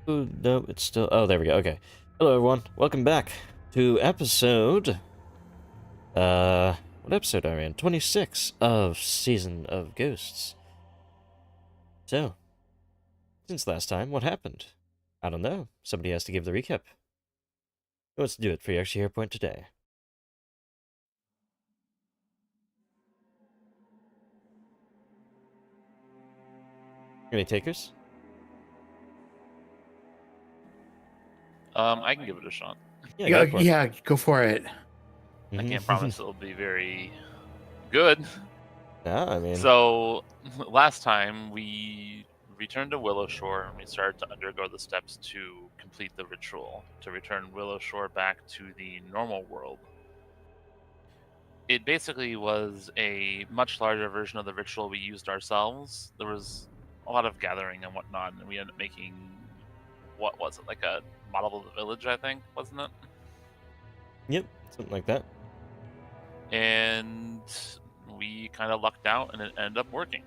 Oh, no, it's still... Oh, there we go. Okay. Hello, everyone. Welcome back to episode... What episode are we in? 26 of Season of Ghosts. So, since last time, what happened? I don't know. Somebody has to give the recap. Who wants to do it for your extra hero point today? Any takers? I can give it a shot. Yeah, go for it. Yeah, go for it. I can't promise it'll be very good. Yeah, I mean... So, last time we returned to Willowshore and we started to undergo the steps to complete the ritual to return Willowshore back to the normal world. It basically was a much larger version of the ritual we used ourselves. There was a lot of gathering and whatnot, and we ended up making, what was it, like a model of the village, I think, wasn't it? Yep, something like that. And we kind of lucked out and it ended up working.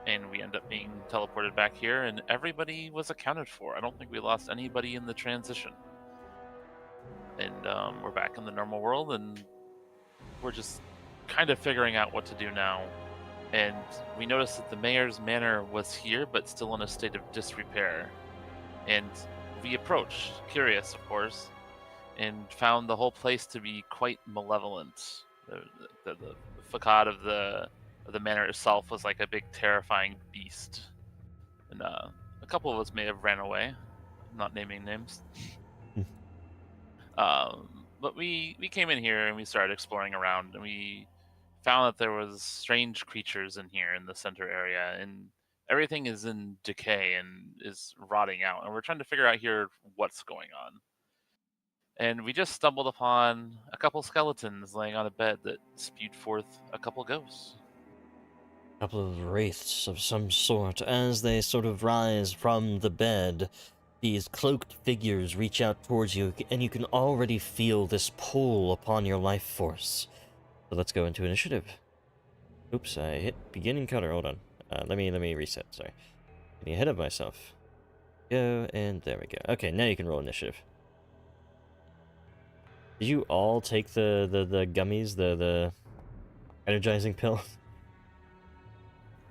And we ended up being teleported back here, and everybody was accounted for. I don't think we lost anybody in the transition. And we're back in the normal world, and we're just kind of figuring out what to do now. And we noticed that the mayor's manor was here, but still in a state of disrepair. And we approached, curious, of course, and found the whole place to be quite malevolent. The facade of the manor itself was like a big terrifying beast. And a couple of us may have ran away. I'm not naming names. But we came in here and we started exploring around, and we found that there was strange creatures in here in the center area, and everything is in decay and is rotting out, and we're trying to figure out here what's going on. And we just stumbled upon a couple skeletons laying on a bed that spewed forth a couple ghosts. A couple of wraiths of some sort. As they sort of rise from the bed, these cloaked figures reach out towards you, and you can already feel this pull upon your life force. So let's go into initiative. Oops, I hit begin encounter. Hold on. Let me reset. Sorry. Getting ahead of myself. Go, and there we go. Okay, now you can roll initiative. Did you all take the gummies, the energizing pill?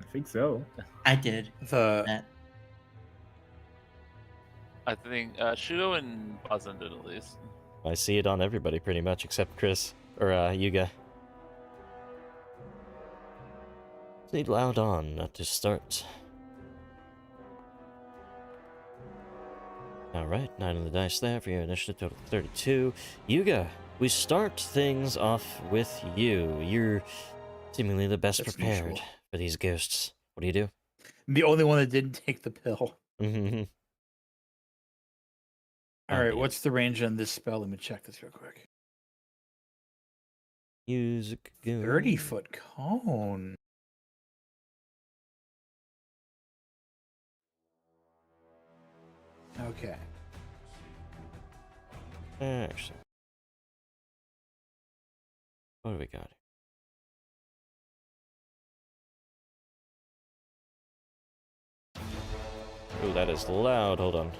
I think so. I did. I think Shudo and Buzzin did at least. I see it on everybody pretty much, except Chris, or Yuga. Need loud on to start. Alright, 9 on the dice there for your initiative, total 32. Yuga, we start things off with you. You're seemingly the best That's prepared usual. for these ghosts. What do you do? The only one that didn't take the pill. Mm-hmm. All right, what's the range on this spell? Let me check this real quick. Music. 30-foot cone. Okay. Actually. What do we got here? Oh, that is loud. Hold on.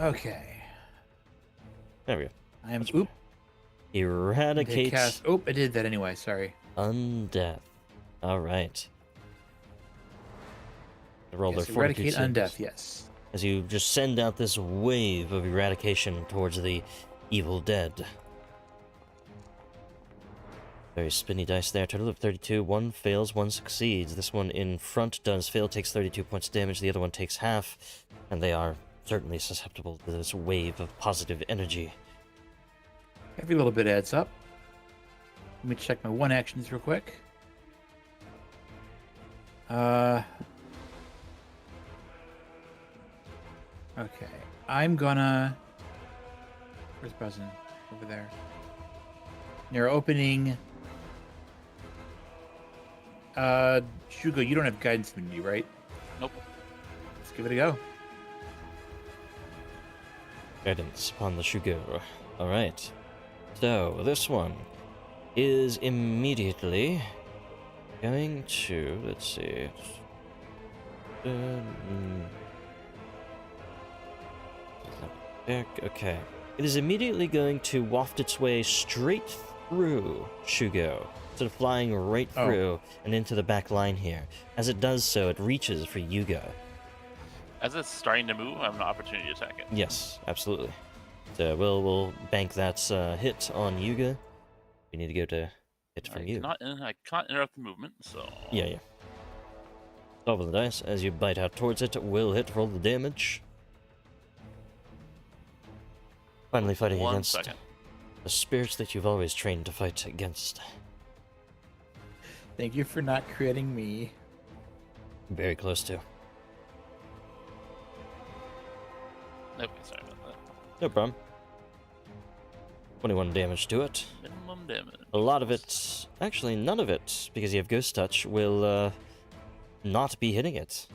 Okay. There we go. I am. That's Oop. Eradicate. Cast. Oop, I did that anyway. Sorry. Undeath. All right. Roll Yes, their fortitude eradicate saves. undeath. Yes. As you just send out this wave of eradication towards the evil dead. Very spinny dice there. Total of 32. One fails, one succeeds. This one in front does fail, takes 32 points of damage. The other one takes half, and they are certainly susceptible to this wave of positive energy. Every little bit adds up. Let me check my one actions real quick. Okay. I'm gonna. Where's Buzzin? Over there. Near opening. Shugo, you don't have guidance immunity, right? Nope. Let's give it a go. Guidance upon the Shugo. Alright. So, this one is immediately going to, let's see, Okay. It is immediately going to waft its way straight through Shugo, sort of flying right through and into the back line here. As it does so, it reaches for Yugo. As it's starting to move, I have an opportunity to attack it. Yes, absolutely. So we'll bank that hit on Yuga. We need to go to hit from you. I cannot interrupt the movement, so... Yeah. Top of the dice, as you bite out towards it, will hit, roll the damage. Finally fighting against the spirits that you've always trained to fight against. Thank you for not creating me. Very close to. Okay, sorry about that. No problem. 21 damage to it. Minimum damage. A lot of it, actually none of it, because you have Ghost Touch, will not be hitting it.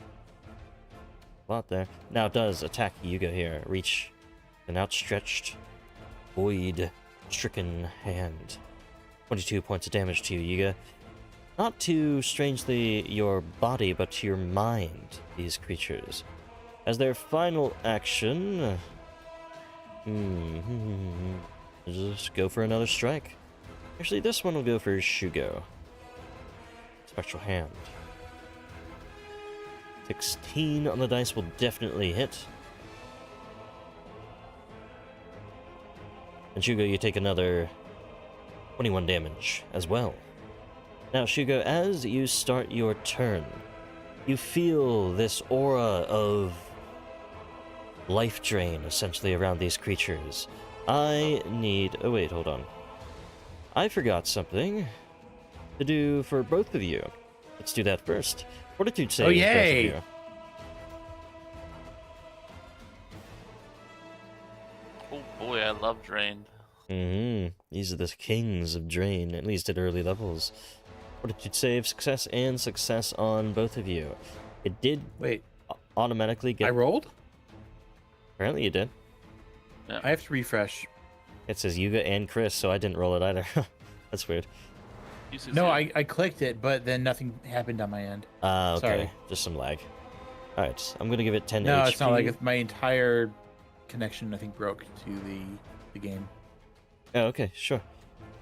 A lot there. Now it does attack Yuga here. Reach an outstretched, void-stricken hand. 22 points of damage to you, Yuga. Not to, strangely, your body, but to your mind, these creatures. As their final action... just go for another strike. Actually, this one will go for Shugo. Spectral Hand. 16 on the dice will definitely hit. And Shugo, you take another 21 damage as well. Now, Shugo, as you start your turn, you feel this aura of life drain, essentially, around these creatures. I need... Oh, wait, hold on. I forgot something to do for both of you. Let's do that first. Fortitude save. Oh, yay! Both of you. Oh boy, I love Drained. These are the kings of drain, at least at early levels. Fortitude save, success, and success on both of you. It did automatically get... I rolled? Apparently you did. Yeah. I have to refresh. It says Yuga and Chris, so I didn't roll it either. That's weird. No, I clicked it, but then nothing happened on my end. Okay. Sorry. Just some lag. Alright, I'm gonna give it 10 HP. No, it's not like it's my entire connection, I think, broke to the game. Oh, okay, sure.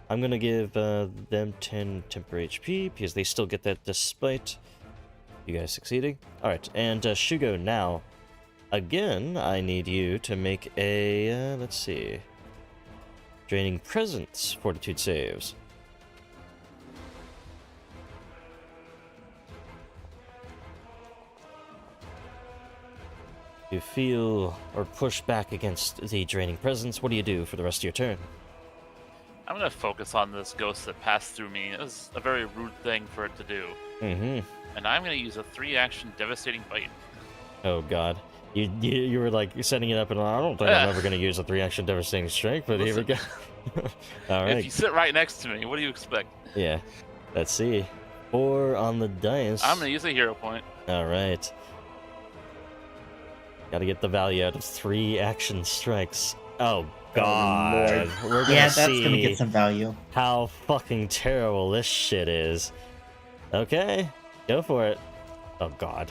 I'm gonna give them 10 temporary HP, because they still get that despite you guys succeeding. Alright, and Shugo, now, again, I need you to make a, let's see, Draining Presence Fortitude saves. You feel or push back against the Draining Presence. What do you do for the rest of your turn? I'm going to focus on this ghost that passed through me. It was a very rude thing for it to do. And I'm going to use a 3-action Devastating Bite. Oh, God. You were like setting it up, and I don't think I'm ever going to use a 3-action Devastating Strike, but here we go. All right. If you sit right next to me, what do you expect? Yeah. Let's see. 4 on the dice. I'm going to use a hero point. All right. Gotta get the value out of 3 action strikes. Oh, God. We're gonna that's gonna get some value. How fucking terrible this shit is. Okay, go for it. Oh, God.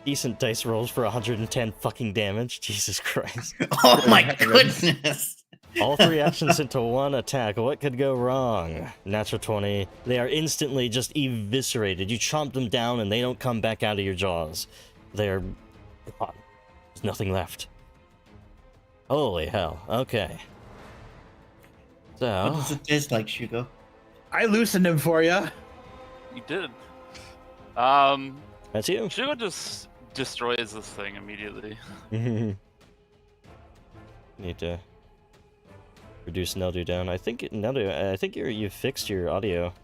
Decent dice rolls for 110 fucking damage. Jesus Christ. Oh my goodness. All 3 actions into 1 attack. What could go wrong? Natural 20. They are instantly just eviscerated. You chomp them down and they don't come back out of your jaws. They're gone. There's nothing left. Holy hell. Okay. So... What does it taste like, Shugo? I loosened him for you. You did. That's you. Shugo just destroys this thing immediately. Need to reduce Neldu down. I think Neldu, I think you fixed your audio.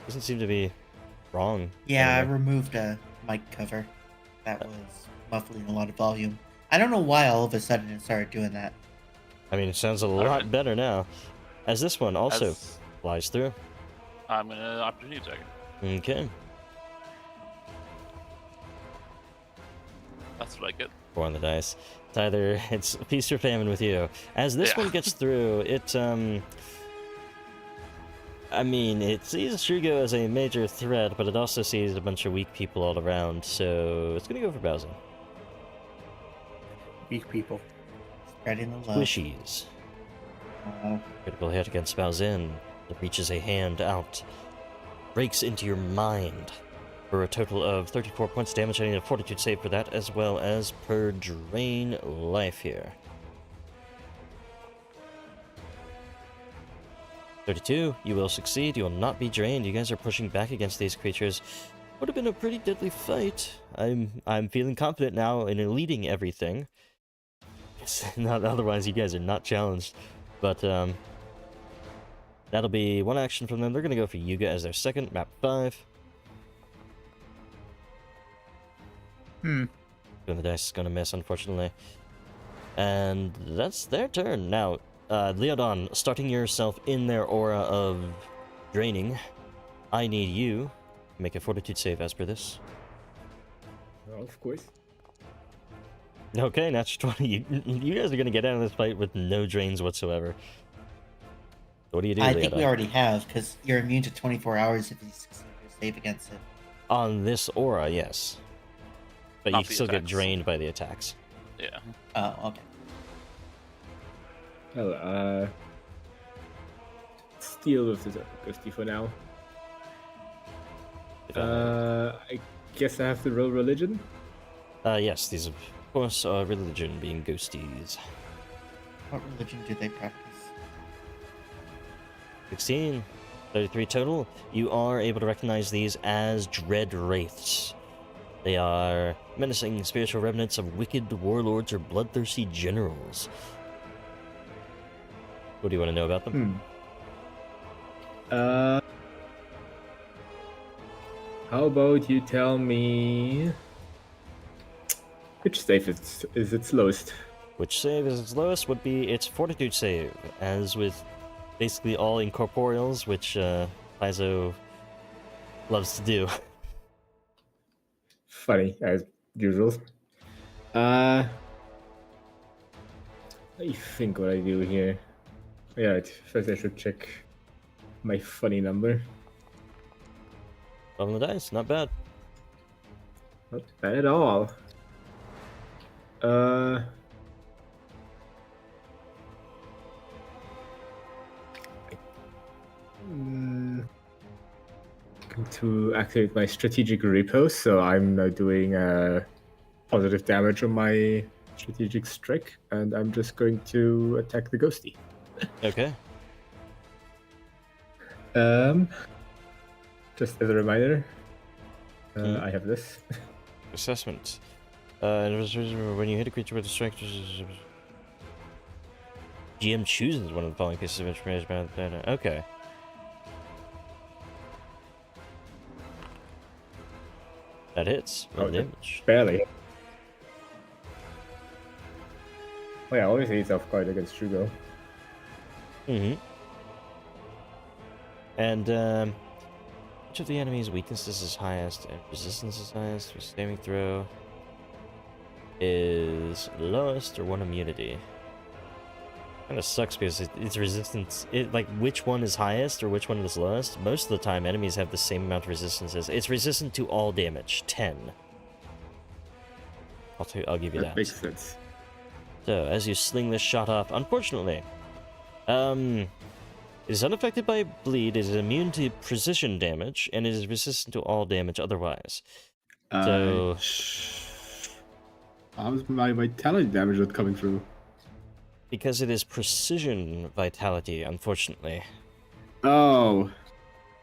Doesn't seem to be wrong. Yeah, I anymore. removed a mic cover. That was muffling a lot of volume. I don't know why all of a sudden it started doing that. I mean, it sounds a lot better now. As this one also flies through. I'm going to opportunity attack it. Okay. That's what I get. 4 on the dice. It's feast or famine with you. As this one gets through, it I mean, it sees Shugo as a major threat, but it also sees a bunch of weak people all around, so it's gonna go for Bowser. Weak people. Spreading the love. Squishies. Critical hit against Bowsin. It reaches a hand out, breaks into your mind for a total of 34 points damage. I need a fortitude save for that, as well as per drain life here. 32, you will succeed, you will not be drained. You guys are pushing back against these creatures. Would have been a pretty deadly fight. I'm feeling confident now in leading everything. Not otherwise you guys are not challenged. But that'll be one action from them. They're gonna go for Yuga as their second, map 5. And the dice is gonna miss, unfortunately. And that's their turn. Now, Leodon, starting yourself in their aura of draining, I need you to make a fortitude save as per this. Well, of course. Okay, natural 20. You guys are gonna get out of this fight with no drains whatsoever. What do you do, I Leodon? think we already have, because you're immune to 24 hours if you succeed your save against it. On this aura, yes. But Not you the still get attacks. drained by the attacks. Yeah. Oh, okay. Well, let's deal with this Gusty for now. I guess I have to roll religion. Yes, these of course are religion being ghosties. What religion do they practice? 16, 33 total. You are able to recognize these as dread wraiths. They are menacing spiritual remnants of wicked warlords or bloodthirsty generals. What do you want to know about them? How about you tell me which save is its lowest? Which save is its lowest would be its fortitude save, as with basically all incorporeals, which Paizo loves to do. Funny, as usual. Let me think what I do here. Yeah, right. First I should check my funny number. On the dice, not bad. Not bad at all. Going to activate my strategic repose, so I'm now doing positive damage on my strategic strike, and I'm just going to attack the ghosty. Okay. Just as a reminder, I have this. Assessment. When you hit a creature with a strike, GM chooses one of the following pieces of information about the data. Okay. That hits. Roll damage. Barely. Oh yeah, always hits off guard against Shugo. And which of the enemy's weaknesses is highest and resistance is highest? With saving throw is lowest or one immunity. Kind of sucks because it's resistance. Like which one is highest or which one is lowest? Most of the time, enemies have the same amount of resistances. It's resistant to all damage, 10. I'll give you that. Makes sense. So as you sling this shot off, unfortunately, it is unaffected by bleed. It is immune to precision damage, and it is resistant to all damage otherwise. So how's my vitality damage not coming through? because it is precision vitality, unfortunately. Oh.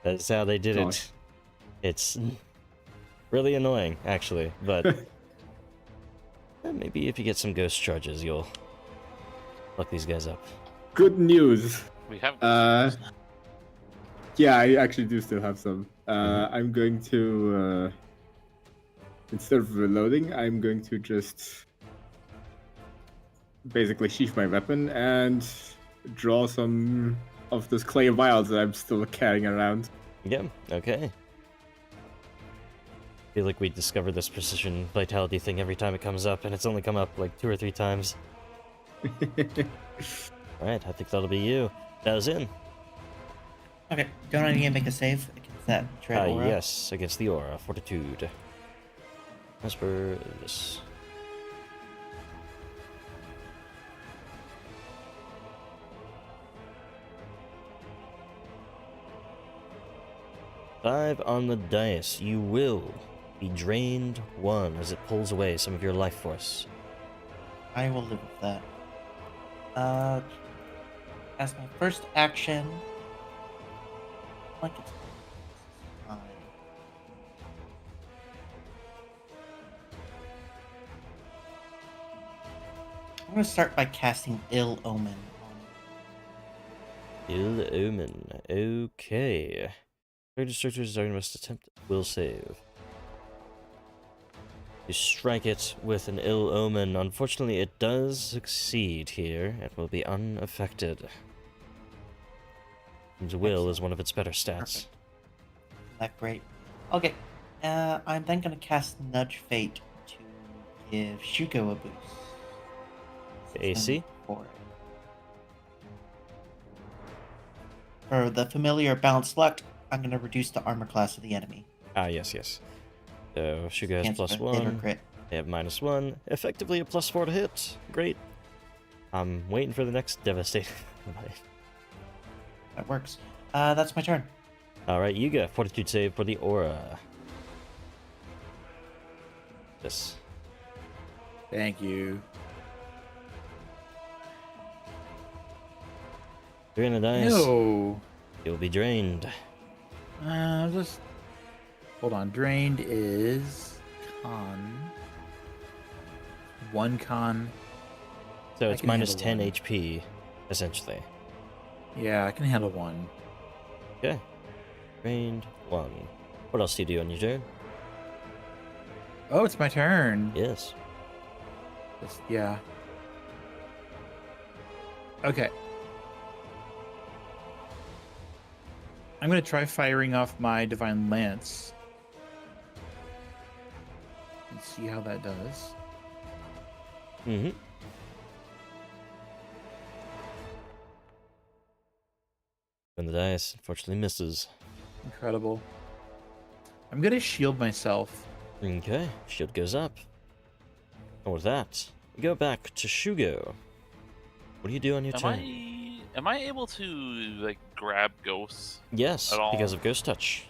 That's how they did Gosh. it. It's really annoying, actually, but maybe if you get some ghost charges, you'll fuck these guys up. Good news. We have. Yeah, I actually do still have some. I'm going to instead of reloading, I'm going to just basically sheath my weapon and draw some of those clay vials that I'm still carrying around. Yeah, okay. I feel like we discover this precision vitality thing every time it comes up, and it's only come up like 2 or 3 times. Alright, I think that'll be you. That was in. Okay, don't I need to make a save against that dread aura? Yes, against the aura. Fortitude. As per this. Five on the dice. You will be drained 1 as it pulls away some of your life force. I will live with that. As my first action, like it's fine. I'm gonna start by casting Ill Omen on Ill Omen. Okay. Target structures target must attempt will save. You strike it with an Ill Omen. Unfortunately, it does succeed here. It will be unaffected. And will is one of its better stats. Perfect. That great. Okay, I'm then gonna cast Nudge Fate to give Shugo a boost. AC? For the familiar balanced luck, I'm gonna reduce the armor class of the enemy. Ah, yes, yes. So, Shuga has Cancel plus a hit or 1. crit. They have -1. Effectively a +4 to hit. Great. I'm waiting for the next devastating. That works. That's my turn. Alright, you get Fortitude save for the aura. Yes. Thank you. 3 on the dice. No. You'll be drained. Just hold on. Drained is con. 1 con. So I it's can handle -10 one. HP, essentially. Yeah, I can handle 1. Okay. Drained 1. What else do you do on your turn? Oh, it's my turn. Yes. Yeah. Okay. I'm gonna try firing off my Divine Lance. And see how that does. Mm-hmm. And the dice unfortunately misses. Incredible. I'm gonna shield myself. Okay, shield goes up. And with that, we go back to Shugo. What do you do on your turn? Am I able to like grab ghosts? Yes, at all? because of Ghost Touch.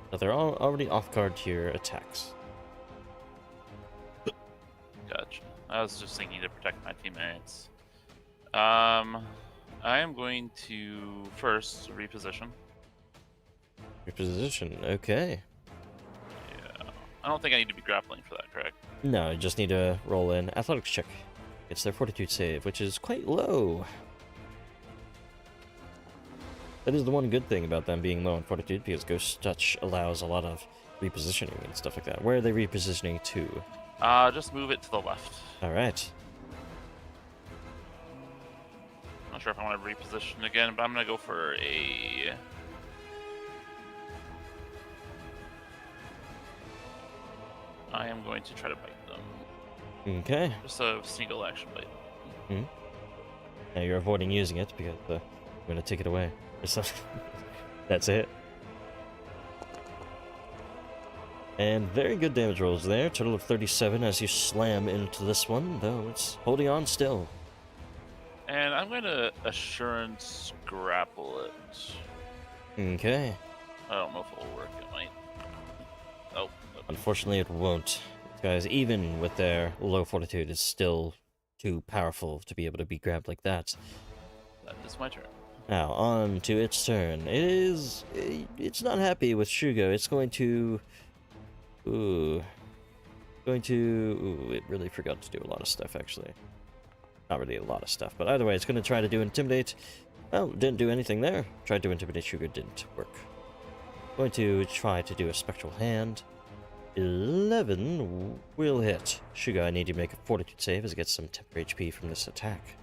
But they're all already off guard to your attacks. Gotcha. I was just thinking to protect my teammates. I am going to first reposition. Your position, okay. Yeah. I don't think I need to be grappling for that, correct? No, you just need to roll in athletics check. It's their fortitude save, which is quite low. That is the one good thing about them being low on fortitude, because Ghost Touch allows a lot of repositioning and stuff like that. Where are they repositioning to? Just move it to the left. Alright. Not sure if I want to reposition again, but I'm gonna go for a. I am going to try to bite them. Okay. Just a single action bite. Now you're avoiding using it because I'm going to take it away. So that's it. And very good damage rolls there. Total of 37 as you slam into this one, though it's holding on still. And I'm going to assurance grapple it. Okay. I don't know if it'll work. It might. Oh. Unfortunately, it won't. Guys, even with their low fortitude, it's still too powerful to be able to be grabbed like that. That is my turn. Now, on to its turn. It's not happy with Shugo. It's going to... Ooh. It really forgot to do a lot of stuff, actually. Not really a lot of stuff, but either way, it's going to try to do Intimidate. Well, didn't do anything there. Tried to Intimidate Shugo, didn't work. Going to try to do a Spectral Hand. 11 will hit. Shugo, I need you to make a fortitude save as it gets some temporary HP from this attack.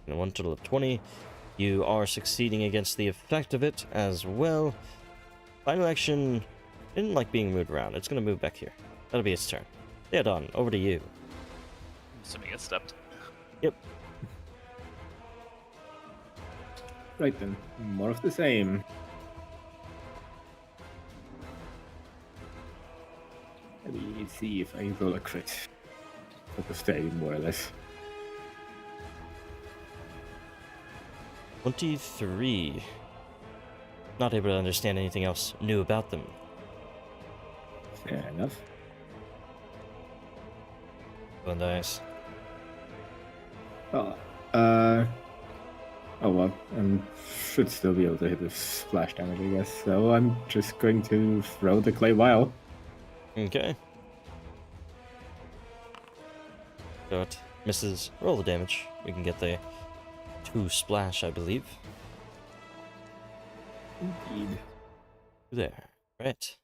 And one total of 20. You are succeeding against the effect of it as well. Final action didn't like being moved around. It's going to move back here. That'll be its turn. Yeah, Don, over to you. Assuming it stepped. Yep. Right then, more of the same. Let me see if I roll a crit. For the stay, more or less. 23. Not able to understand anything else new about them. Fair enough. Well, nice. Oh, oh well, I should still be able to hit with splash damage, I guess. So I'm just going to throw the clay vial. Okay. So it misses. Roll the damage. We can get the 2 splash, I believe. Indeed. There. Right.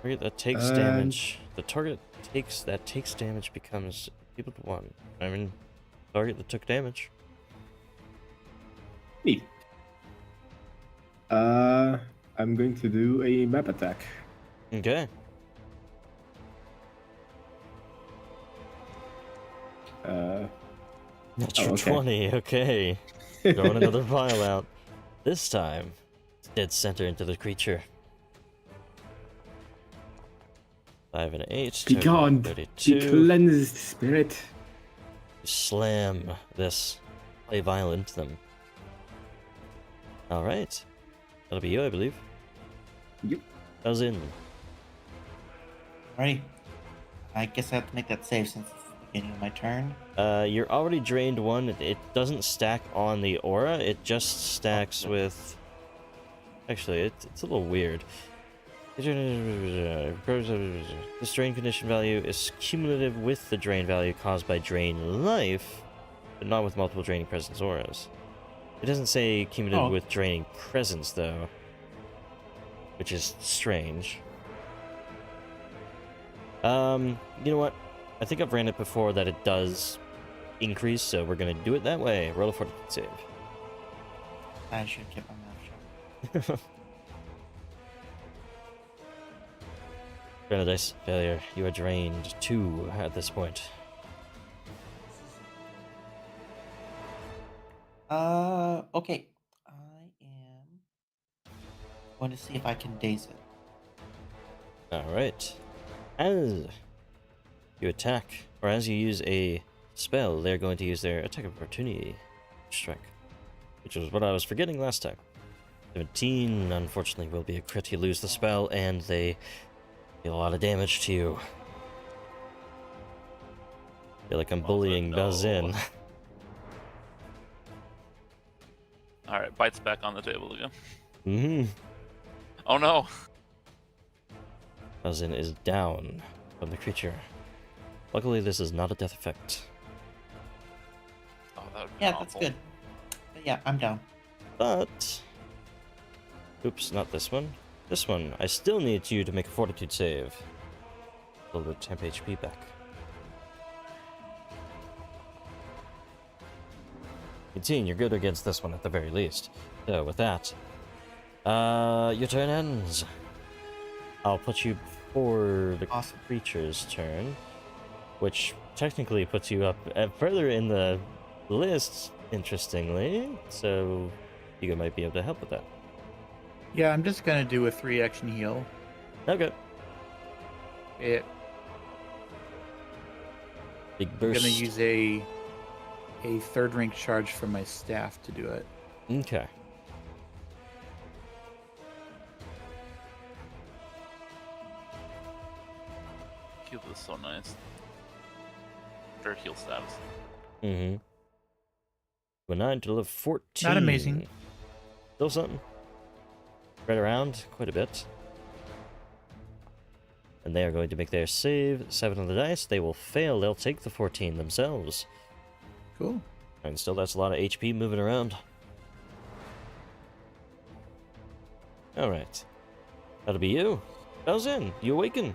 Target that takes And- damage. The target that takes damage becomes equal to 1. I mean, target that took damage. Neat. I'm going to do a map attack. Okay. Natural okay. 20. Okay. Throwing another vial out. This time, it's dead center into the creature. 5 and 8. Be total gone, be 32. cleansed, spirit. Slam this clay vial into them. Alright. That'll be you, I believe. Yep. How's in? Alrighty. I guess I have to make that save since it's the beginning of my turn. You're already drained 1. It doesn't stack on the aura. It just stacks with... Actually, it's a little weird. This drain condition value is cumulative with the drain value caused by drain life, but not with multiple draining presence auras. It doesn't say cumulative with draining presence, though, which is strange. You know what? I think I've ran it before that it does increase, so we're gonna do it that way. Roll a fortitude save. I should keep my mouth shut. Dice failure. You are drained 2 at this point. Okay. I am going to see if I can daze it. Alright. As you attack, or as you use a spell, they're going to use their attack of opportunity strike, which was what I was forgetting last time. 17, unfortunately, will be a crit. You lose the spell, and they deal a lot of damage to you. Feel like I'm bullying no. Bazin. Alright, bites back on the table again. Mm-hmm. Oh no! Bazin is down from the creature. Luckily, this is not a death effect. Oh, that would be Yeah, awful. that's good. But yeah, I'm down. But... Oops, not this one. This one, I still need you to make a fortitude save. A little bit of temp HP back. 18, you're good against this one at the very least. So with that, your turn ends. I'll put you before the Awesome. creature's turn, which technically puts you up further in the list, interestingly. So you might be able to help with that. Yeah, I'm just gonna do a 3-action heal. Okay. It, Big I'm burst. gonna use a 3rd rank charge from my staff to do it. Okay. Heal is so nice. Or heal status. Mm-hmm. A 9 to live 14. Not amazing. Still something. Spread around quite a bit. And they are going to make their save. 7 on the dice. They will fail. They'll take the 14 themselves. Cool. And still, that's a lot of HP moving around. Alright. That'll be you. Belzin, you awaken.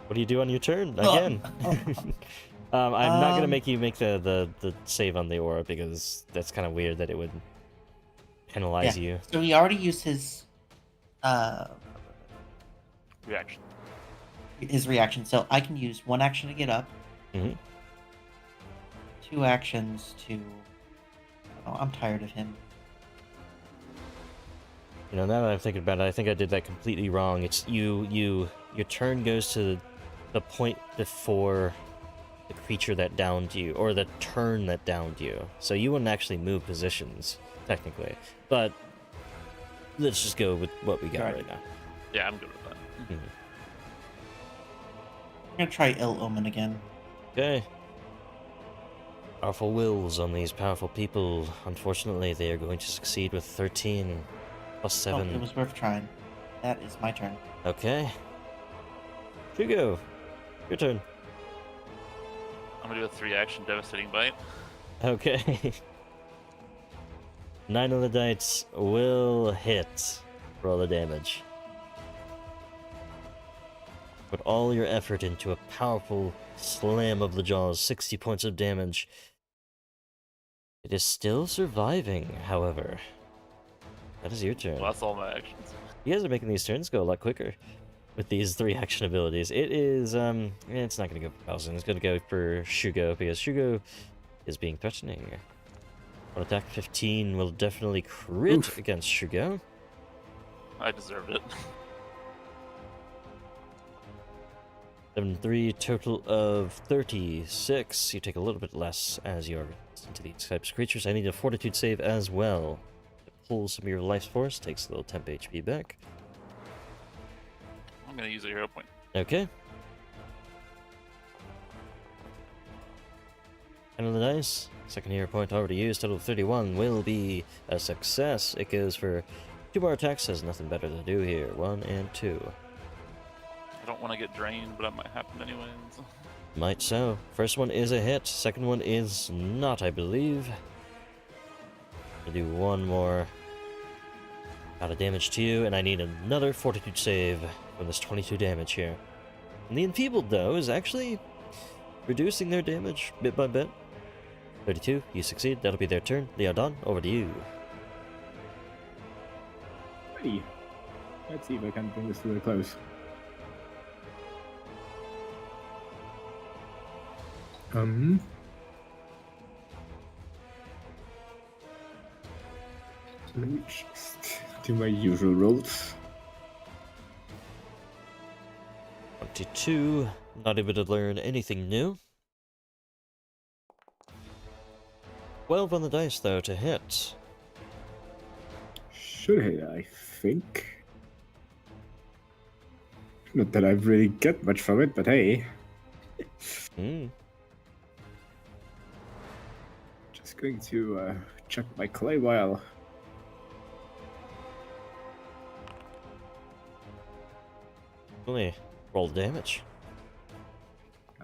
What do you do on your turn? Again. I'm not going to make you make the save on the aura because that's kind of weird that it would penalize you. So he already used his Reaction. his reaction. So I can use 1 action to get up, Mhm. 2 actions to. Oh, I'm tired of him. You know, now that I'm thinking about it, I think I did that completely wrong. It's your turn goes to the point before the creature that downed you, or the turn that downed you. So you wouldn't actually move positions, technically. But let's just go with what we got Right. right now. Yeah, I'm good with that. Mhm. I'm gonna try Ill Omen again. Okay. Powerful wills on these powerful people. Unfortunately, they are going to succeed with 13 plus Oh, 7. it was worth trying. That is my turn. Okay. Shugo, your turn. I'm gonna do a 3-action devastating bite. Okay. 9 of the dice will hit. Roll the damage. Put all your effort into a powerful slam of the jaws, 60 points of damage. It is still surviving, however. That is your turn. Well, that's all my actions. You guys are making these turns go a lot quicker with these 3 action abilities. It is, it's not going to go for Bowser. It's going to go for Shugo, because Shugo is being threatening. One attack 15 will definitely crit Oof. against Shugo. I deserved it. 7-3, total of 36. You take a little bit less as you're into these types of creatures. I need a fortitude save as well. It pulls some of your life force, takes a little temp HP back. I'm gonna use a hero point. Okay. And on the dice, second hero point already used, total of 31 will be a success. It goes for 2 more attacks, has nothing better to do here. 1 and 2. I don't want to get drained, but that might happen anyways. Might so. First one is a hit, second one is not, I believe. I'll do 1 more out of damage to you, and I need another fortitude save from this 22 damage here. And the enfeebled, though, is actually reducing their damage bit by bit. 32, you succeed, that'll be their turn. Leodon, over to you. Hey, let's see if I can bring this to a close. Let me just do my usual rolls. 22, not able to learn anything new. 12 on the dice, though, to hit. Should hit, I think. Not that I really get much from it, but hey. Just going to check my clay vial. Only roll damage.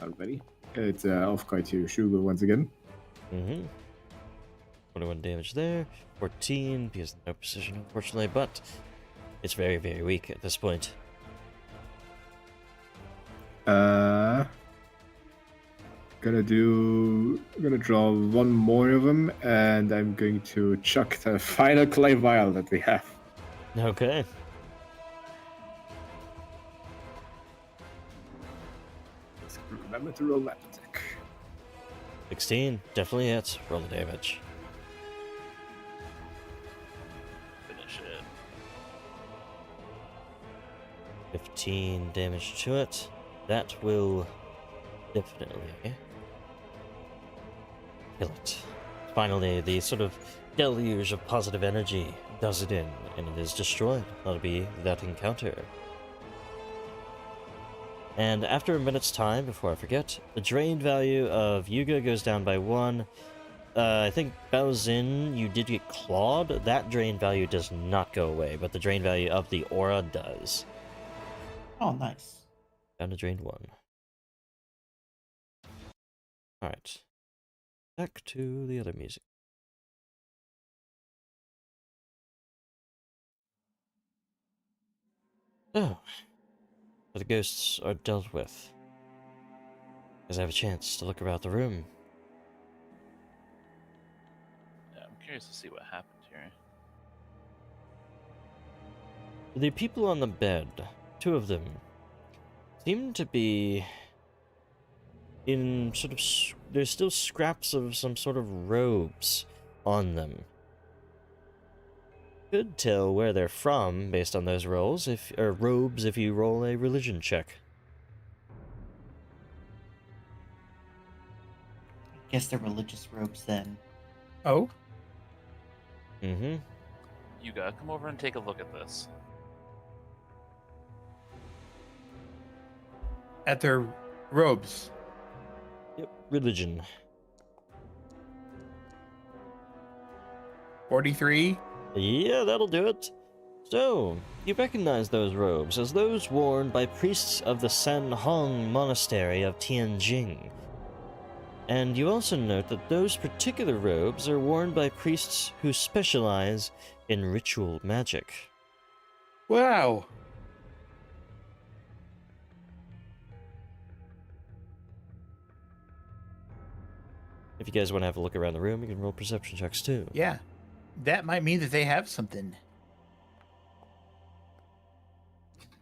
Already. It's off guy to Shugo once again. 21 damage there. 14, because no precision, unfortunately, but it's very, very weak at this point. Gonna draw 1 more of them, and I'm going to chuck the final clay vial that we have. Okay. Let's remember to roll that attack. 16, definitely hits. Roll the damage. Finish it. 15 damage to it. That will definitely kill it. Finally, the sort of deluge of positive energy does it in, and it is destroyed. That'll be that encounter. And after a minute's time, before I forget, the drained value of Yuga goes down by 1. I think Baozin, you did get clawed. That drain value does not go away, but the drain value of the aura does. Oh, nice. Down to drain 1. Alright. Back to the other music. Oh. The ghosts are dealt with. As I have a chance to look around the room. Yeah, I'm curious to see what happened here. The people on the bed, 2 of them, seem to be in sort of there's still scraps of some sort of robes on them. Could tell where they're from based on those robes if you roll a religion check. Guess they're religious robes then. Oh, Mm-hmm. Yuga, come over and take a look at this. at their robes. Yep, religion. 43. Yeah, that'll do it. So, you recognize those robes as those worn by priests of the San Hong Monastery of Tianjing. And you also note that those particular robes are worn by priests who specialize in ritual magic. Wow. If you guys want to have a look around the room, you can roll perception checks too. Yeah. That might mean that they have something.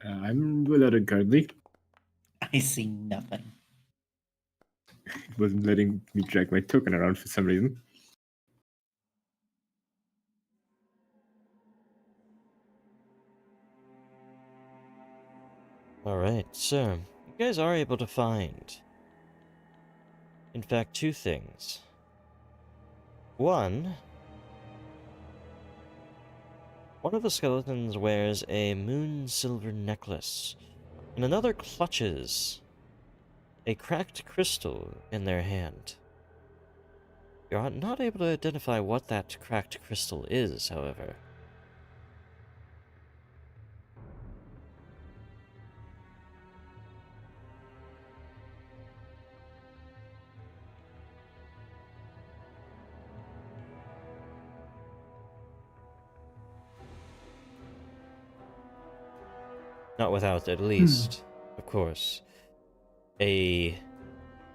I'm without a currently. I see nothing. It wasn't letting me drag my token around for some reason. Alright, so, you guys are able to find, in fact, two things. One of the skeletons wears a moon silver necklace, and another clutches a cracked crystal in their hand. You're not able to identify what that cracked crystal is, however. Not without at least, of course, a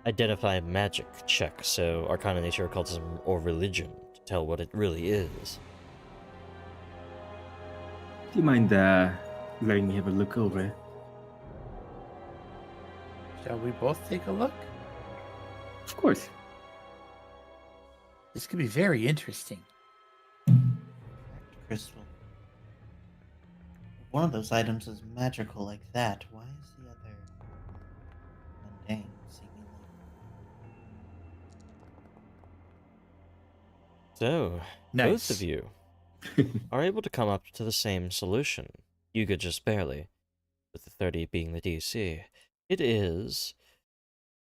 identify magic check, so Arcana, Nature, Occultism, or Religion, to tell what it really is. Do you mind letting me have a look over? Shall we both take a look? Of course. This could be very interesting. Crystal. If one of those items is magical like that, why is the other mundane, seemingly? So, Nice. both of you are able to come up to the same solution. Yuga just barely, with the 30 being the DC. It is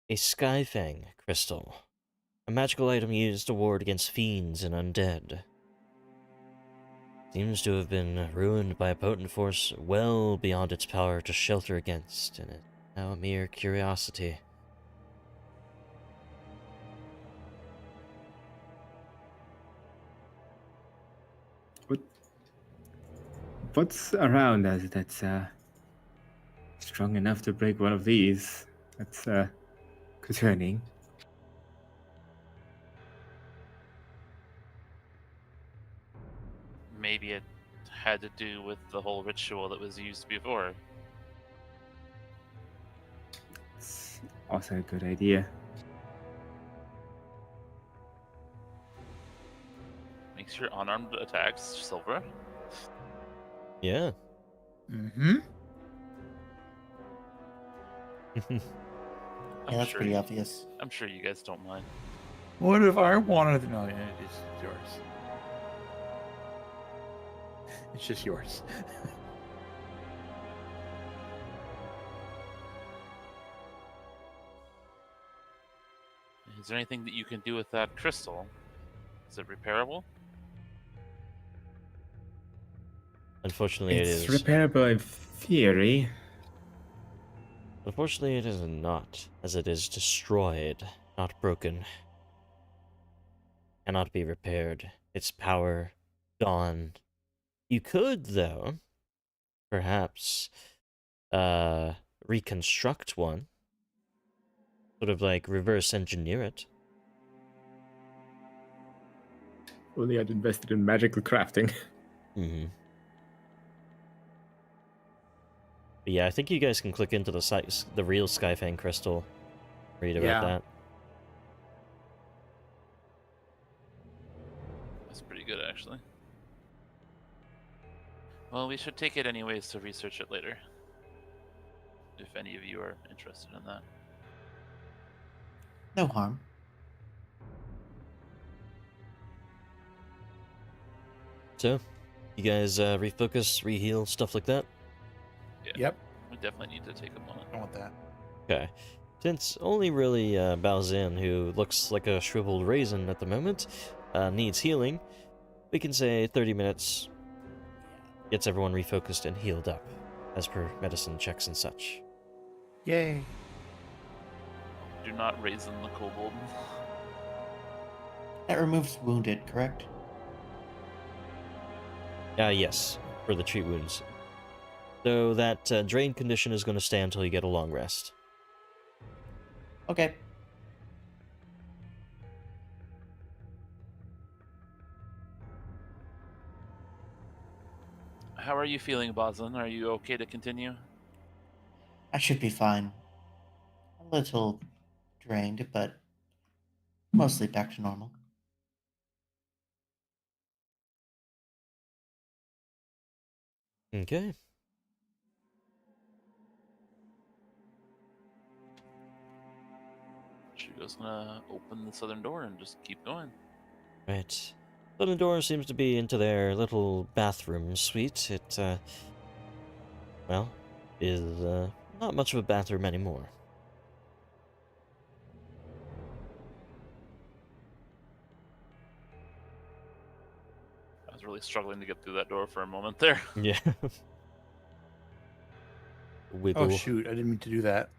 a Skyfang crystal, a magical item used to ward against fiends and undead. Seems to have been ruined by a potent force well beyond its power to shelter against, and is now a mere curiosity. What's around us that's strong enough to break one of these? That's concerning. Maybe it had to do with the whole ritual that was used before. It's also a good idea. Makes your unarmed attacks silver. Yeah. Mm-hmm. Yeah, that's pretty obvious. I'm sure you guys don't mind. What if I wanted? No, yeah, it's yours. It's just yours. Is there anything that you can do with that crystal? Is it repairable? Unfortunately, It's it is. repairable in theory. Unfortunately, it is not, as it is destroyed, not broken. Cannot be repaired. Its power gone. You could, though, perhaps, reconstruct one. Sort of like reverse engineer it. Only I'd invested in magical crafting. Mm-hmm. But yeah, I think you guys can click into the real Skyfang crystal. Read about Yeah. that. That's pretty good, actually. Well, we should take it anyways to research it later. If any of you are interested in that. No harm. So, you guys refocus, reheal, stuff like that? Yep. We definitely need to take a moment. I want that. Okay. Since only really Baozin, who looks like a shriveled raisin at the moment, needs healing, we can say 30 minutes gets everyone refocused and healed up, as per medicine checks and such. Yay. Do not raisin the kobold. That removes wounded, correct? Yes, for the treat wounds. So that drain condition is going to stay until you get a long rest. Okay. How are you feeling, Boslin? Are you okay to continue? I should be fine. A little drained, but mostly back to normal. Okay. Shugo's gonna open the southern door and just keep going. Right. Southern door seems to be into their little bathroom suite. It, well, is not much of a bathroom anymore. I was really struggling to get through that door for a moment there. Yeah. Wiggle. Oh shoot! I didn't mean to do that.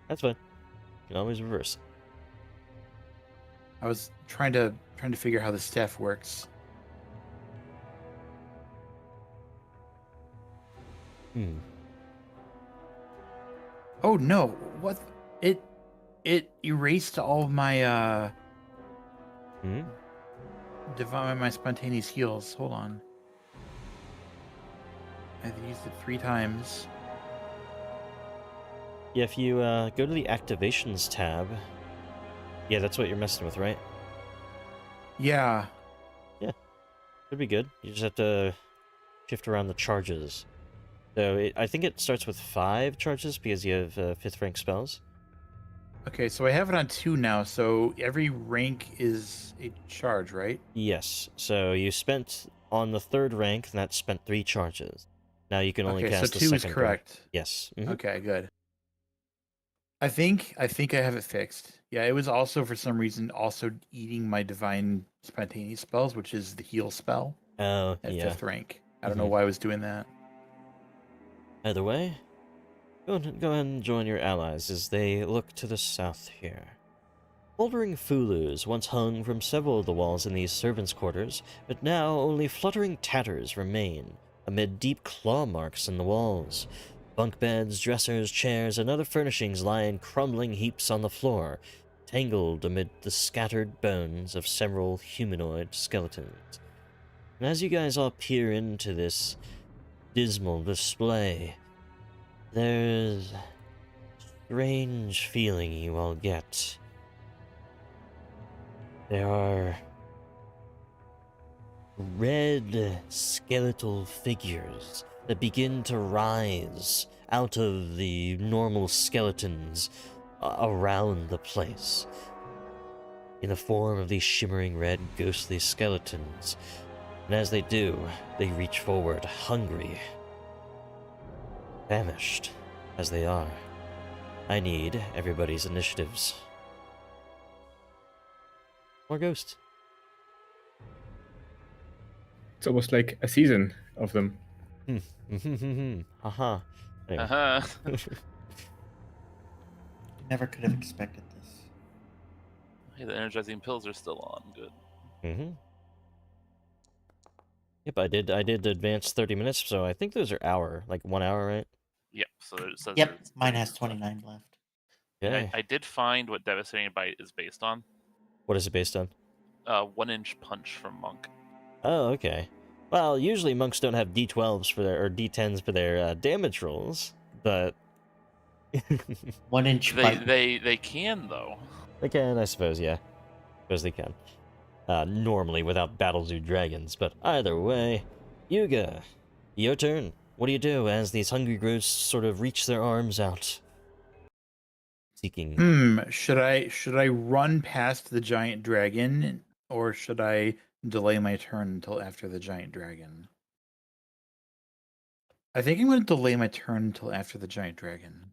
That's fine. You can always reverse. I was trying to figure how the staff works. Hmm. Oh no! What? It erased all of my Hmm? my spontaneous heals. Hold on. I've used it 3 times. Yeah, if you go to the activations tab, yeah, that's what you're messing with, right? Yeah. Could be good. You just have to shift around the charges. So I think it starts with 5 charges because you have 5th rank spells. Okay, so I have it on 2 now. So every rank is a charge, right? Yes. So you spent on the 3rd rank, and that spent 3 charges. Now you can only Okay, so cast the 2 is 2nd rank. correct. Yes. Mhm. Okay, good. I think I have it fixed. Yeah, it was also for some reason also eating my divine spontaneous spells, which is the heal spell Oh, at yeah. 5th rank. I don't know Mhm. why I was doing that. Either way, go ahead and join your allies as they look to the south here. Mouldering fulus once hung from several of the walls in these servants' quarters, but now only fluttering tatters remain, amid deep claw marks in the walls. Bunk beds, dressers, chairs, and other furnishings lie in crumbling heaps on the floor, tangled amid the scattered bones of several humanoid skeletons. And as you guys all peer into this dismal display, there's a strange feeling you all get. There are red skeletal figures that begin to rise out of the normal skeletons around the place in the form of these shimmering red ghostly skeletons. And as they do, they reach forward, hungry, famished as they are. I need everybody's initiatives. More ghosts. It's almost like a season of them. Haha. Anyway. Uh-huh. Never could have expected this. Hey, the energizing pills are still on. Good. Mm-hmm. Yep, I did advance 30 minutes, so I think those are 1 hour, right? Yep. So it says Yep, there's mine 30 has left. 29 left. Okay. Yeah, I did find what Devastating Bite is based on. What is it based on? 1-inch punch from Monk. Oh, okay. Well, usually monks don't have D12s for their or D10s for their damage rolls, but 1 inch bite. They can though. they can, I suppose. Yeah, suppose they can. Normally without battles or dragons, but either way, Yuga, your turn. What do you do as these hungry ghosts sort of reach their arms out, seeking? Should I run past the giant dragon, or should I delay my turn until after the giant dragon? I think I'm going to delay my turn until after the giant dragon.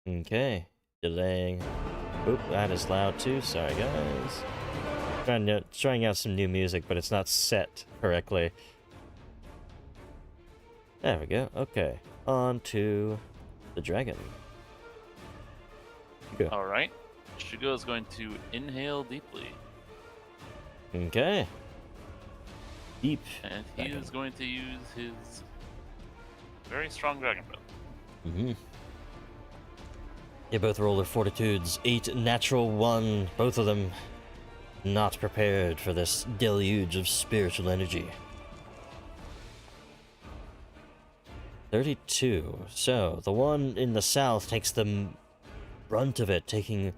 Okay, delaying. Oop, that is loud too. Sorry, guys. Trying out some new music, but it's not set correctly. There we go. Okay, on to the dragon. You go. All right. Shugo is going to inhale deeply, Okay. Deep. and he Dragon. is going to use his very strong dragon breath. Mm-hmm. You both roll their fortitudes. 8 natural 1. Both of them not prepared for this deluge of spiritual energy. 32. So, the one in the south takes the brunt of it, taking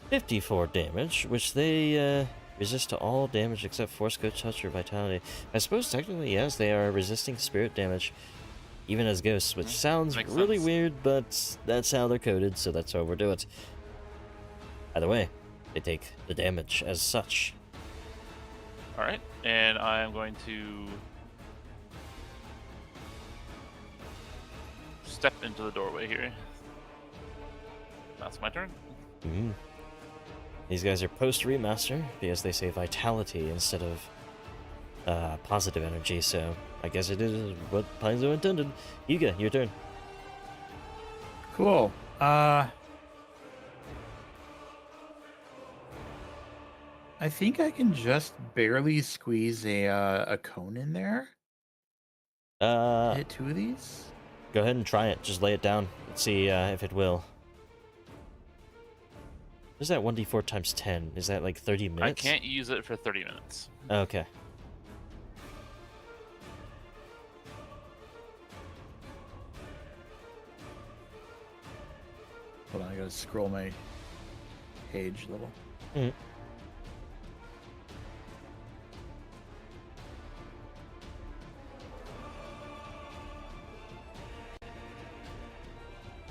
54 damage, which they resist to all damage except force, good touch, or vitality. I suppose technically, yes, they are resisting spirit damage, even as ghosts, which sounds Makes really sense. weird, but that's how they're coded, so that's how we'll do it. Either way, they take the damage as such. All right, and I am going to step into the doorway here. That's my turn. Mm-hmm. These guys are post remaster because they say vitality instead of positive energy, so I guess it is what Paizo intended. Yuga, your turn. Cool. I think I can just barely squeeze a cone in there. Hit 2 of these. Go ahead and try it. Just lay it down. Let's see if it will. What is that 1d4 times 10? Is that like 30 minutes? I can't use it for 30 minutes. Okay. Hold on, I gotta scroll my page a little. Mhm.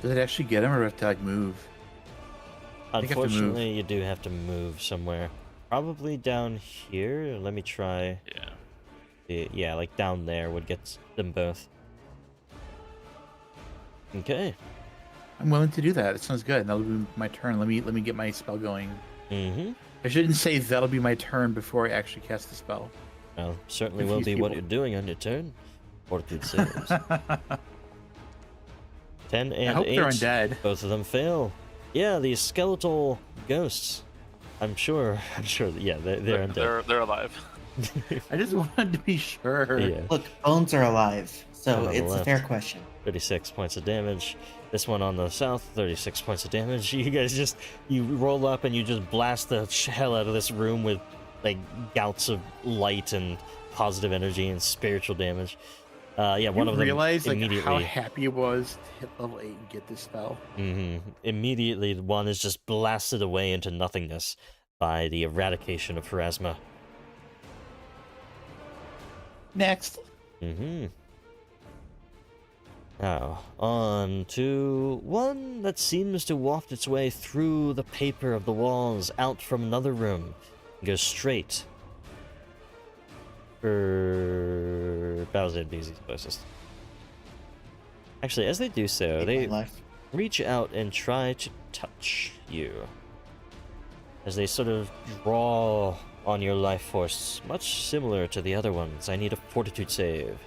Does it actually get him, or do I have to like move? think I have to move. Unfortunately, you do have to move somewhere. Probably down here. Let me try. Yeah. Yeah, like down there would get them both. Okay. I'm willing to do that. It sounds good. That'll be my turn. Let me get my spell going. Mm-hmm. I shouldn't say that'll be my turn before I actually cast the spell. Well, certainly will Confuse be what people. you're doing on your turn. Fortitude saves. 10 and I hope 8. they're undead. Both of them fail. Yeah, these skeletal ghosts. I'm sure. Yeah, they're undead. They're alive. I just wanted to be sure. Yeah. Look, bones are alive, One so on the it's a left. fair question. 36 points of damage. This one on the south, 36 points of damage. You guys you roll up and you just blast the hell out of this room with like gouts of light and positive energy and spiritual damage. Yeah, one of them realize like immediately. how happy it was to hit level 8 and get this spell. Immediately, one is just blasted away into nothingness by the eradication of Pharasma. Next. Now, on to one that seems to waft its way through the paper of the walls, out from another room, and goes straight for Bowser Beezy's closest. Actually, as they do so, Hate they my life. reach out and try to touch you. As they sort of draw on your life force, much similar to the other ones. I need a fortitude save.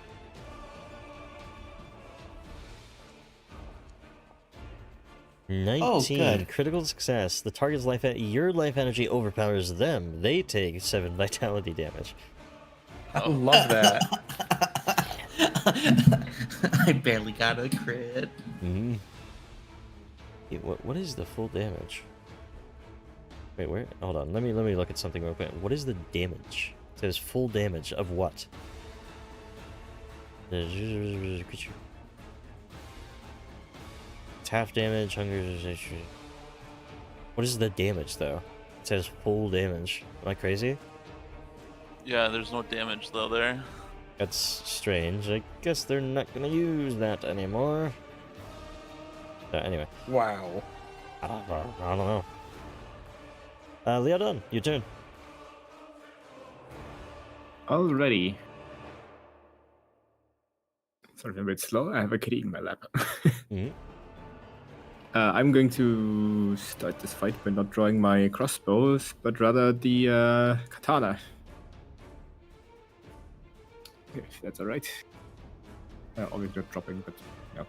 Oh, 19 good. critical success. The target's your life energy overpowers them. They take 7 vitality damage. I love that. I barely got a crit. What is the full damage? Wait, where? Hold on. Let me look at something real quick. What is the damage? It says full damage of what? It's half damage, hunger. What is the damage though? It says full damage. Am I crazy? Yeah, there's no damage though there. That's strange. I guess they're not gonna use that anymore. So anyway, Wow. I don't know. Leodon, your turn. Alrighty. Sorry, I'm a bit slow. I have a kitty in my lap. Mhm. I'm going to start this fight by not drawing my crossbows, but rather the katana. If that's alright. Obviously not dropping, but no.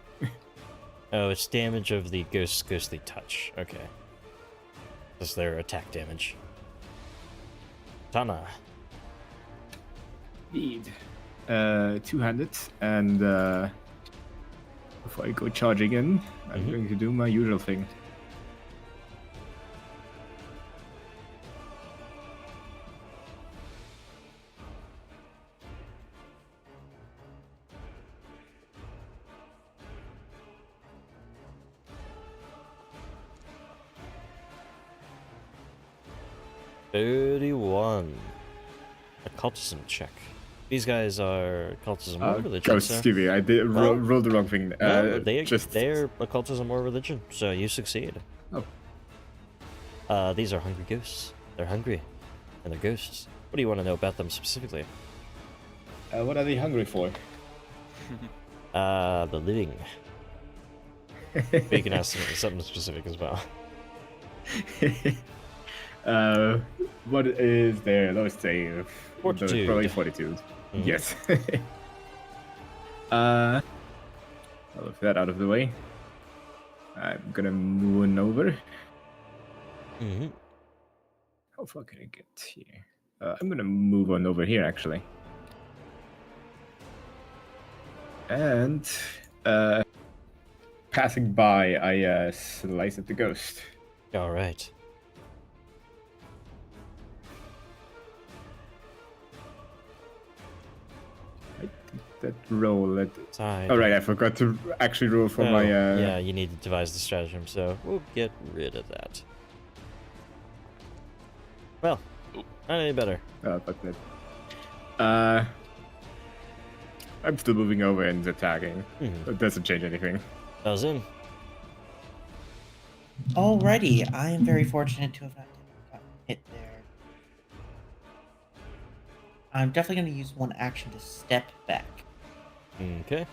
Oh, it's damage of the ghostly touch. Okay. That's their attack damage. Tana. Indeed. Two-handed, and before I go charging in, I'm going to do my usual thing. $31. Occultism check. These guys are occultism or religion. Ghost, So... excuse me, I did roll the wrong thing. No, they're occultism or religion, so you succeed. Oh. These are hungry ghosts. They're hungry, and they're ghosts. What do you want to know about them specifically? What are they hungry for? The living. But you can ask something specific as well. What is their lowest save? Fortitude. Probably fortitude. Mhm. Yes. I'll look that out of the way. I'm gonna move on over. Mm-hmm. How far can I get here? I'm gonna move on over here actually. And passing by, I slice at the ghost. All right. That roll. That. Sorry. All right, I forgot to actually roll for my. Yeah, you need to devise the stratagem, so we'll get rid of that. Well, not any better. But that. I'm still moving over and attacking. Mhm. It doesn't change anything. Bells in. Alrighty, I am very fortunate to have not gotten hit there. I'm definitely going to use one action to step back. Okay.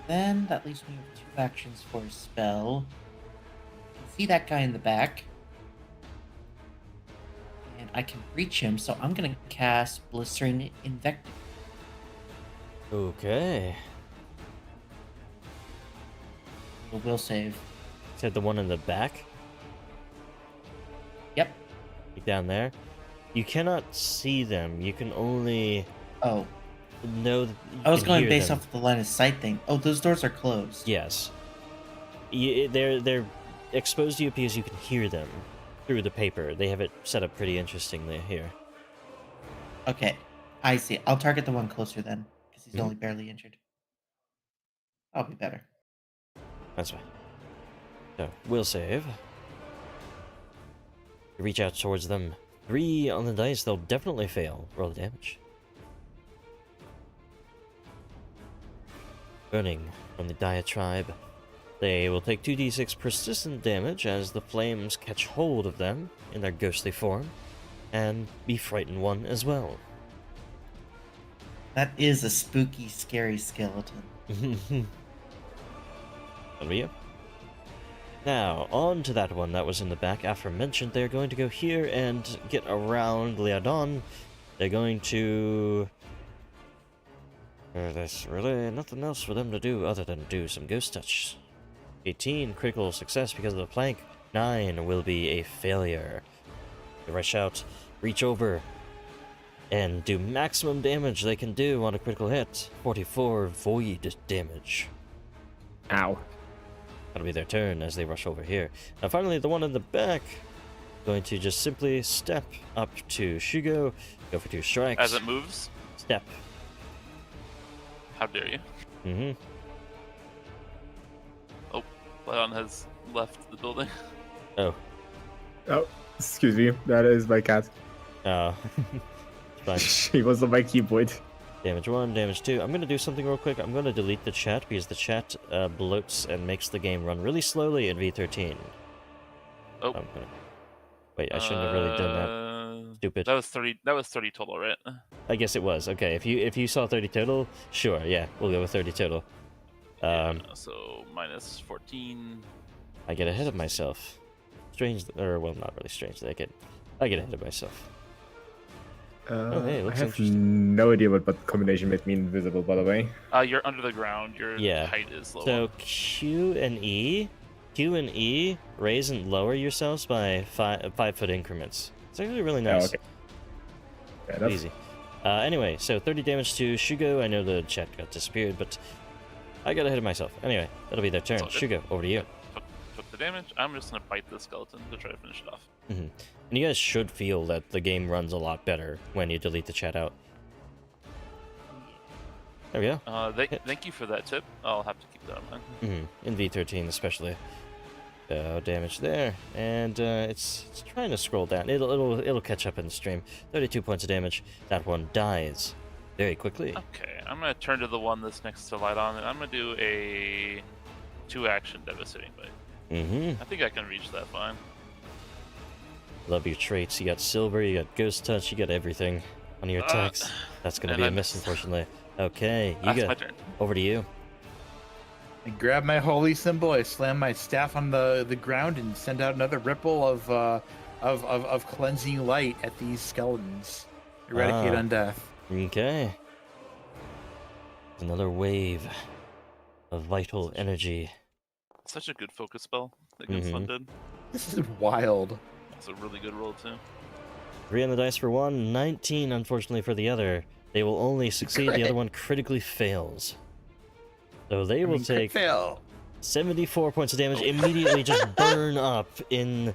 Then that leaves me with 2 actions for a spell. I can see that guy in the back. And I can reach him, so I'm going to cast Blistering Invective. Okay. The will save. Said the one in the back? Yep. Like down there? You cannot see them. You can only Oh, know that you I was can going hear based them. off of the line of sight thing. Oh, those doors are closed. Yes. They're exposed to you because you can hear them through the paper. They have it set up pretty interestingly here. Okay, I see. I'll target the one closer then, because he's Mhm. only barely injured. I'll be better. That's fine. So, will save. You reach out towards them. 3 on the dice, they'll definitely fail. Roll the damage. Burning from the diatribe. They will take 2d6 persistent damage as the flames catch hold of them in their ghostly form, and be frightened 1 as well. That is a spooky, scary skeleton. That'll be you. Now, on to that one that was in the back. Aforementioned, they're going to go here and get around Leodon. They're going to... There's really nothing else for them to do other than do some ghost touch. 18, critical success because of the plank. 9 will be a failure. They rush out, reach over, and do maximum damage they can do on a critical hit. 44 void damage. Ow. That'll be their turn as they rush over here. Now finally, the one in the back. going to just simply step up to Shugo, go for 2 strikes. As it moves, Step. how dare you? Mm-hmm. Oh, Leon has left the building. Oh. Oh, excuse me. That is my cat. Oh. Fine. She was on my keyboard. Damage 1, damage 2. I'm going to do something real quick. I'm going to delete the chat because the chat bloats and makes the game run really slowly in V13. Oh. I'm gonna... Wait, I shouldn't have really done that. Stupid. That was 30. That was 30 total, right? I guess it was. Okay, if you saw 30 total, sure, yeah, we'll go with 30 total. So minus 14. I get ahead of myself. Strange, or well, not really strange. I get ahead of myself. Hey, I looks have interesting. no idea what combination made me invisible, by the way. You're under the ground. Your Yeah. height is lower. So Q and E, raise and lower yourselves by 5-foot increments. It's actually really nice. Oh, okay. Fair enough. Easy. Anyway, so 30 damage to Shugo. I know the chat got disappeared, but I got ahead of myself. Anyway, that'll be their turn. It's all good. Shugo, over to you. Took the damage. I'm just gonna bite the skeleton to try to finish it off. Mm-hmm. And you guys should feel that the game runs a lot better when you delete the chat out. There we go. Thank you for that tip. I'll have to keep that in mind. Mm-hmm. In V13 especially. Damage there, and it's trying to scroll down. It'll catch up in the stream. 32 points of damage. That one dies very quickly. Okay, I'm gonna turn to the one that's next to Light-On, and I'm gonna do a 2-action devastating bite. Mm-hmm. I think I can reach that fine. Love your traits. You got silver, you got ghost touch, you got everything on your attacks. That's gonna and be a I miss, missed. unfortunately. Okay, you That's my got turn. over to you. I grab my holy symbol. I slam my staff on the ground and send out another ripple of cleansing light at these skeletons. Eradicate Ah. undeath. Okay. Another wave of vital energy. Such a good focus spell that Gunslun did. This is wild. That's a really good roll too. 3 on the dice for one, 19 unfortunately for the other. They will only succeed, the other one critically fails. So they will take Fail. 74 points of damage, immediately just burn up in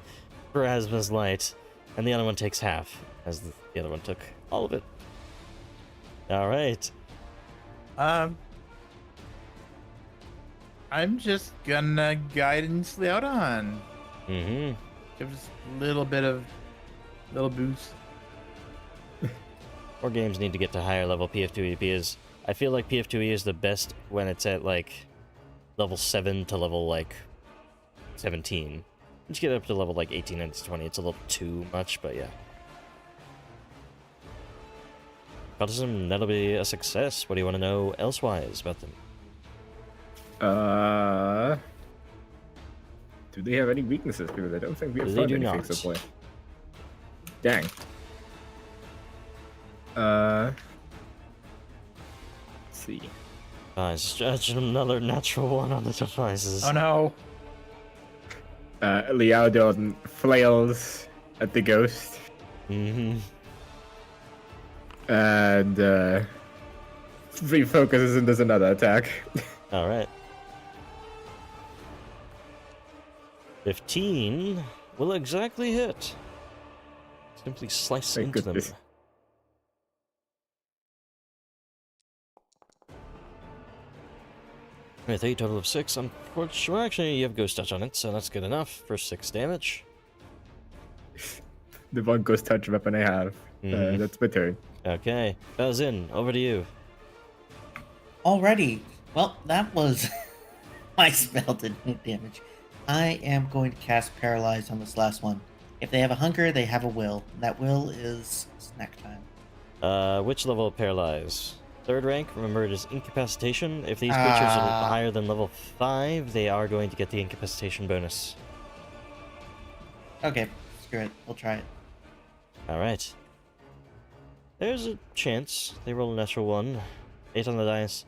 Pharasma's light, and the other one takes half, as the other one took all of it. Alright. I'm just gonna guidance Leodon. Mm-hmm. Give us a little boost. More games need to get to higher level PF2E because I feel like PF2E is the best when it's at like level 7 to level like 17. Once you get up to level like 18 and 20, it's a little too much, but yeah. Cultism, that'll be a success. What do you want to know elsewise about them? Do they have any weaknesses? Because I don't think we have They found do anything not. so far. Dang. Let's see. Stretch another natural one on the devices. Oh no. Leodon flails at the ghost Mm-hmm. and refocuses and does another attack. Alright. 15 will exactly hit. Simply slice Thank into them. goodness. With a total of 6, unfortunately, well, actually, you have Ghost Touch on it, so that's good enough for 6 damage. The one ghost touch weapon I have. Mhm. That's my turn. Okay, Bazin, over to you. Alrighty. Well, that was my spell did no damage. I am going to cast Paralyze on this last one. If they have a hunger, they have a will. That will is snack time. Which level of Paralyze? 3rd rank, remember it is Incapacitation. If these creatures are higher than level 5, they are going to get the Incapacitation bonus. Okay, screw it. We'll try it. Alright. There's a chance. They roll a natural 1. 8 on the dice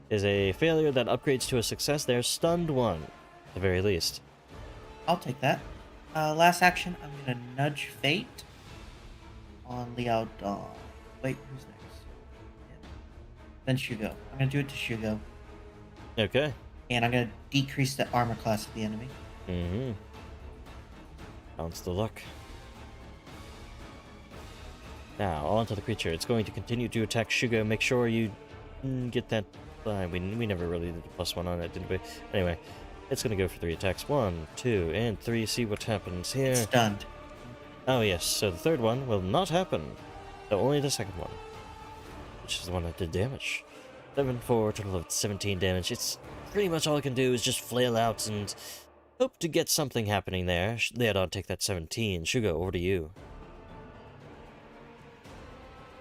is a failure that upgrades to a success. They're stunned 1, at the very least. I'll take that. Last action, I'm gonna nudge Fate on Liao Dong. Wait, who's next? Yeah. Then Shugo. I'm gonna do it to Shugo. Okay. And I'm gonna decrease the armor class of the enemy. Mm-hmm. Bounce the luck. Now, onto the creature. It's going to continue to attack Shugo. Make sure you get that... we never really did a +1 on it, did we? Anyway, it's going to go for 3 attacks. 1, 2, and 3. See what happens here. Stunned. Oh, yes. So the third one will not happen. So only the second one. Which is the one that did damage. 7 for total of 17 damage. It's pretty much all it can do is just flail out and hope to get something happening there. Leodon, take that 17. Shugo, over to you.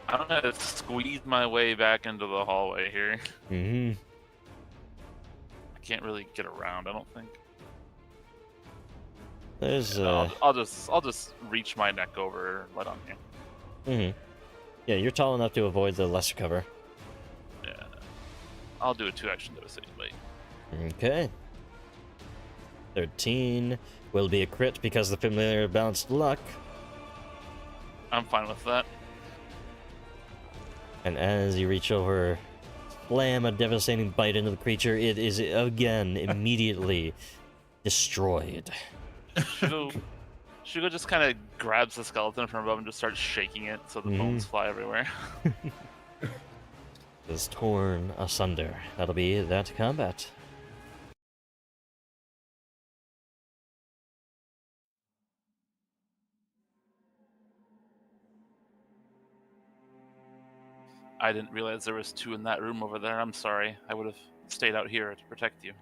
I'm gonna squeeze my way back into the hallway here. Mm-hmm. I can't really get around, I don't think. There's I'll just reach my neck over right on here. Mm-hmm. Yeah, you're tall enough to avoid the lesser cover. Yeah. I'll do a 2-action devastation bite. Okay. 13 will be a crit because the familiar balanced luck. I'm fine with that. And as you reach over, slam a devastating bite into the creature, it is again immediately destroyed. Shugo just kind of grabs the skeleton from above and just starts shaking it so the bones fly everywhere. Is torn asunder. That'll be that combat. I didn't realize there was 2 in that room over there. I'm sorry. I would have stayed out here to protect you.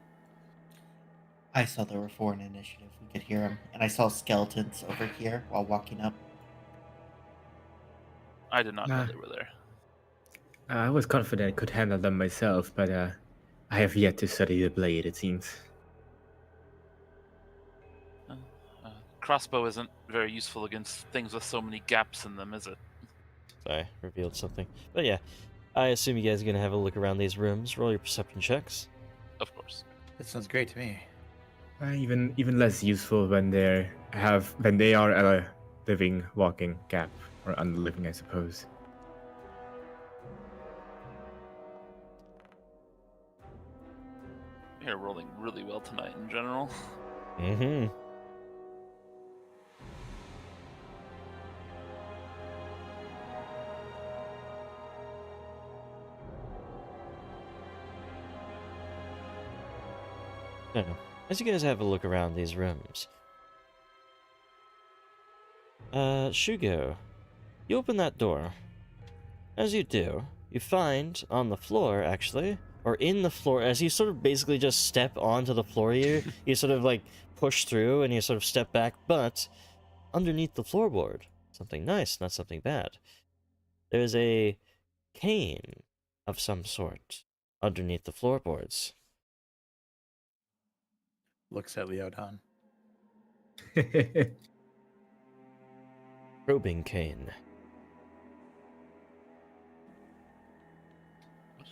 I saw there were 4 in initiative. We could hear them. And I saw skeletons over here while walking up. I did not know they were there. I was confident I could handle them myself, but I have yet to study the blade, it seems. Crossbow isn't very useful against things with so many gaps in them, is it? Sorry, revealed something. But yeah, I assume you guys are gonna have a look around these rooms. Roll your perception checks. Of course. That sounds great to me. Even less useful when they are a living, walking gap, or unliving, I suppose. You're rolling really well tonight in general. Mm-hmm. Now, as you guys have a look around these rooms, Shugo, you open that door. As you do, you find on the floor, actually, or in the floor, as you sort of basically just step onto the floor here, you sort of like push through and you sort of step back, but underneath the floorboard, something nice, not something bad. There's a cane of some sort underneath the floorboards. Looks at Leodon. Probing cane.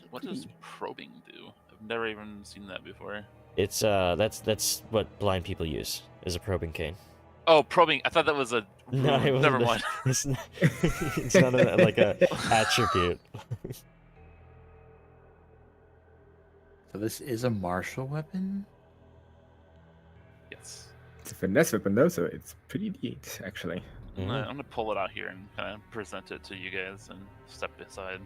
What does probing do? I've never even seen that before. It's that's what blind people use, is a probing cane. Oh, probing. I thought that was a No, rune. it Never wasn't. mind. It's not, it's not like a attribute. So this is a martial weapon? Yes. It's a finesse weapon though, so it's pretty neat, actually. I'm gonna pull it out here and kind of present it to you guys and step aside.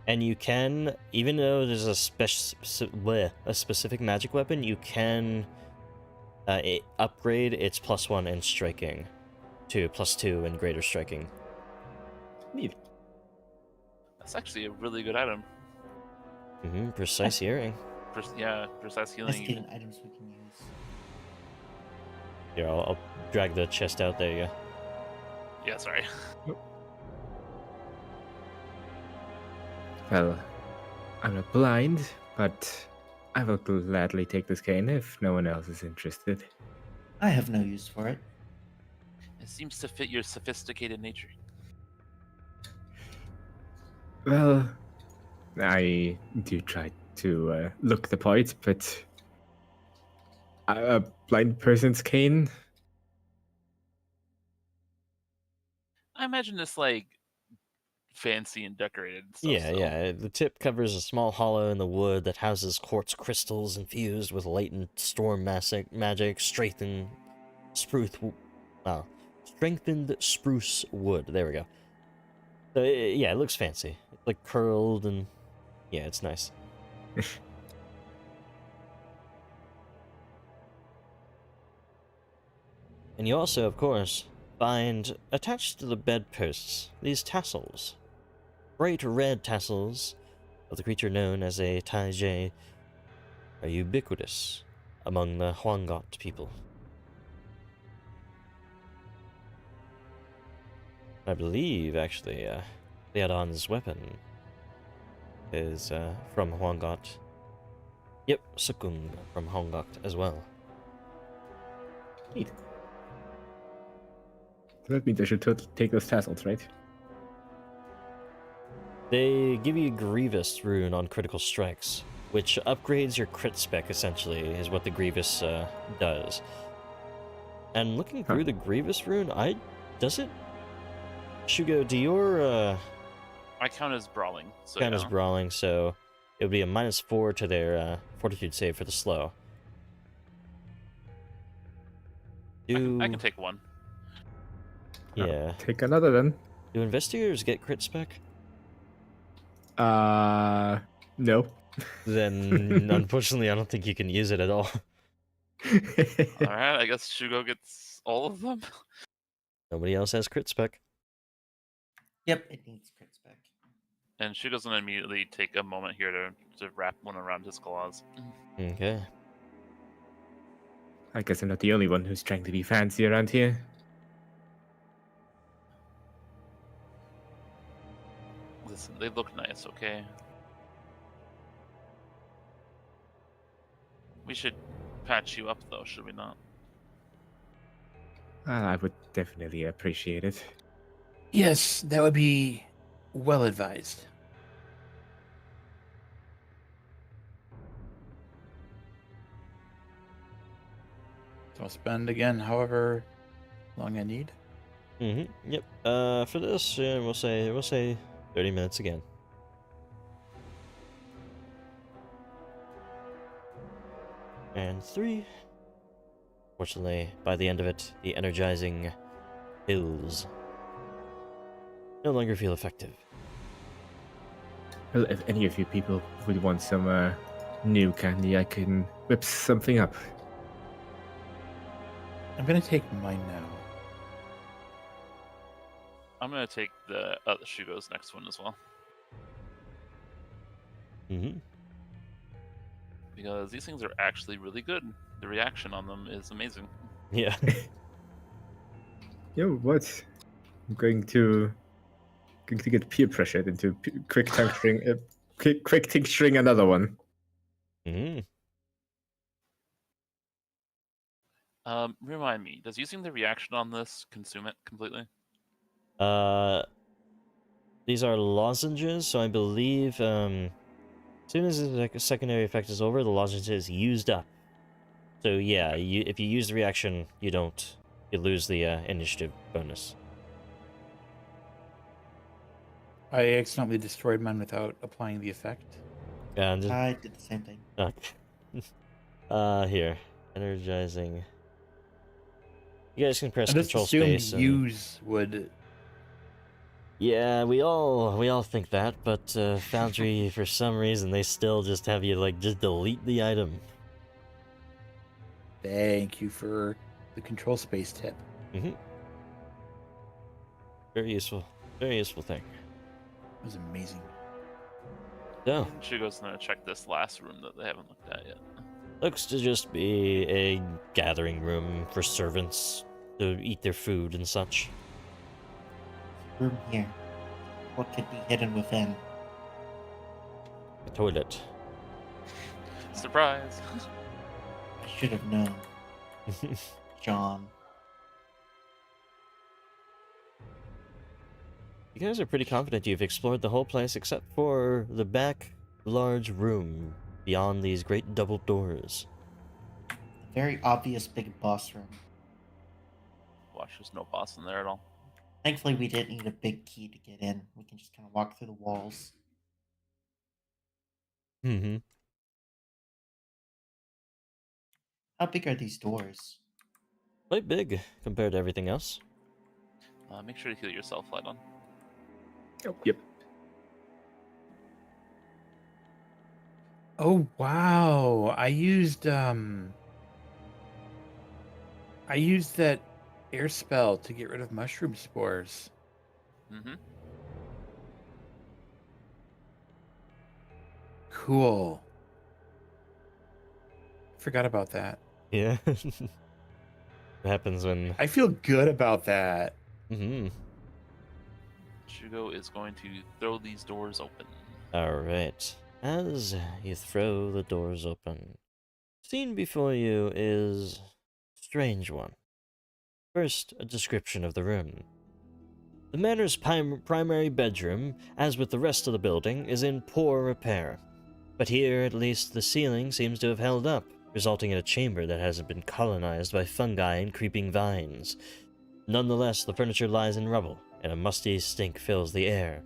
And you can, even though there's a specific magic weapon, you can upgrade its +1 in striking to +2 in greater striking. Neat. That's actually a really good item. Precise hearing. Yeah, precise Let's healing. get an items we can use. Here, I'll drag the chest out. There you go. Yeah, sorry. Well, I'm not blind, but I will gladly take this cane if no one else is interested. I have no use for it. It seems to fit your sophisticated nature. Well, I do try to look the part, but a blind person's cane? I imagine this like fancy and decorated and stuff. Yeah, so. yeah. The tip covers a small hollow in the wood that houses quartz crystals infused with latent storm magic, strengthened spruce wood. There we go. So yeah, it looks fancy. It's like curled and yeah, it's nice. And you also, of course, find attached to the bedposts these tassels. Bright red tassels of the creature known as a Taijie are ubiquitous among the Huangot people. I believe, actually, Liadon's weapon is from Huangot. Yep, Sukung from Huangot as well. Neat. So that means I should take those tassels, right? They give you Grievous rune on critical strikes, which upgrades your crit spec, essentially, is what the Grievous does. And looking through the Grievous rune, does it? Shugo, do your I count as brawling. So count as yeah. brawling, so it would be a -4 to their fortitude save for the slow. I can take one. Yeah. Take another then. Do investigators get crit spec? No. Then unfortunately, I don't think you can use it at all. All right, I guess Shugo gets all of them. Nobody else has crit spec. Yep, it needs crit spec. And Shugo's gonna immediately take a moment here to wrap one around his claws. Okay. I guess I'm not the only one who's trying to be fancy around here. Listen, they look nice, okay? We should patch you up, though, should we not? I would definitely appreciate it. Yes, that would be well advised. So I'll spend again however long I need. Yep. For this, we'll say 30 minutes again. And 3. Fortunately, by the end of it, the energizing pills no longer feel effective. Well, if any of you people would want some new candy, I can whip something up. I'm gonna take mine now. I'm gonna take the Shugo's next one as well. Because these things are actually really good. The reaction on them is amazing. Yeah. Yo, what? I'm going to get peer pressured into quick tincturing another one. Remind me, does using the reaction on this consume it completely? These are lozenges, so I believe, as soon as the secondary effect is over, the lozenge is used up. So yeah, if you use the reaction, you lose the initiative bonus. I accidentally destroyed mine without applying the effect. And I did the same thing. here, energizing. You guys can press I just control assumed space. And... use would. Yeah, we all think that, but Foundry, for some reason, they still just have you just delete the item. Thank you for the control space tip. Very useful thing. It was amazing. So, Shugo's gonna check this last room that they haven't looked at yet. looks to just be a gathering room for servants to eat their food and such. Room here. What could be hidden within? A toilet. Surprise! I should have known. John. You guys are pretty confident you've explored the whole place except for the back large room beyond these great double doors. A very obvious big boss room. Watch, there's no boss in there at all. Thankfully, we didn't need a big key to get in. We can just kind of walk through the walls. How big are these doors? Quite big compared to everything else. Make sure to heal yourself, Lydon. Oh, yep. Oh wow! I used that air spell to get rid of mushroom spores. Mm-hmm. Cool. Forgot about that. Yeah. Happens when. I feel good about that. Hmm. Shugo is going to throw these doors open. Alright. As you throw the doors open, scene before you is a strange one. First, a description of the room. The Manor's primary bedroom, as with the rest of the building, is in poor repair. But here, at least, the ceiling seems to have held up, resulting in a chamber that hasn't been colonized by fungi and creeping vines. Nonetheless, the furniture lies in rubble, and a musty stink fills the air.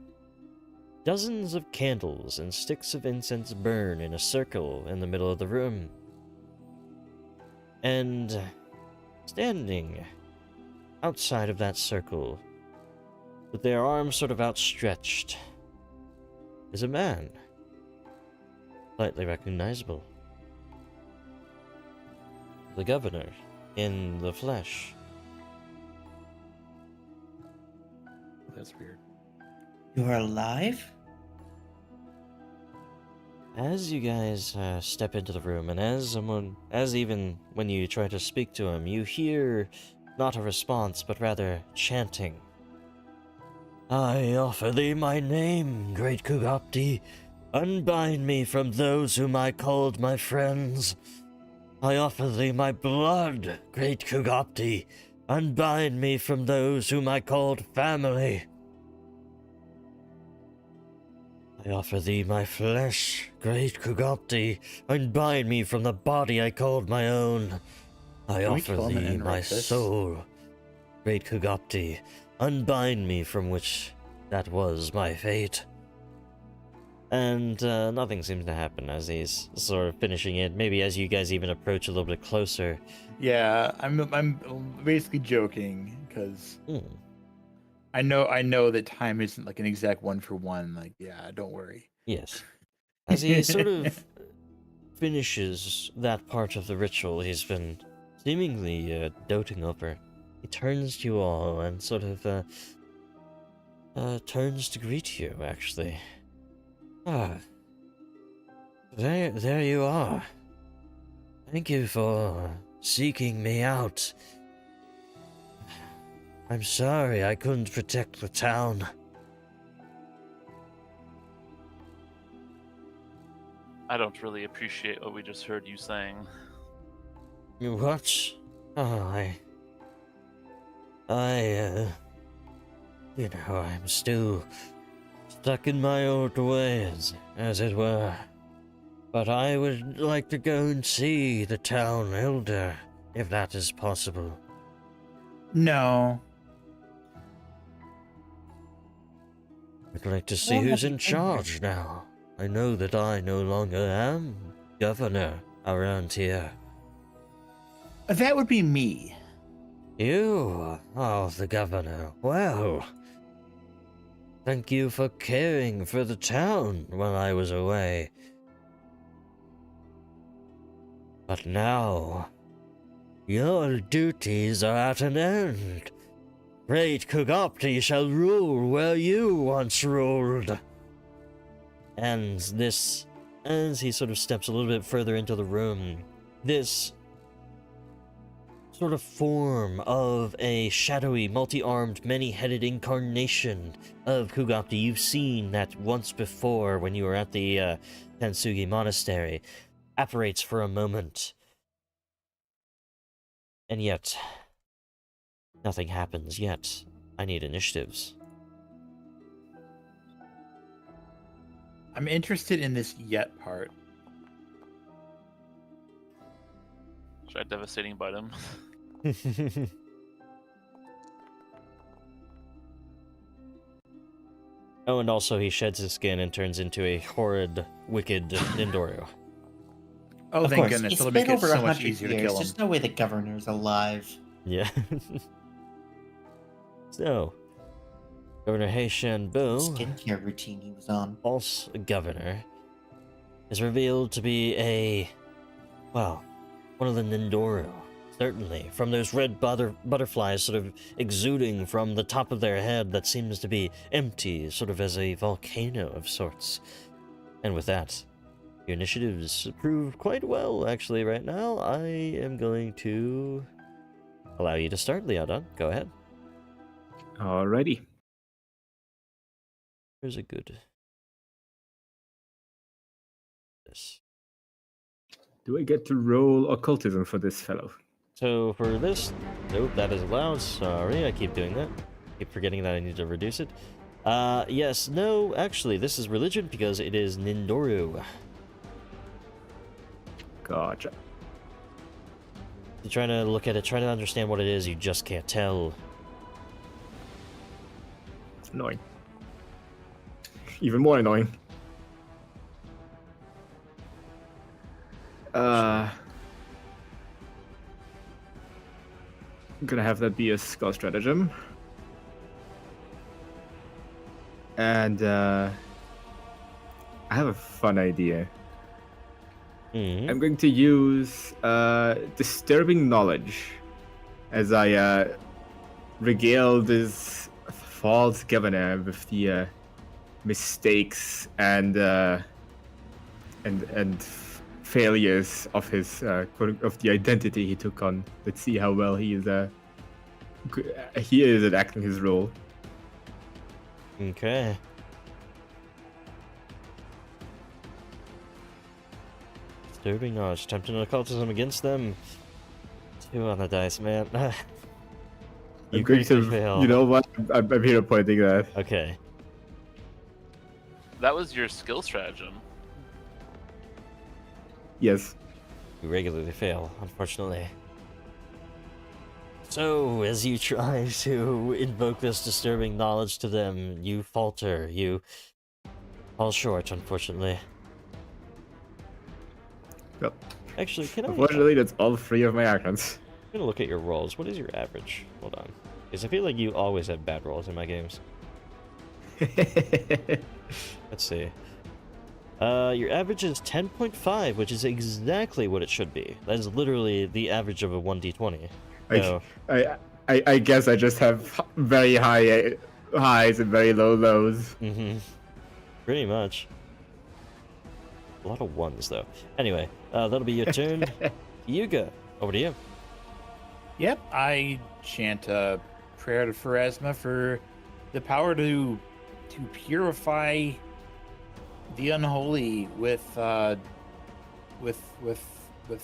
Dozens of candles and sticks of incense burn in a circle in the middle of the room. And standing outside of that circle, with their arms sort of outstretched, is a man. Slightly recognizable. The governor, in the flesh. That's weird. You're alive? As you guys step into the room, and as even when you try to speak to him, you hear not a response, but rather chanting. I offer thee my name, great Kugopti. Unbind me from those whom I called my friends. I offer thee my blood, great Kugopti. Unbind me from those whom I called family. I offer thee my flesh, great Kugopti. Unbind me from the body I called my own. I Can we offer kill him and thee end my like this? soul, great Kugopti. Unbind me from which that was my fate. And nothing seems to happen as he's sort of finishing it. Maybe as you guys even approach a little bit closer. Yeah, I'm basically joking because Hmm. I know that time isn't like an exact one for one. Like, yeah, don't worry. Yes. As he sort of finishes that part of the ritual he's been seemingly doting over, he turns to you all and sort of turns to greet you, actually. Ah, there you are. Thank you for seeking me out. I'm sorry I couldn't protect the town. I don't really appreciate what we just heard you saying. What? Oh, I'm still stuck in my old ways, as it were. But I would like to go and see the town elder, if that is possible. No. I'd like to see Well, who's have in you been here? charge now. I know that I no longer am governor around here. That would be me. You are the governor. Well, thank you for caring for the town while I was away. But now, your duties are at an end. Great Kugopti shall rule where you once ruled. And this, as he sort of steps a little bit further into the room, this sort of form of a shadowy, multi-armed, many-headed incarnation of Kugopti you've seen that once before when you were at the Tensugi Monastery, apparates for a moment. And yet, nothing happens yet. I need initiatives. I'm interested in this yet part. Should I devastating bite him? Oh, and also he sheds his skin and turns into a horrid, wicked Nindorio. Oh, Of thank course, goodness. it's That'll been make it over so much 100 easier to years. kill him. There's no way the governor's alive. Yeah. So, Governor He Shanbo, Skincare routine he was on. false governor, is revealed to be well, one of the Nindoru. Certainly, from those red butterflies sort of exuding from the top of their head that seems to be empty, sort of as a volcano of sorts. And with that, your initiatives prove quite well, actually, right now. I am going to allow you to start, Leodon. Go ahead. Alrighty. Here's a good... This. Do I get to roll occultism for this fellow? So for this, nope, that is allowed. Sorry, I keep doing that. Keep forgetting that I need to reduce it. Yes, no, actually, this is religion because it is Nindoru. Gotcha. You're trying to look at it, trying to understand what it is, you just can't tell. It's annoying. Even more annoying. I'm gonna have that be a skull stratagem. And I have a fun idea. Hmm. I'm going to use disturbing knowledge as I regale this false governor with the mistakes and failures of his of the identity he took on. Let's see how well he is at acting his role. Okay. Disturbing knowledge, tempting occultism against them. 2 on the dice, man. I'm going to, fail. you know what? I'm here pointing that. Okay. That was your skill stratagem. Yes. You regularly fail, unfortunately. So, as you try to invoke this disturbing knowledge to them, you falter. You fall short, unfortunately. Yep. Actually, can I... Unfortunately, that's all 3 of my actions. I'm gonna look at your rolls. What is your average? Hold on. Because I feel like you always have bad rolls in my games. Let's see. Your average is 10.5, which is exactly what it should be. That is literally the average of a 1d20. So, I guess I just have very high highs and very low lows. pretty much. A lot of ones, though. Anyway, that'll be your turn. Yuga, over to you. Yep, I chant a prayer to Pharasma for the power to purify the unholy with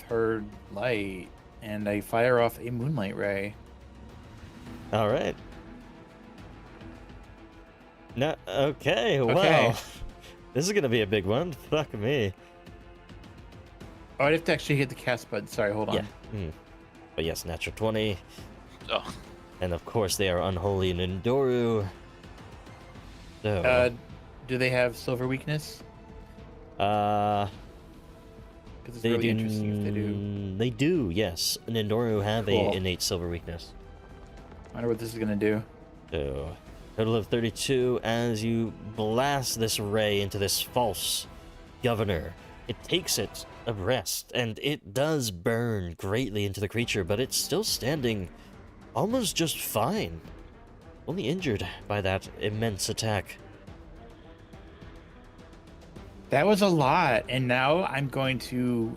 her light, and I fire off a moonlight ray. All right. No, okay, Okay. wow. This is gonna be a big one. Fuck me. Oh, I'd have to actually hit the cast button. Sorry, hold on. Yeah. But yes, natural 20. Oh, And of course, they are unholy in Indoru. So, Do they have silver weakness? uh, Because it's they really do. interesting if they do. They do, yes. Nindoru have Cool. a innate silver weakness. I wonder what this is gonna do. So, total of 32 as you blast this ray into this false governor. It takes it abreast, and it does burn greatly into the creature, but it's still standing almost just fine. Only injured by that immense attack. That was a lot, and now I'm going to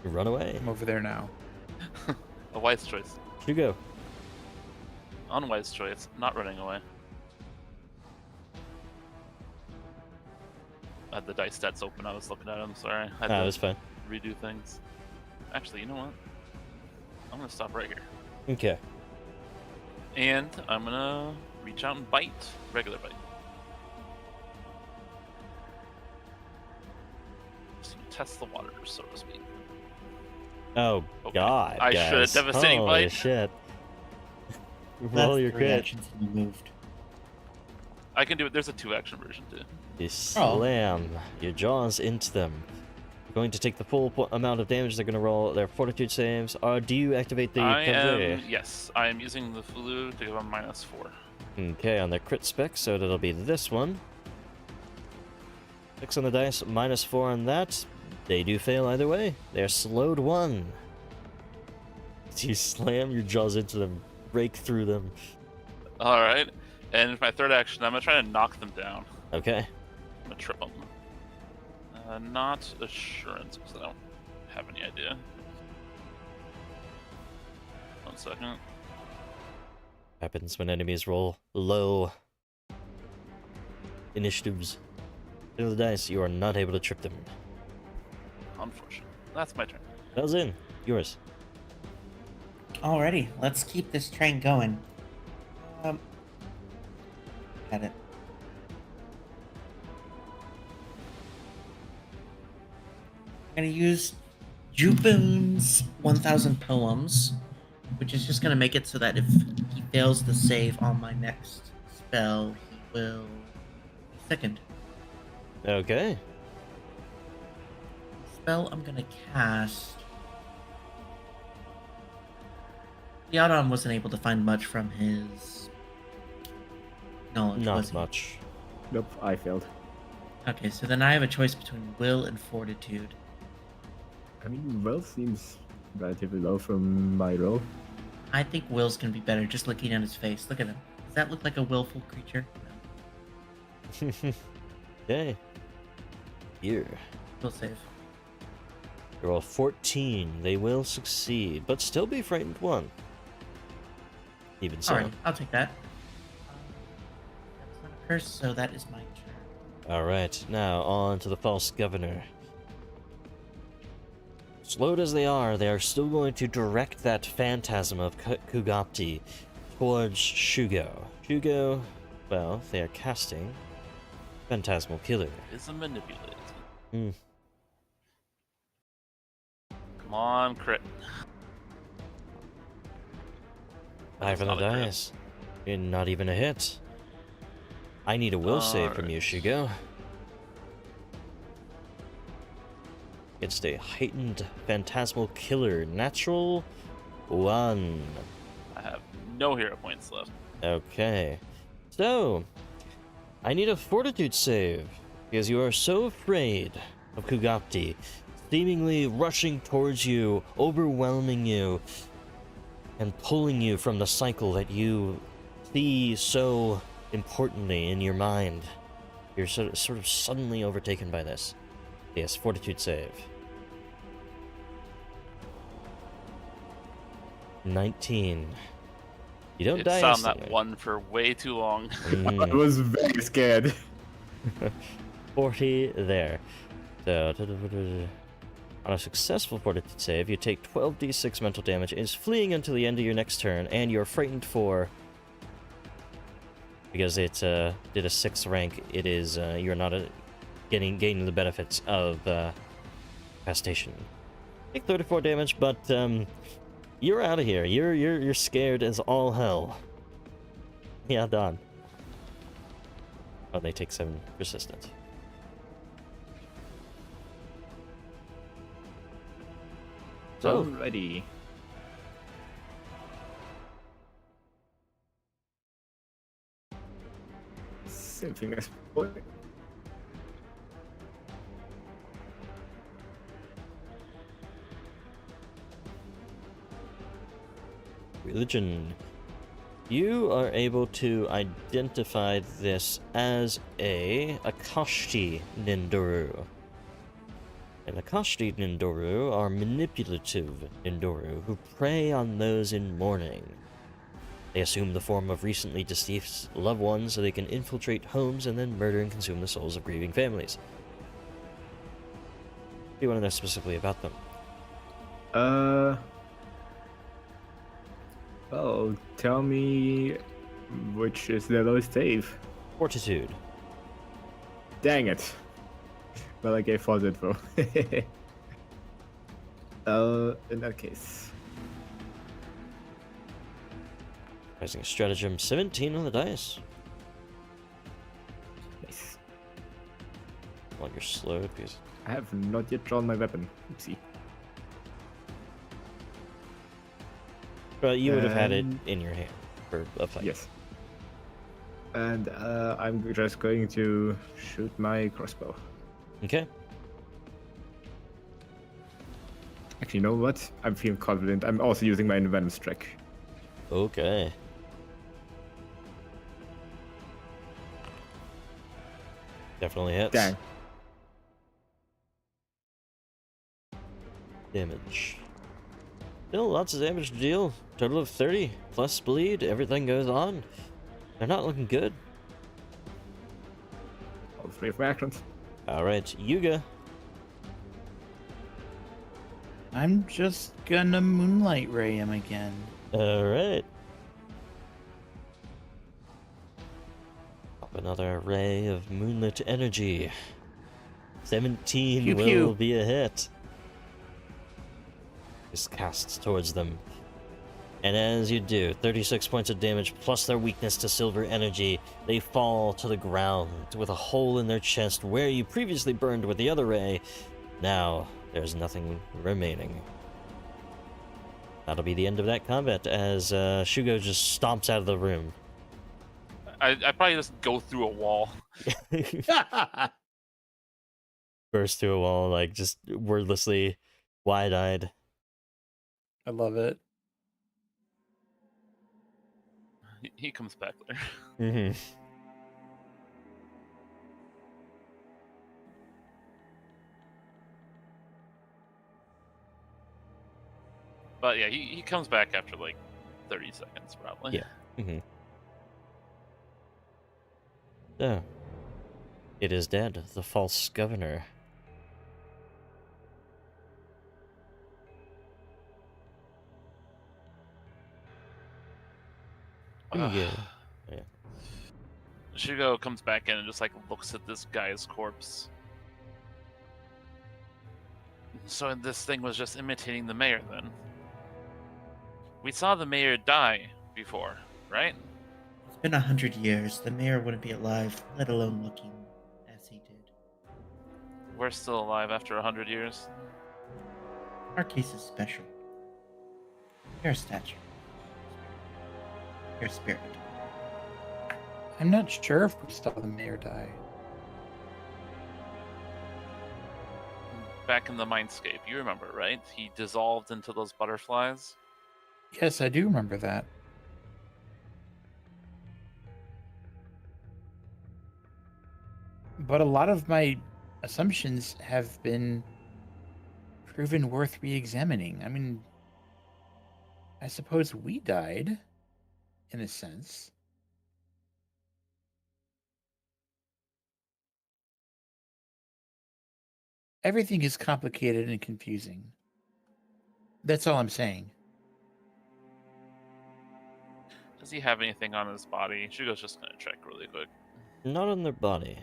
Run away. come over there now. a wise choice. You go. Unwise choice. Not running away. I had the dice stats open. I was looking at them. Sorry. I had Ah, to that's fine. redo things. Actually, you know what? I'm gonna stop right here, Okay. and I'm gonna reach out and bite. Regular bite. Just gonna test the waters, so to speak. Oh, Okay. God. I guys. should. Devastating Holy bite. shit. That's Roll your 3 crit. actions and you moved. I can do it. There's a 2-action version too. You Oh. slam your jaws into them. You're going to take the full amount of damage. They're going to roll their fortitude saves. Or do you activate the I Kazoo? am. Yes, I am using the Fulu to give them -4. Okay, on their crit spec, so that'll be this one. 6 on the dice, -4 on that. They do fail either way. They're slowed 1. You slam your jaws into them, break through them. All right. And for my third action, I'm gonna try to knock them down. Okay. I'm gonna trip them. Not assurance, because I don't have any idea. 1 second. Happens when enemies roll low initiatives. Roll the dice, you are not able to trip them. Unfortunate. That's my turn. Bell's in. Yours. Alrighty, let's keep this train going. Had it. I'm gonna use Jupin's 1000 poems, which is just gonna make it so that if he fails the save on my next spell, he will be thickened. Okay. Spell I'm gonna cast. Theodon wasn't able to find much from his knowledge, Not was he? much. Nope, I failed. Okay, so then I have a choice between will and fortitude. I mean, will seems relatively low from my roll. I think will's gonna be better just looking at his face. Look at him. Does that look like a willful creature? No. Okay. Here. Will save. Roll 14. They will succeed, but still be frightened 1. Even so. Alright, I'll take that. That's not a curse, so that is my turn. Alright, now on to the false governor. Slowed as they are still going to direct that phantasm of Kugapti towards Shugo. Shugo, well, they are casting Phantasmal Killer. Is a manipulator. Hmm. Come on, crit. 5 on the Not a crit. dice. And not even a hit. I need a will save from you, Shugo. It's a heightened Phantasmal Killer. Natural 1. I have no hero points left. Okay. So, I need a fortitude save, because you are so afraid of Kugapti seemingly rushing towards you, overwhelming you, and pulling you from the cycle that you see so importantly in your mind. You're sort of suddenly overtaken by this. Yes, fortitude save. 19. You don't It die found that instantly. 1 for way too long. Mhm. I was very scared. 40 there. So, on a successful fortitude save, you take 12d6 mental damage, is fleeing until the end of your next turn, and you're frightened for... Because it did a 6th rank, it is, you're not gaining the benefits of Fastation. Take 34 damage, but you're out of here. You're scared as all hell. Yeah, done. Oh, they take 7 persistent. So, Alrighty. Same thing as before. religion. You are able to identify this as a Akashti Nindoru. And Akashti Nindoru are manipulative Nindoru who prey on those in mourning. They assume the form of recently deceased loved ones so they can infiltrate homes and then murder and consume the souls of grieving families. What do you want to know specifically about them? Well, tell me which is the lowest save. Fortitude. Dang it. Well, I gave false info. In that case. Rising stratagem 17 on the dice. Nice. While you're slowed, because I have not yet drawn my weapon. Oopsie. you would have had it And- in your hand for a fight. Yes. and I'm just going to shoot my crossbow. Okay. Actually, you know what? I'm feeling confident. I'm also using my venom strike. Okay. Definitely hits. Dang. Damage. Still lots of damage to deal. Total of 30 plus bleed. Everything goes on. They're not looking good. All 3 of my actions. All right, Yuga. I'm just gonna Moonlight Ray him again. All right. Pop another ray of moonlit energy. 17 Pew, will pew. be a hit. Just casts towards them. And as you do, 36 points of damage plus their weakness to silver energy, they fall to the ground with a hole in their chest where you previously burned with the other ray. Now, there's nothing remaining. That'll be the end of that combat as Shugo just stomps out of the room. I probably just go through a wall. Burst through a wall, like just wordlessly, wide-eyed. I love it. He comes back later. Mm-hmm. But yeah, he comes back after like 30 seconds probably. Yeah. Mm-hmm. So, it is dead, the false governor. Yeah. Yeah. Shugo comes back in and just like looks at this guy's corpse. So this thing was just imitating the mayor then. We saw the mayor die before, right? It's been 100 years. The mayor wouldn't be alive, let alone looking as he did. We're still alive after 100 years. Our case is special. Your statue. Your spirit. I'm not sure if we saw the mayor die. Back in the mindscape, you remember, right? He dissolved into those butterflies. Yes, I do remember that. But a lot of my assumptions have been proven worth re-examining. I mean, I suppose we died, in a sense. Everything is complicated and confusing. That's all I'm saying. Does he have anything on his body? Shugo's just gonna check really quick. Not on their body.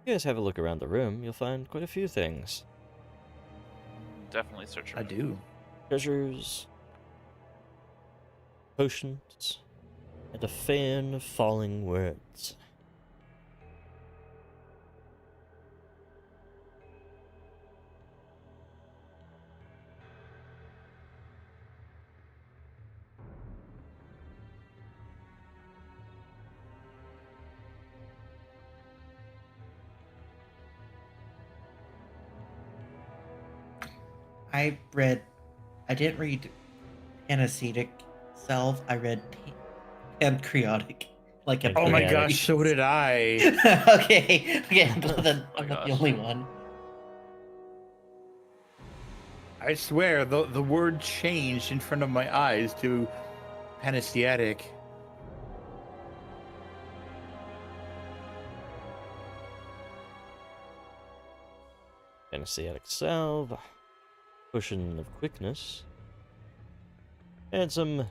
You guys have a look around the room, you'll find quite a few things. Definitely search I around. do. Treasures, potions, and a fan of falling words. I didn't read Anesthetic Salve, I read Pancreatic. Like a Oh my Yeah. gosh, so did I. okay, I'm glad that Oh my I'm not the gosh. only one. I swear, the word changed in front of my eyes to panaceiatic. Anesthetic salve, potion of quickness, and some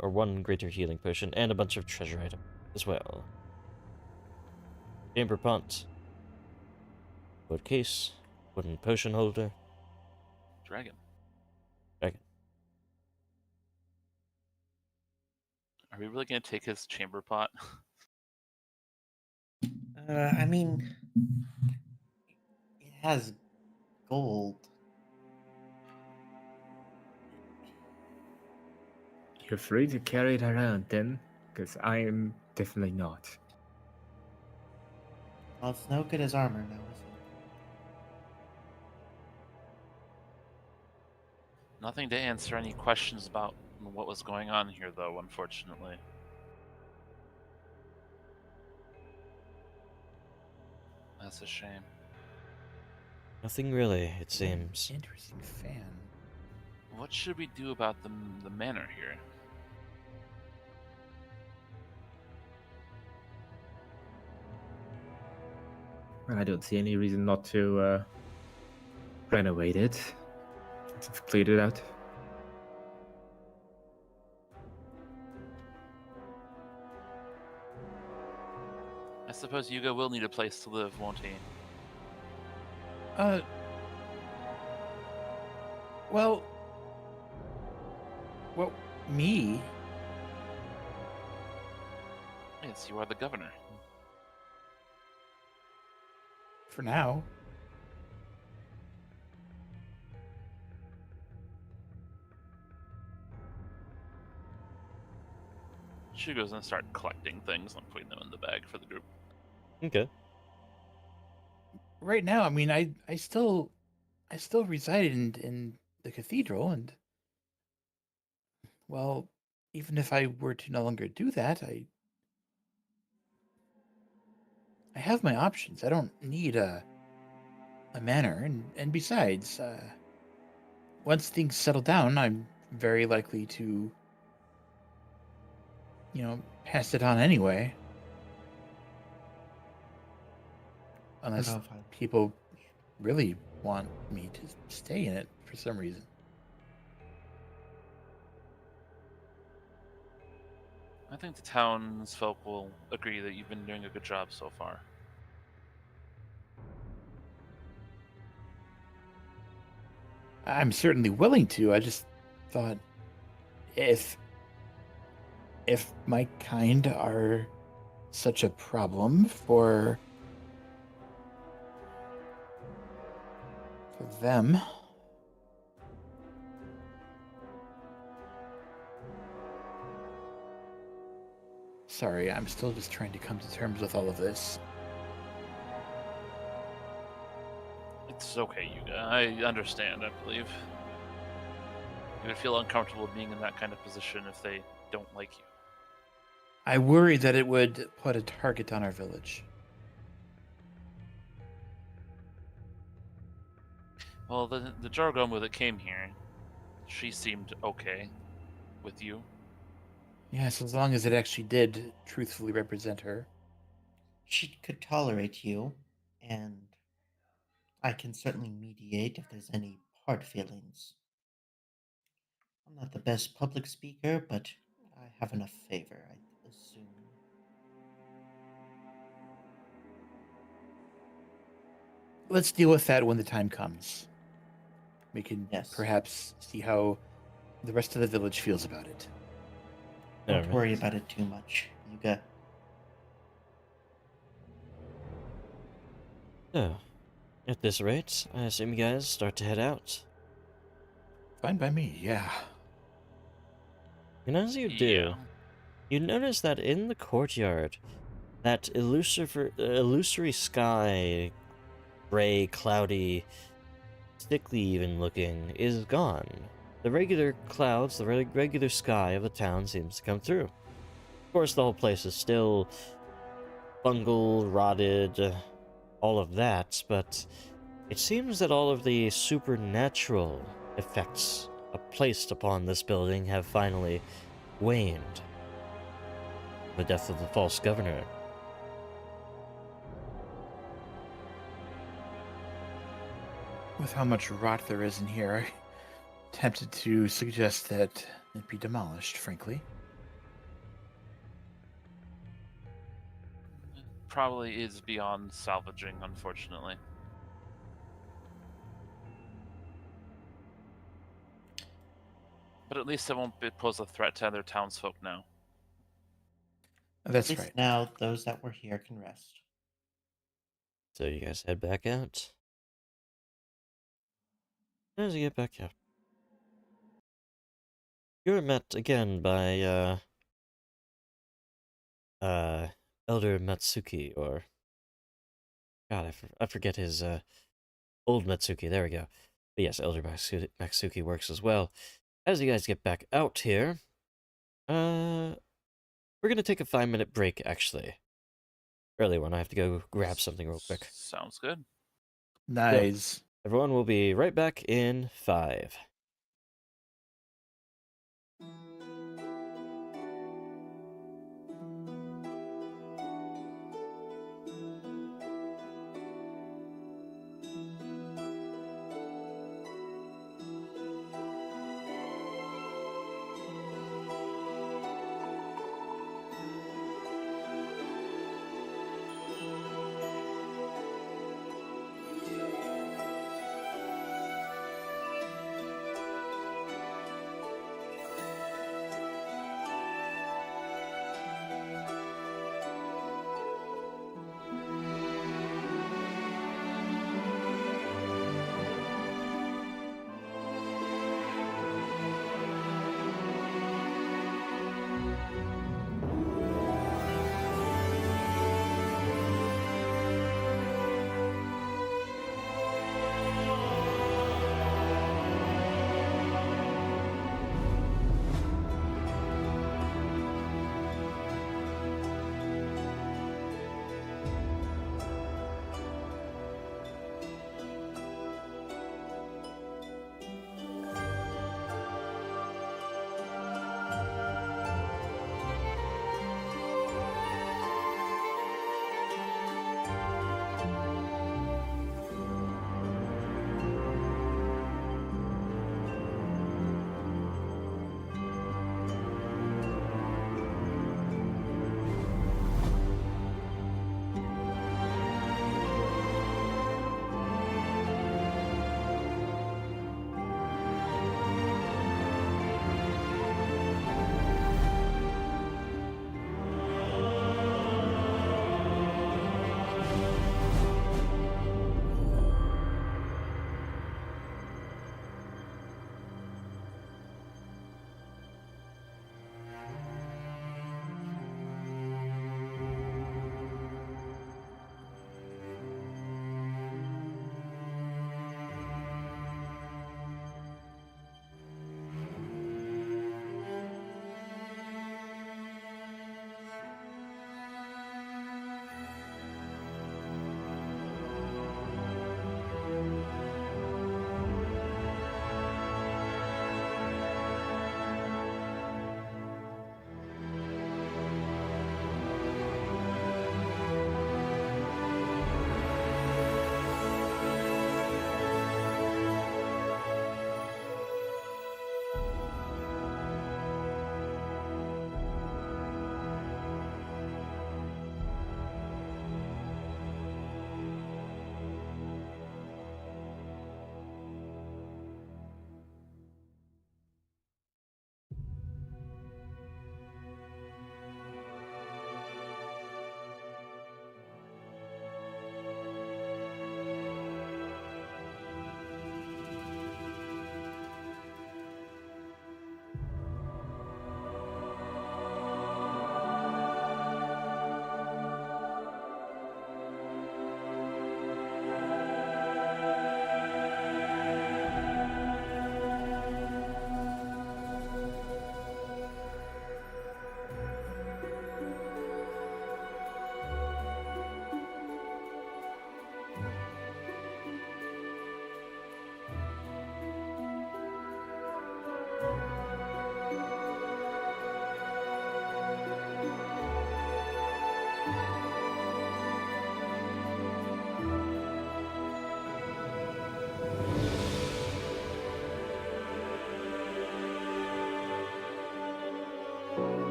one greater healing potion, and a bunch of treasure items as well. Chamber pot, wood case, wooden potion holder, Dragon. dragon. Are we really gonna take his chamber pot? I mean, it has gold. You're free to carry it around, Tim, because I'm definitely not. Well, it's no good as armor now, is it? Nothing to answer any questions about what was going on here, though, unfortunately. That's a shame. Nothing really, it seems. Interesting fan. What should we do about the manor here? And I don't see any reason not to renovate it. Once I've cleared it out. I suppose Yuga will need a place to live, won't he? Well, me? Yes, you are the governor. For now. Shugo's gonna start collecting things and putting them in the bag for the group. Okay. Right now, I mean, I still reside in the cathedral, and well, even if I were to no longer do that, I have my options. I don't need a manor, and besides, once things settle down, I'm very likely to, pass it on anyway. I don't Unless know if I. people really want me to stay in it for some reason. I think the townsfolk will agree that you've been doing a good job so far. I'm certainly willing to. I just thought if my kind are such a problem for them. Sorry, I'm still just trying to come to terms with all of this. It's okay, Yuga. I understand, I believe. You would feel uncomfortable being in that kind of position if they don't like you. I worry that it would put a target on our village. Well, the Jargomu that came here, she seemed okay with you. Yes, as long as it actually did truthfully represent her. She could tolerate you, and I can certainly mediate if there's any hard feelings. I'm not the best public speaker, but I have enough favor, I assume. Let's deal with that when the time comes. We can Yes. perhaps see how the rest of the village feels about it. Don't Alright. worry about it too much. Yuga. So, at this rate, I assume you guys start to head out. Fine by me, yeah. And as you do, Yeah. you notice that in the courtyard, that illusory sky, gray, cloudy, sickly even looking, is gone. The regular clouds, the regular sky of the town seems to come through. Of course, the whole place is still bungled, rotted, all of that, but it seems that all of the supernatural effects placed upon this building have finally waned. The death of the false governor. With how much rot there is in here, I'm tempted to suggest that it be demolished, frankly. Probably is beyond salvaging, unfortunately. But at least it won't pose a threat to other townsfolk now. That's At least right. now those that were here can rest. So you guys head back out. As you get back out, you're met again by Elder Matsuki, or God, I forget his old Matsuki. There we go. But yes, Elder Matsuki works as well. As you guys get back out here, we're gonna take a 5-minute break. Actually, early one. I have to go grab something real quick. Sounds good. Nice. Everyone will be right back in 5.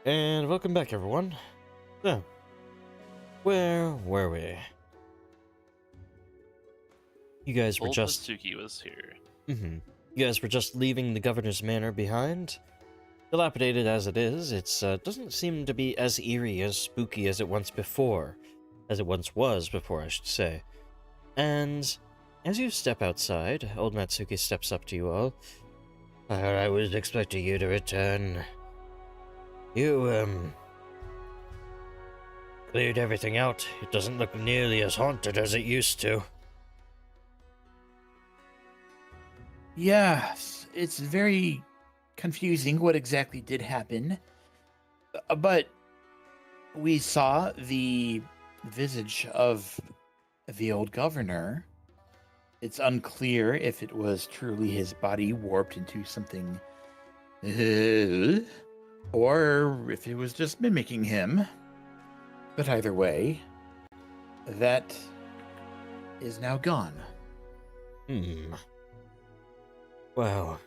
And welcome back, everyone. So, where were we? You guys were Old just... Mitsuki was here. You guys were just leaving the governor's manor behind. Dilapidated as it is, it doesn't seem to be as eerie, as spooky as it once was before, I should say. And as you step outside, old Matsuki steps up to you all. I was expecting you to return. You, cleared everything out. It doesn't look nearly as haunted as it used to. Yes, it's very confusing what exactly did happen. But we saw the visage of the old governor. It's unclear if it was truly his body warped into something, or if it was just mimicking him. But either way, that is now gone. Well,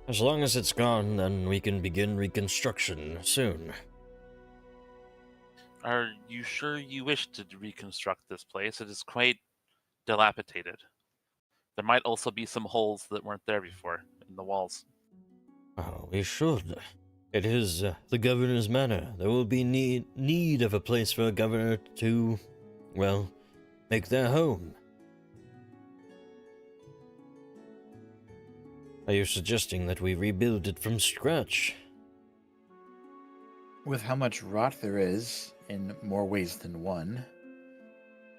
as long as it's gone, then we can begin reconstruction soon. Are you sure you wish to reconstruct this place? It is quite dilapidated. There might also be some holes that weren't there before in the walls. Oh, we should. It is the governor's manor. There will be need of a place for a governor to, well, make their home. Are you suggesting that we rebuild it from scratch? With how much rot there is, in more ways than one,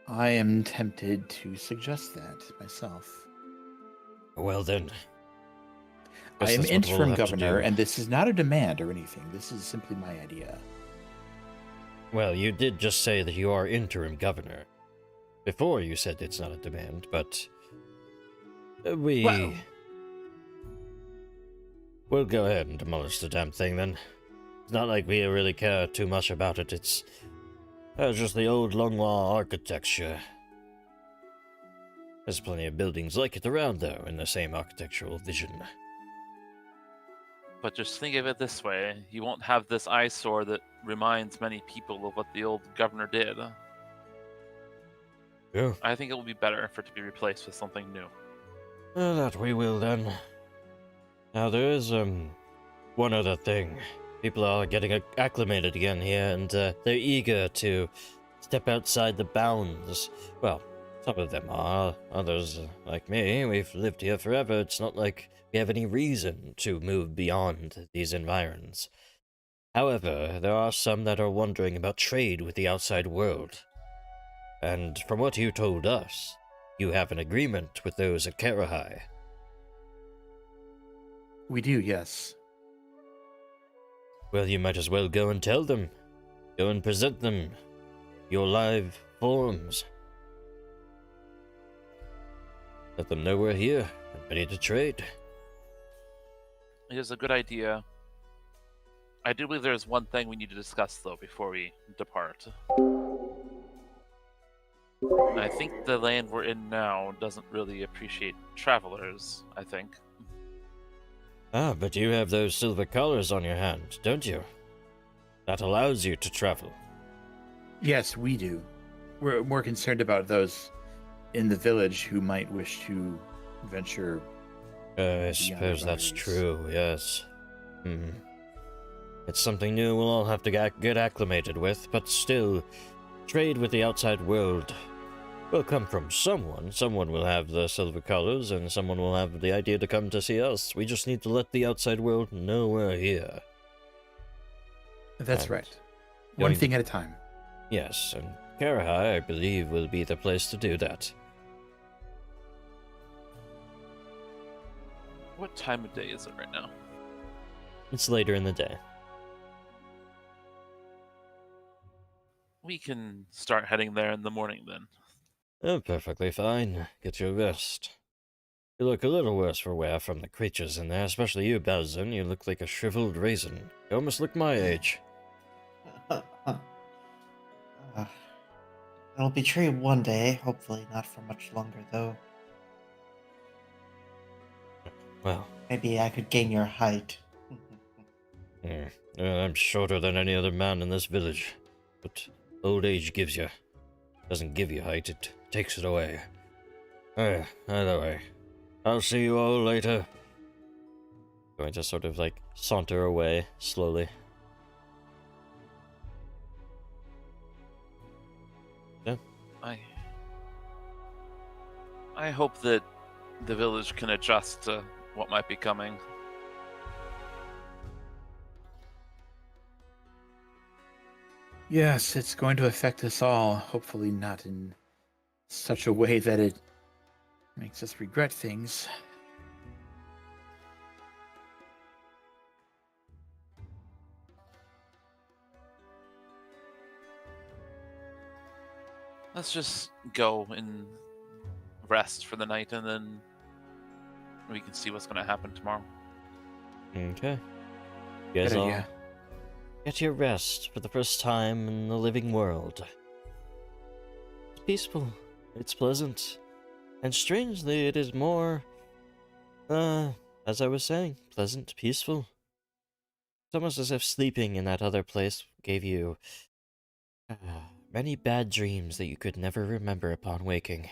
I am tempted to suggest that myself. Well then. I guess am that's what we'll interim have to governor, do. and this is not a demand or anything. This is simply my idea. Well, you did just say that you are interim governor. Before you said it's not a demand, but Well- we'll go ahead and demolish the damn thing then. It's not like we really care too much about it. It's just the old Longlaw architecture. There's plenty of buildings like it around, though, in the same architectural vision. But just think of it this way, you won't have this eyesore that reminds many people of what the old governor did. Yeah. I think it will be better for it to be replaced with something new. Well, that we will then. Now, there is, one other thing. People are getting acclimated again here, and they're eager to step outside the bounds. Well, some of them are. Others, like me, we've lived here forever. It's not like we have any reason to move beyond these environs. However, there are some that are wondering about trade with the outside world. And from what you told us, you have an agreement with those at Karahai. We do, yes. Well, you might as well go and tell them. Go and present them your live forms. Let them know we're here and ready to trade. It is a good idea. I do believe there's one thing we need to discuss, though, before we depart. I think the land we're in now doesn't really appreciate travelers, I think. Ah, but you have those silver collars on your hand, don't you? That allows you to travel. Yes, we do. We're more concerned about those in the village who might wish to venture. I suppose that's true, yes. It's something new we'll all have to get acclimated with, but still, trade with the outside world will come from someone. Someone will have the silver collars, and someone will have the idea to come to see us. We just need to let the outside world know we're here. That's And right. One going- thing at a time. Yes, and Karahai, I believe, will be the place to do that. What time of day is it right now? It's later in the day. We can start heading there in the morning, then. Oh, perfectly fine. Get your rest. You look a little worse for wear from the creatures in there, especially you, Belzin. You look like a shriveled raisin. You almost look my age. It'll be true one day, hopefully not for much longer, though. Well, Maybe I could gain your height. I'm shorter than any other man in this village. But old age doesn't give you height, it takes it away. Either way, I'll see you all later. Going to sort of like saunter away slowly. Yeah. I hope that the village can adjust to what might be coming. Yes, it's going to affect us all. Hopefully, not in such a way that it makes us regret things. Let's just go and rest for the night, and then we can see what's going to happen tomorrow. Okay. You guys Good all idea. get your rest for the first time in the living world. It's peaceful. It's pleasant. And strangely, it is more, as I was saying, pleasant, peaceful. It's almost as if sleeping in that other place gave you many bad dreams that you could never remember upon waking.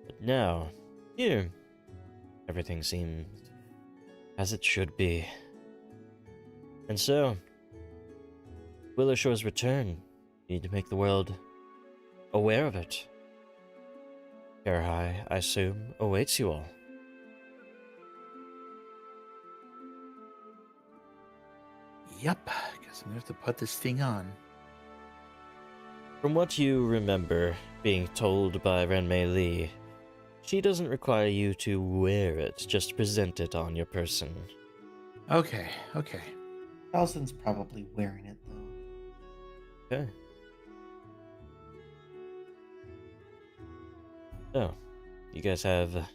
But now, here, everything seems as it should be. And so, Willowshore's return, you need to make the world aware of it. Karahai, I assume, awaits you all. Yep, guess I'm going to have to put this thing on. From what you remember being told by Renmei Li, she doesn't require you to wear it, just present it on your person. Okay. Carlson's probably wearing it though. Okay. So, you guys have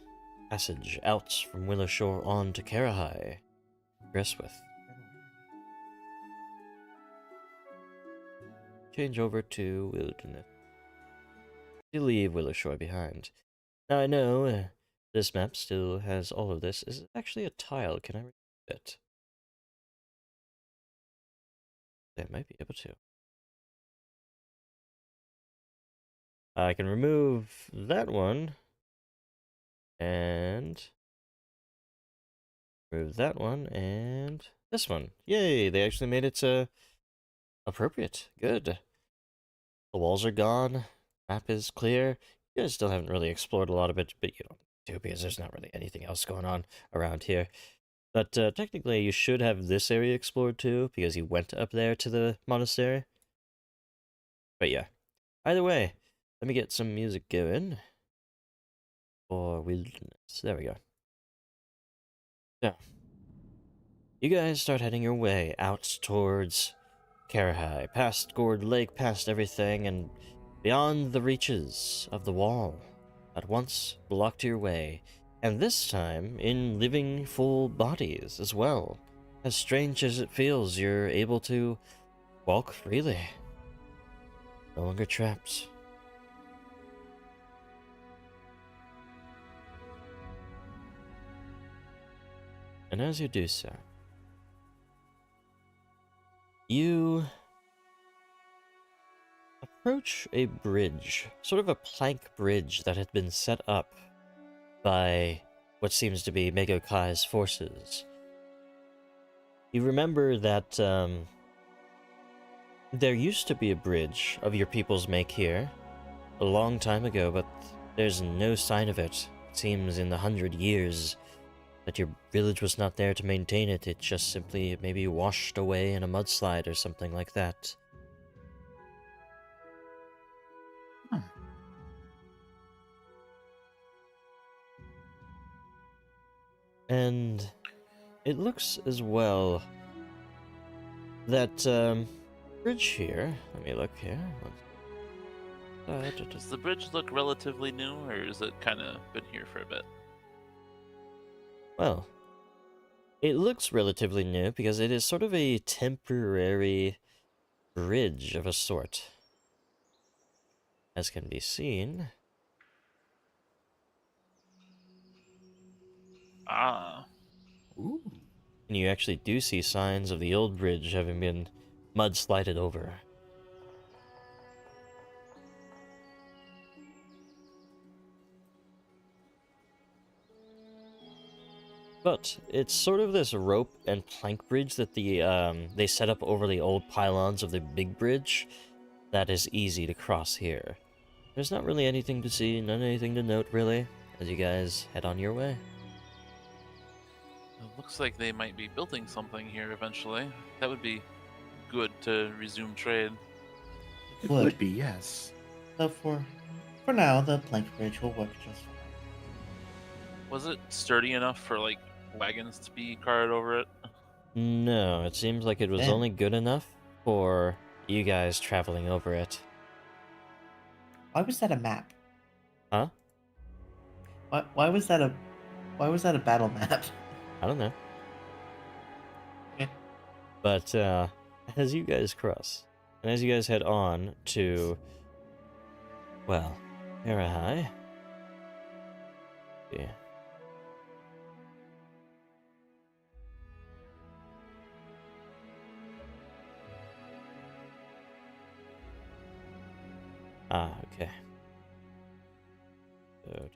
passage out from Willowshore on to Karahai. Progress. Change over to Wilderness. You leave Willowshore behind. Now I know this map still has all of this. Is it actually a tile? Can I remove it? I might be able to. I can remove that one. And remove that one and this one. Yay, they actually made it appropriate. Good. The walls are gone. Map is clear. You guys still haven't really explored a lot of it, but you don't need to because there's not really anything else going on around here. But technically, you should have this area explored too, because you went up there to the monastery. But yeah. Either way, let me get some music going. For Wilderness. There we go. So, you guys start heading your way out towards Karahai, past Gourd Lake, past everything, and beyond the reaches of the wall that once blocked your way, and this time in living full bodies as well. As strange as it feels, you're able to walk freely. No longer trapped. And as you do so, you approach a bridge, sort of a plank bridge that had been set up by what seems to be Megokai's forces. You remember that there used to be a bridge of your people's make here a long time ago, but there's no sign of it. It seems in the 100 years that your village was not there to maintain it. It just simply maybe washed away in a mudslide or something like that. And it looks as well that bridge here. Let me look here. Does the bridge look relatively new, or is it kind of been here for a bit? Well, it looks relatively new because it is sort of a temporary bridge of a sort. As can be seen. Ah. Ooh. And you actually do see signs of the old bridge having been mudslided over. But it's sort of this rope and plank bridge that they set up over the old pylons of the big bridge that is easy to cross here. There's not really anything to see, not anything to note really, as you guys head on your way. It looks like they might be building something here eventually. That would be good to resume trade. It Would. would be, yes. So for now, the plank bridge will work just fine. Was it sturdy enough for like wagons to be carted over it? No, it seems like it was Damn. only good enough for you guys traveling over it. Why was that a map? Huh? Why was that a battle map? I don't know. Okay. But as you guys cross, and as you guys head on to, well, Karahai. Yeah. Ah, okay. You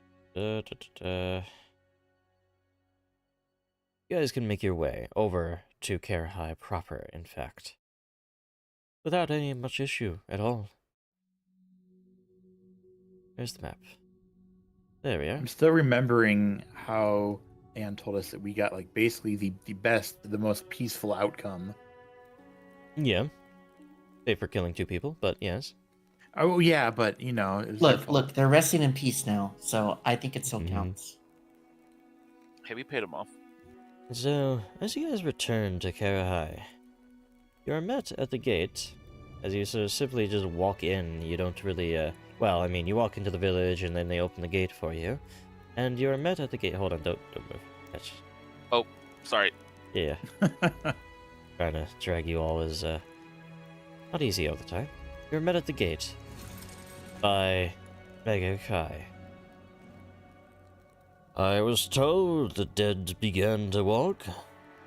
guys can make your way over to Karahai proper, in fact, without any much issue at all. There's the map. There we are. I'm still remembering how Anne told us that we got like basically the best, the most peaceful outcome. Yeah. Save for killing 2 people, but yes. Oh yeah, but it was their fault. Look, they're resting in peace now, so I think it still Mhm. counts. Hey, we paid them off. So, as you guys return to Karahai, you are met at the gate. As you sort of simply just walk in, you don't really, well, I mean, you walk into the village and then they open the gate for you. And you are met at the gate. Hold on, don't move. That's, Oh, sorry. yeah. Trying to drag you all is, not easy all the time. You're met at the gate by Mega Kai. I was told the dead began to walk.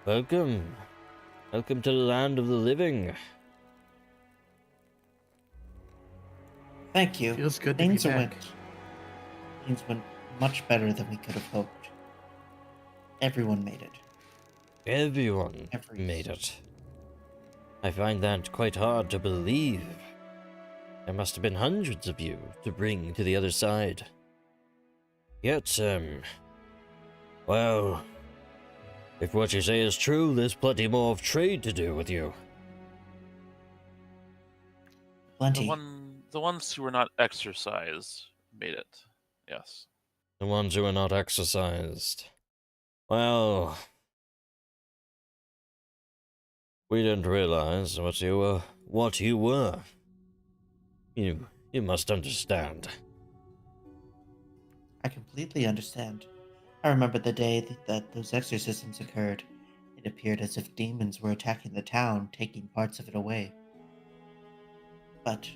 Welcome. Welcome to the land of the living. Thank you. Feels good to be back. Things went much better than we could have hoped. Everyone made it. Everyone Every made it. I find that quite hard to believe. There must have been hundreds of you to bring to the other side. Yet, well, if what you say is true, there's plenty more of trade to do with you. Plenty. The ones who were not exercised made it. Yes. The ones who are not exercised. Well, we didn't realize what you were. You must understand. I completely understand. I remember the day that those exorcisms occurred. It appeared as if demons were attacking the town, taking parts of it away. But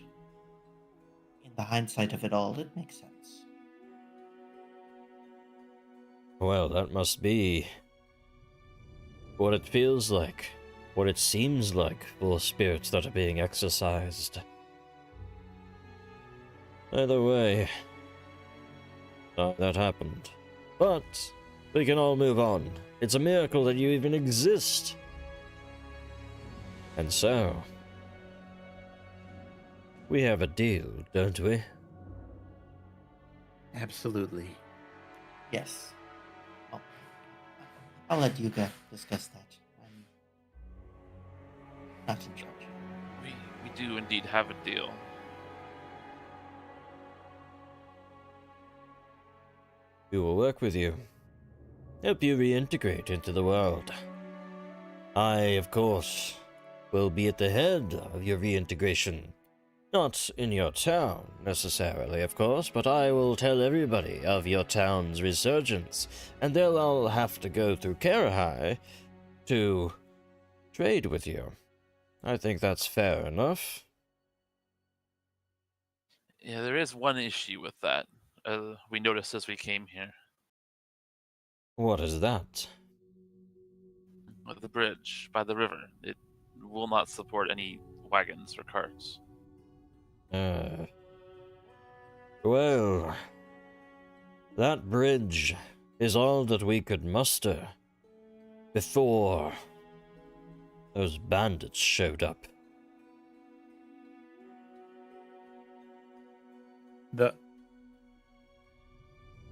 in the hindsight of it all, it makes sense. Well, that must be what it feels like, what it seems like for spirits that are being exorcised. Either way, that happened. But we can all move on. It's a miracle that you even exist. And so, we have a deal, don't we? Absolutely. Yes. I'll let you guys discuss that. I'm not in charge. We do indeed have a deal. We will work with you. Help you reintegrate into the world. I, of course, will be at the head of your reintegration. Not in your town, necessarily, of course, but I will tell everybody of your town's resurgence, and they'll all have to go through Karahai to trade with you. I think that's fair enough. Yeah, there is one issue with that. We noticed as we came here. What is that? The bridge by the river. It will not support any wagons or carts. Well, that bridge is all that we could muster before those bandits showed up.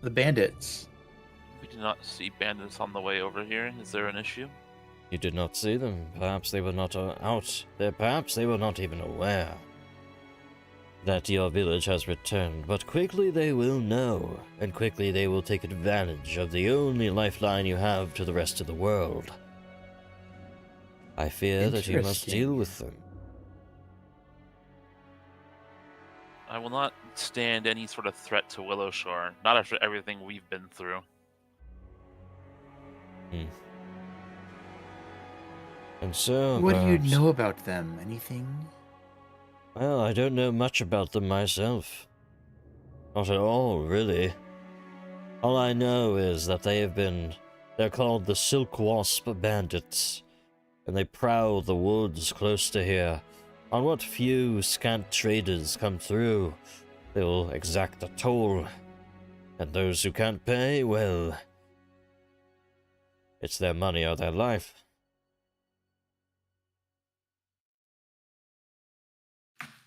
The bandits. We did not see bandits on the way over here. Is there an issue? You did not see them. Perhaps they were not out there. Perhaps they were not even aware that your village has returned. But quickly they will know, and quickly they will take advantage of the only lifeline you have to the rest of the world. I fear that you must deal with them. I will not stand any sort of threat to Willowshore, not after everything we've been through. And so, What do you perhaps- know about them? Anything? Well, I don't know much about them myself. Not at all, really. All I know is that they're called the Silk Wasp Bandits, and they prowl the woods close to here. On what few scant traders come through, they will exact a toll. And those who can't pay, well, it's their money or their life.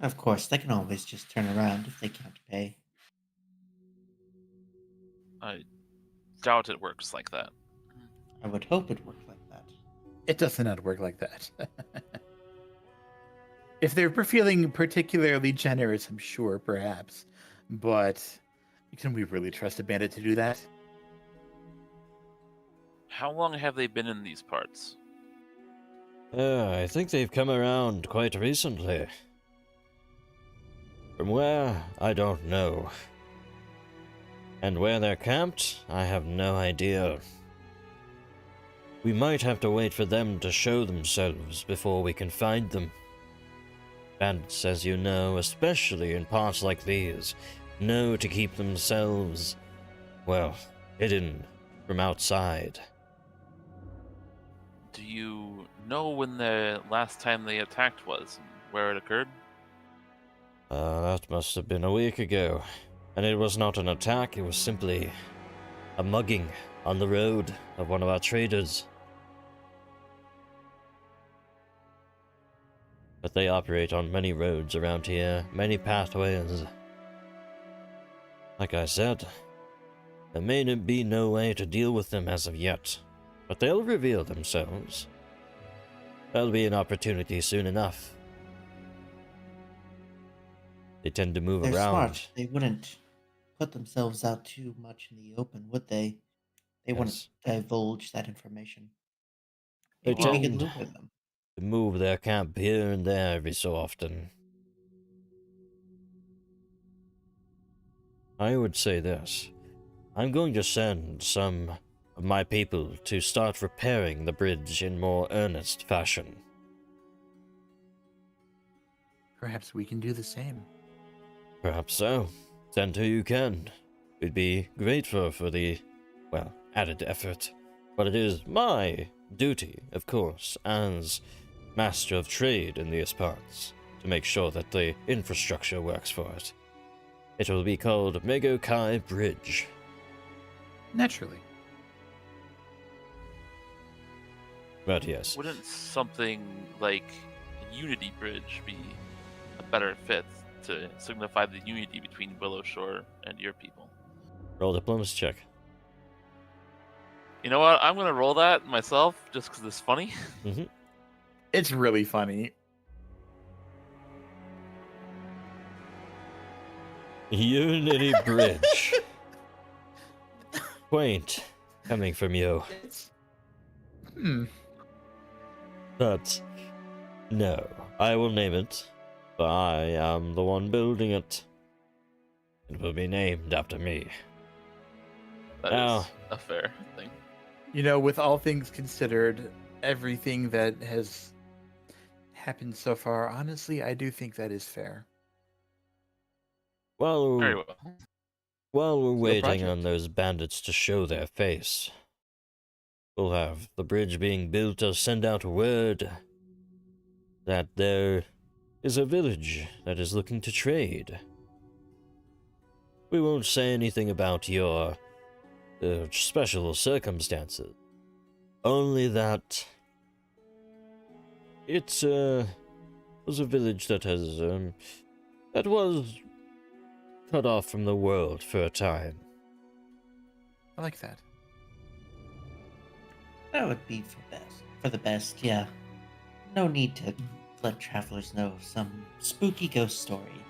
Of course, they can always just turn around if they can't pay. I doubt it works like that. I would hope it worked like that. It does not work like that. If they're feeling particularly generous, I'm sure, perhaps. But can we really trust a bandit to do that? How long have they been in these parts? I think they've come around quite recently. From where, I don't know. And where they're camped, I have no idea. We might have to wait for them to show themselves before we can find them. Bandits, as you know, especially in parts like these, know to keep themselves, well, hidden from outside. Do you know when the last time they attacked was and where it occurred? That must have been a week ago. And it was not an attack, it was simply a mugging on the road of one of our traders. But they operate on many roads around here, many pathways. Like I said, there may be no way to deal with them as of yet, but they'll reveal themselves. There'll be an opportunity soon enough. They tend to move They're around. smart. They wouldn't put themselves out too much in the open, would they? They wouldn't divulge that information. They Maybe we could tend lure them. to move their camp here and there every so often. I would say this. I'm going to send some of my people to start repairing the bridge in more earnest fashion. Perhaps we can do the same. Perhaps so. Send who you can. We'd be grateful for the, well, added effort. But it is my duty, of course, as master of trade in these parts, to make sure that the infrastructure works for it. It will be called Megokai Bridge. Naturally. But yes, Wouldn't something like Unity Bridge be a better fit to signify the unity between Willowshore and your people? roll diplomacy check. You know what? I'm gonna roll that myself just because it's funny. It's really funny. Unity Bridge. Quaint, coming from you. But no, I will name it. But I am the one building it. It will be named after me. That Now- is a fair thing. You know, with all things considered, everything that has happened so far, honestly, I do think that is fair. Well, Very well. while we're Still waiting project. on those bandits to show their face, we'll have the bridge being built to send out word that there is a village that is looking to trade. We won't say anything about your special circumstances. Only that it was a village that has that was cut off from the world for a time. I like that. That would be for the best, yeah. No need to let travelers know some spooky ghost story.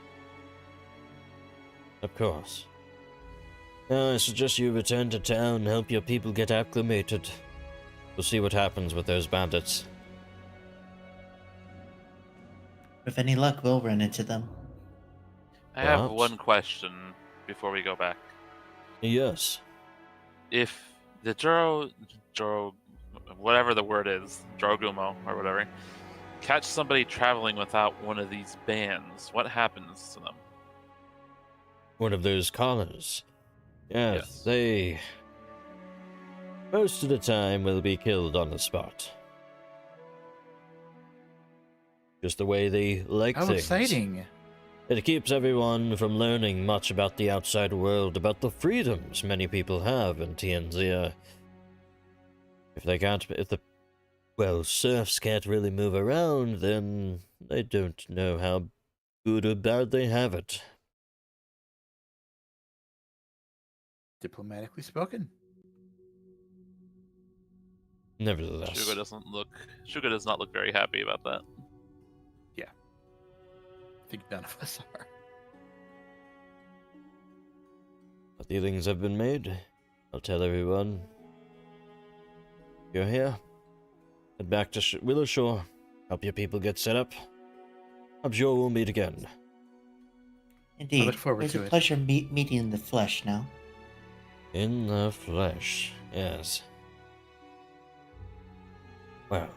Of course. Now, I suggest you return to town and help your people get acclimated. We'll see what happens with those bandits. With any luck, we'll run into them. I have Perhaps. one question before we go back. Yes. If the Joro, whatever the word is, Jorogumo or whatever, catch somebody traveling without one of these bands, what happens to them? One of those callers. Yes, Yes. they most of the time will be killed on the spot. Just the way they like How things. exciting! It keeps everyone from learning much about the outside world, about the freedoms many people have in TNZ. If the serfs can't really move around, then they don't know how good or bad they have it. Diplomatically spoken. Nevertheless, Shuga does not look very happy about that. I think none of us are. the dealings have been made. I'll tell everyone. You're here. Head back to Willow Shore. Help your people get set up. I'm sure we'll meet again. Indeed. I look forward it was to a it. pleasure meeting in the flesh now. In the flesh, yes. Well,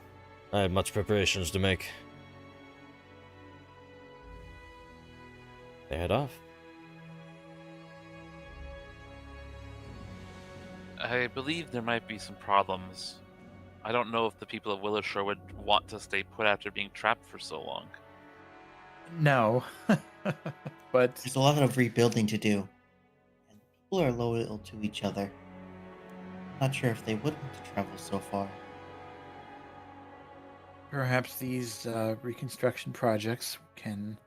I have much preparations to make. They head off. I believe there might be some problems. I don't know if the people of Willowshire would want to stay put after being trapped for so long. No. But There's a lot of rebuilding to do. And people are loyal to each other. I'm not sure if they would want to travel so far. perhaps these reconstruction projects can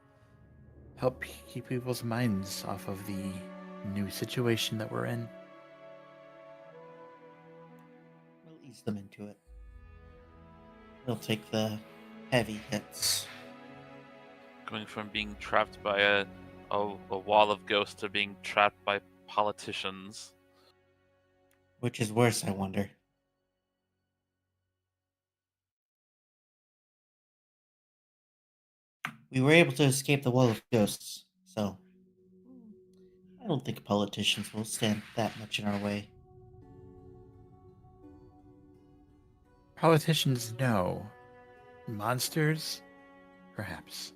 help keep people's minds off of the new situation that we're in. We'll ease them into it. We'll take the heavy hits. Going from being trapped by a wall of ghosts to being trapped by politicians. Which is worse, I wonder. We were able to escape the wall of ghosts, so I don't think politicians will stand that much in our way. Politicians, no. Monsters, perhaps.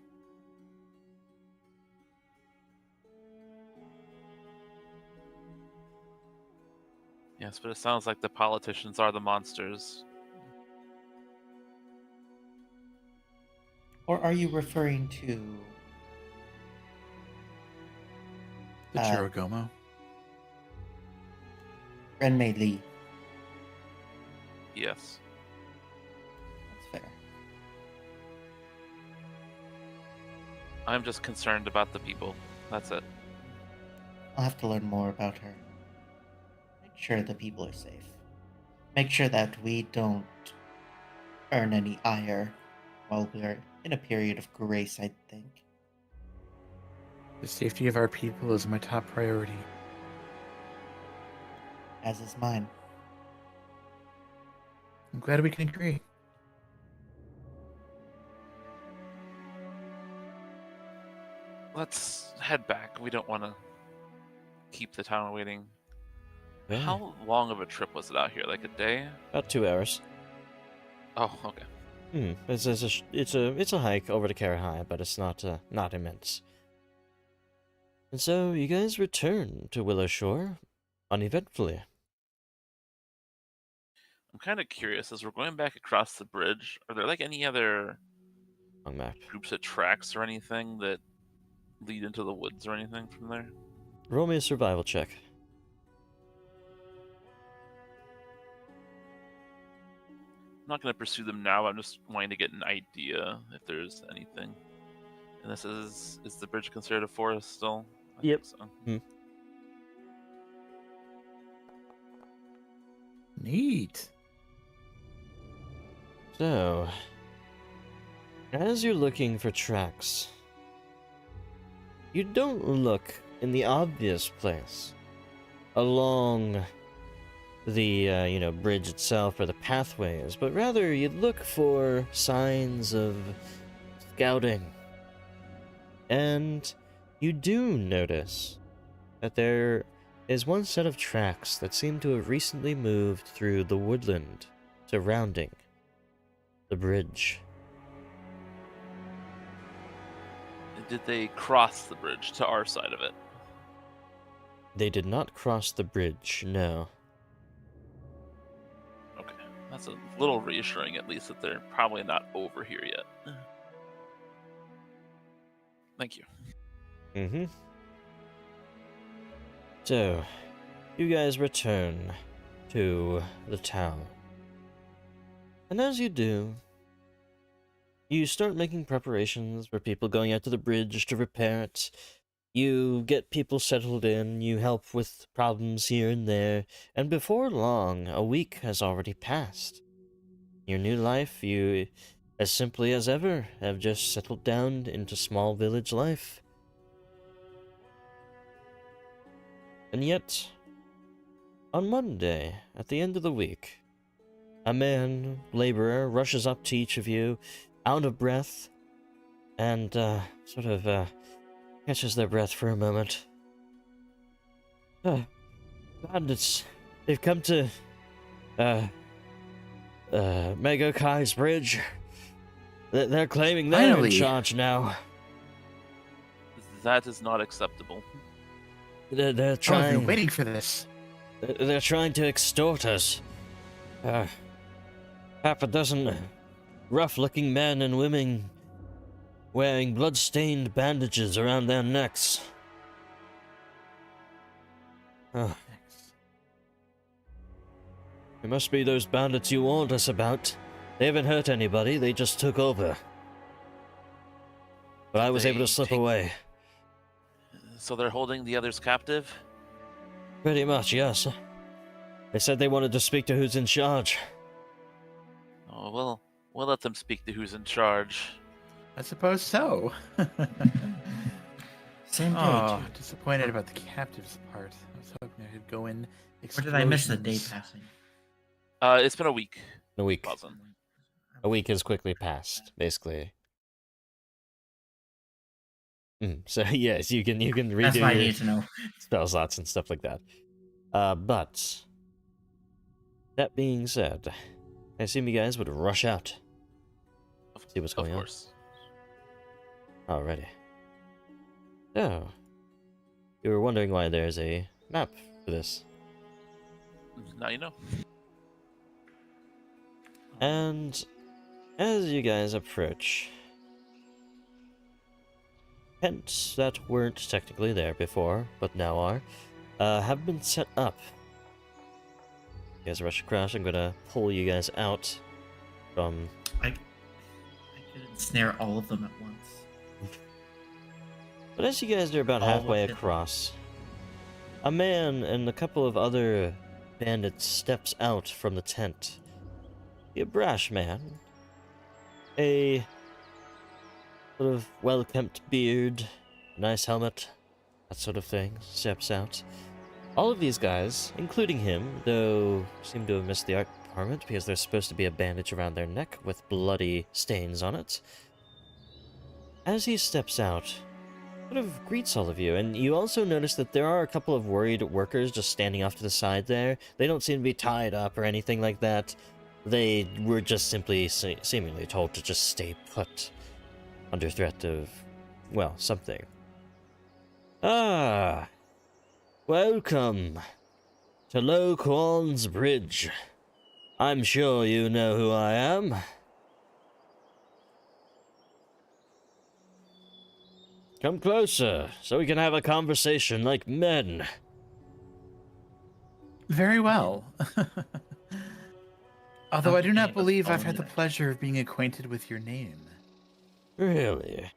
Yes, but it sounds like the politicians are the monsters. Or are you referring to The Chiragomo. Renmei Lee? Yes. That's fair. I'm just concerned about the people. That's it. I'll have to learn more about her. Make sure the people are safe. Make sure that we don't earn any ire while we're in a period of grace, I think. The safety of our people is my top priority. As is mine. I'm glad we can agree. Let's head back. We don't want to keep the town waiting. Yeah. How long of a trip was it out here? Like a day? About 2 hours. Oh, okay. It's a hike over to Karahai, but it's not immense. And so you guys return to Willow Shore uneventfully. I'm kind of curious as we're going back across the bridge. Are there like any other Wrong map. groups of tracks or anything that lead into the woods or anything from there? Roll me a survival check. I'm not going to pursue them now. I'm just wanting to get an idea if there's anything. And this is the bridge considered a forest still? I Yep. think so. Neat. So, as you're looking for tracks, you don't look in the obvious place along the, bridge itself or the pathways, but rather you look for signs of scouting. And you do notice that there is one set of tracks that seem to have recently moved through the woodland surrounding the bridge. Did they cross the bridge to our side of it? They did not cross the bridge, no. Okay. That's a little reassuring, at least, that they're probably not over here yet. Thank you. Mm-hmm. So, you guys return to the town. And as you do, you start making preparations for people going out to the bridge to repair it. You get people settled in, you help with problems here and there, and before long, a week has already passed. Your new life, you, as simply as ever, have just settled down into small village life. And yet, on Monday, at the end of the week, a man, laborer, rushes up to each of you, out of breath, and catches their breath for a moment. Bandits, they've come to, Megakai's bridge. They're claiming they're in Finally. charge now. That is not acceptable. They're I've been trying. waiting for this. They're trying to extort us. Half a dozen rough-looking men and women wearing blood-stained bandages around their necks. Oh, it must be those bandits you warned us about. They haven't hurt anybody, they just took over. But I was able to slip away. So they're holding the others captive? Pretty much, yes. They said they wanted to speak to who's in charge. Oh, we'll let them speak to who's in charge. I suppose so. Same day, Oh, too. disappointed about the captives part. I was hoping I could go in. Or did I miss the day explosions. passing? It's been a week. A week. Buzzing. A week has quickly passed, basically. So yes, you can redo That's what I your need to know. spell slots and stuff like that. But that being said, I assume you guys would rush out. See what's going Of on. course. Alrighty. So, you were wondering why there's a map for this. Now you know. And as you guys approach, tents that weren't technically there before, but now are, have been set up. You guys rush across. I'm gonna pull you guys out from. I couldn't snare all of them at once. But as you guys are about All halfway of it. across, a man and a couple of other bandits steps out from the tent. A brash man, a sort of well-kept beard, nice helmet, that sort of thing, steps out. All of these guys, including him, though seem to have missed the art department because there's supposed to be a bandage around their neck with bloody stains on it. As he steps out, sort of greets all of you, and you also notice that there are a couple of worried workers just standing off to the side there. They don't seem to be tied up or anything like that. They were just simply seemingly told to just stay put under threat of, well, something. Ah, welcome to Loquan's Bridge. I'm sure you know who I am. Come closer, so we can have a conversation like men. Very well. Although I do Something not was believe I've following had the you back. pleasure of being acquainted with your name. Really?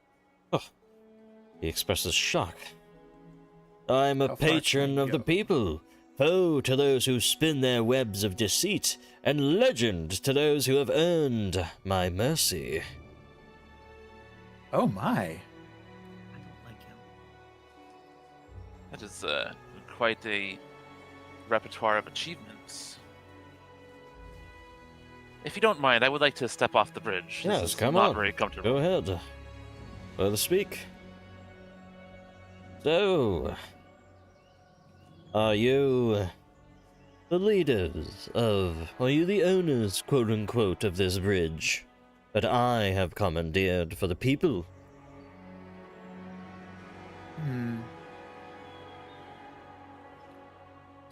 Oh, he expresses shock. I'm a How far can patron I of the go? people, foe to those who spin their webs of deceit, and legend to those who have earned my mercy. Oh my. I don't like him. That is quite a repertoire of achievements. If you don't mind, I would like to step off the bridge. Yes, This is come not on. very comfortable. Go ahead. Let us speak. So, are you the leaders of, are you the owners, quote unquote, of this bridge that I have commandeered for the people?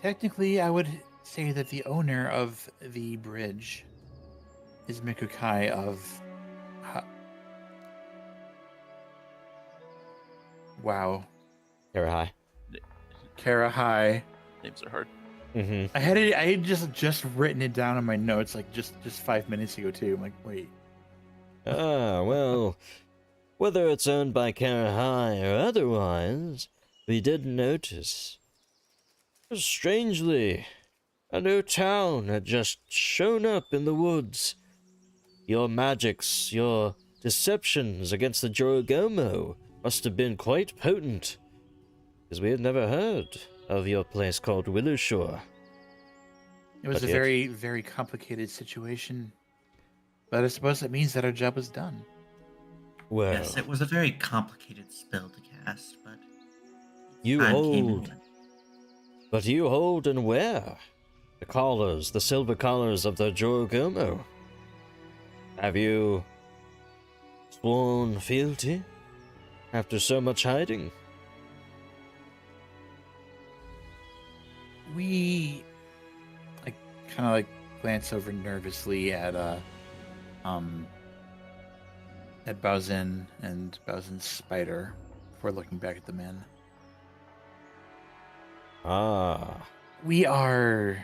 Technically, I would say that the owner of the bridge is Mikukai of... Wow. Karahai. Karahai. Names are hard. Mm-hmm. I had just written it down in my notes like just 5 minutes ago too. I'm like, wait. Ah, well, whether it's owned by Karahai or otherwise, we did notice. Strangely, a new town had just shown up in the woods. Your magics, your deceptions against the Jorogomo must have been quite potent, because we had never heard of your place called Willowshore. It was But a yet- very, very complicated situation. But I suppose that means that our job was done. Well, Yes, it was a very complicated spell to cast, but you time came and hold, went. but you hold and wear the collars, the silver collars of the Jorogomo. Have you sworn fealty after so much hiding? We kind of glance over nervously at Bowsen and Bowsen's spider before looking back at the men. Ah, We are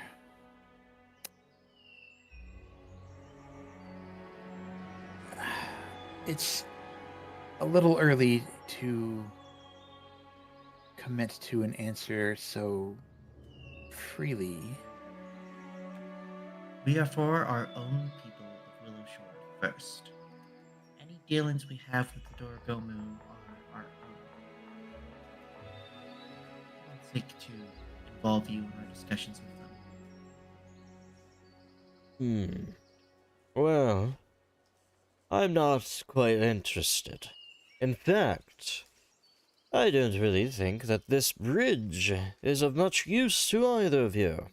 it's a little early to commit to an answer so freely. We are for our own people of Willowshore first. Any dealings we have with the Dorogomu are our own. I don't seek to involve you in our discussions with them. Well, I'm not quite interested. In fact, I don't really think that this bridge is of much use to either of you.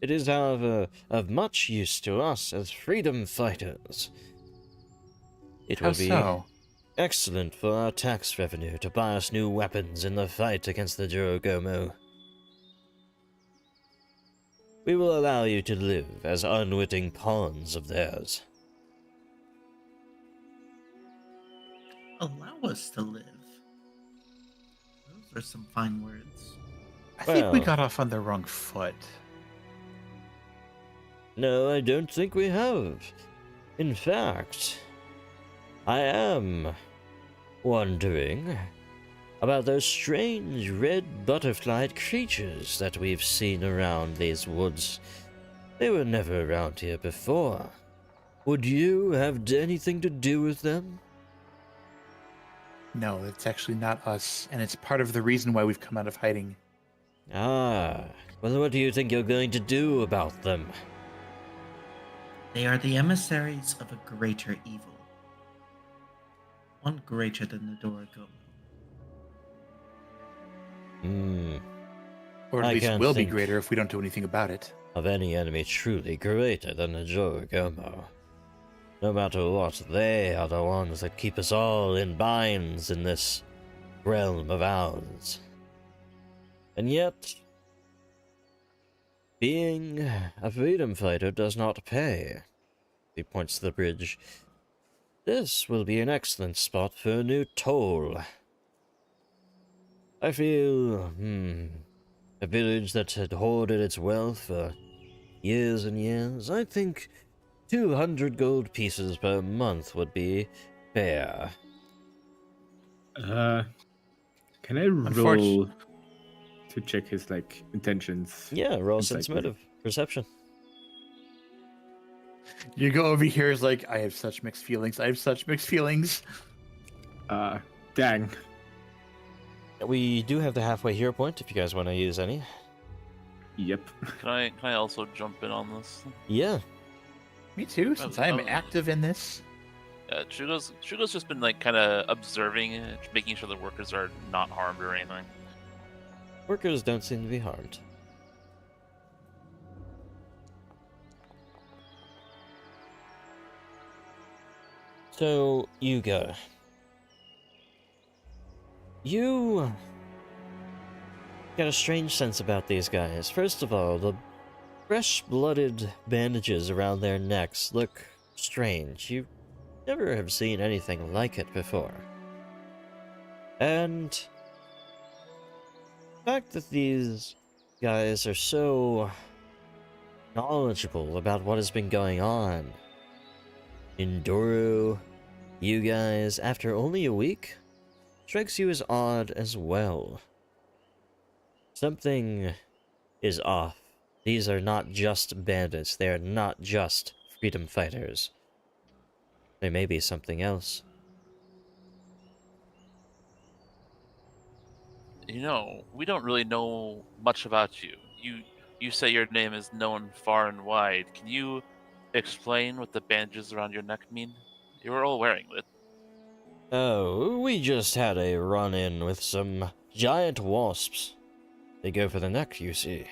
It is, however, of much use to us as freedom fighters. It How will be so? excellent for our tax revenue to buy us new weapons in the fight against the Jorogomo. We will allow you to live as unwitting pawns of theirs. Allow us to live. Those are some fine words. I think we Well- got off on the wrong foot. No, I don't think we have. In fact, I am wondering about those strange red butterflied creatures that we've seen around these woods. They were never around here before. Would you have anything to do with them? No, it's actually not us, and it's part of the reason why we've come out of hiding. Ah, well, what do you think you're going to do about them? They are the emissaries of a greater evil. One greater than the Dorogomu. Or at I least can't will be think. greater if we don't do anything about it. Of any enemy truly greater than the Jorogomo. No matter what, they are the ones that keep us all in binds in this realm of ours. And yet, Being a freedom fighter does not pay. He points to the bridge. This will be an excellent spot for a new toll. I feel, a village that had hoarded its wealth for years and years. I think 200 gold pieces per month would be fair. Can I roll to check his like intentions? Yeah, roll Insight, sense motive. Perception. You go over here is like, I have such mixed feelings. I have such mixed feelings. Dang. We do have the halfway hero point if you guys want to use any. Yep. Can I also jump in on this? Yeah. Me too, since I am active in this. Shugo's just been like kind of observing, making sure the workers are not harmed or anything. Workers don't seem to be harmed. So, you go. You got a strange sense about these guys. First of all, the fresh-blooded bandages around their necks look strange. You never have seen anything like it before. And the fact that these guys are so knowledgeable about what has been going on in Doru, you guys, after only a week, strikes you as odd as well. Something is off. These are not just bandits. They are not just freedom fighters. There may be something else. You know, we don't really know much about you. You say your name is known far and wide. Can you explain what the bandages around your neck mean? You were all wearing it. Oh, we just had a run-in with some giant wasps. They go for the neck, you see.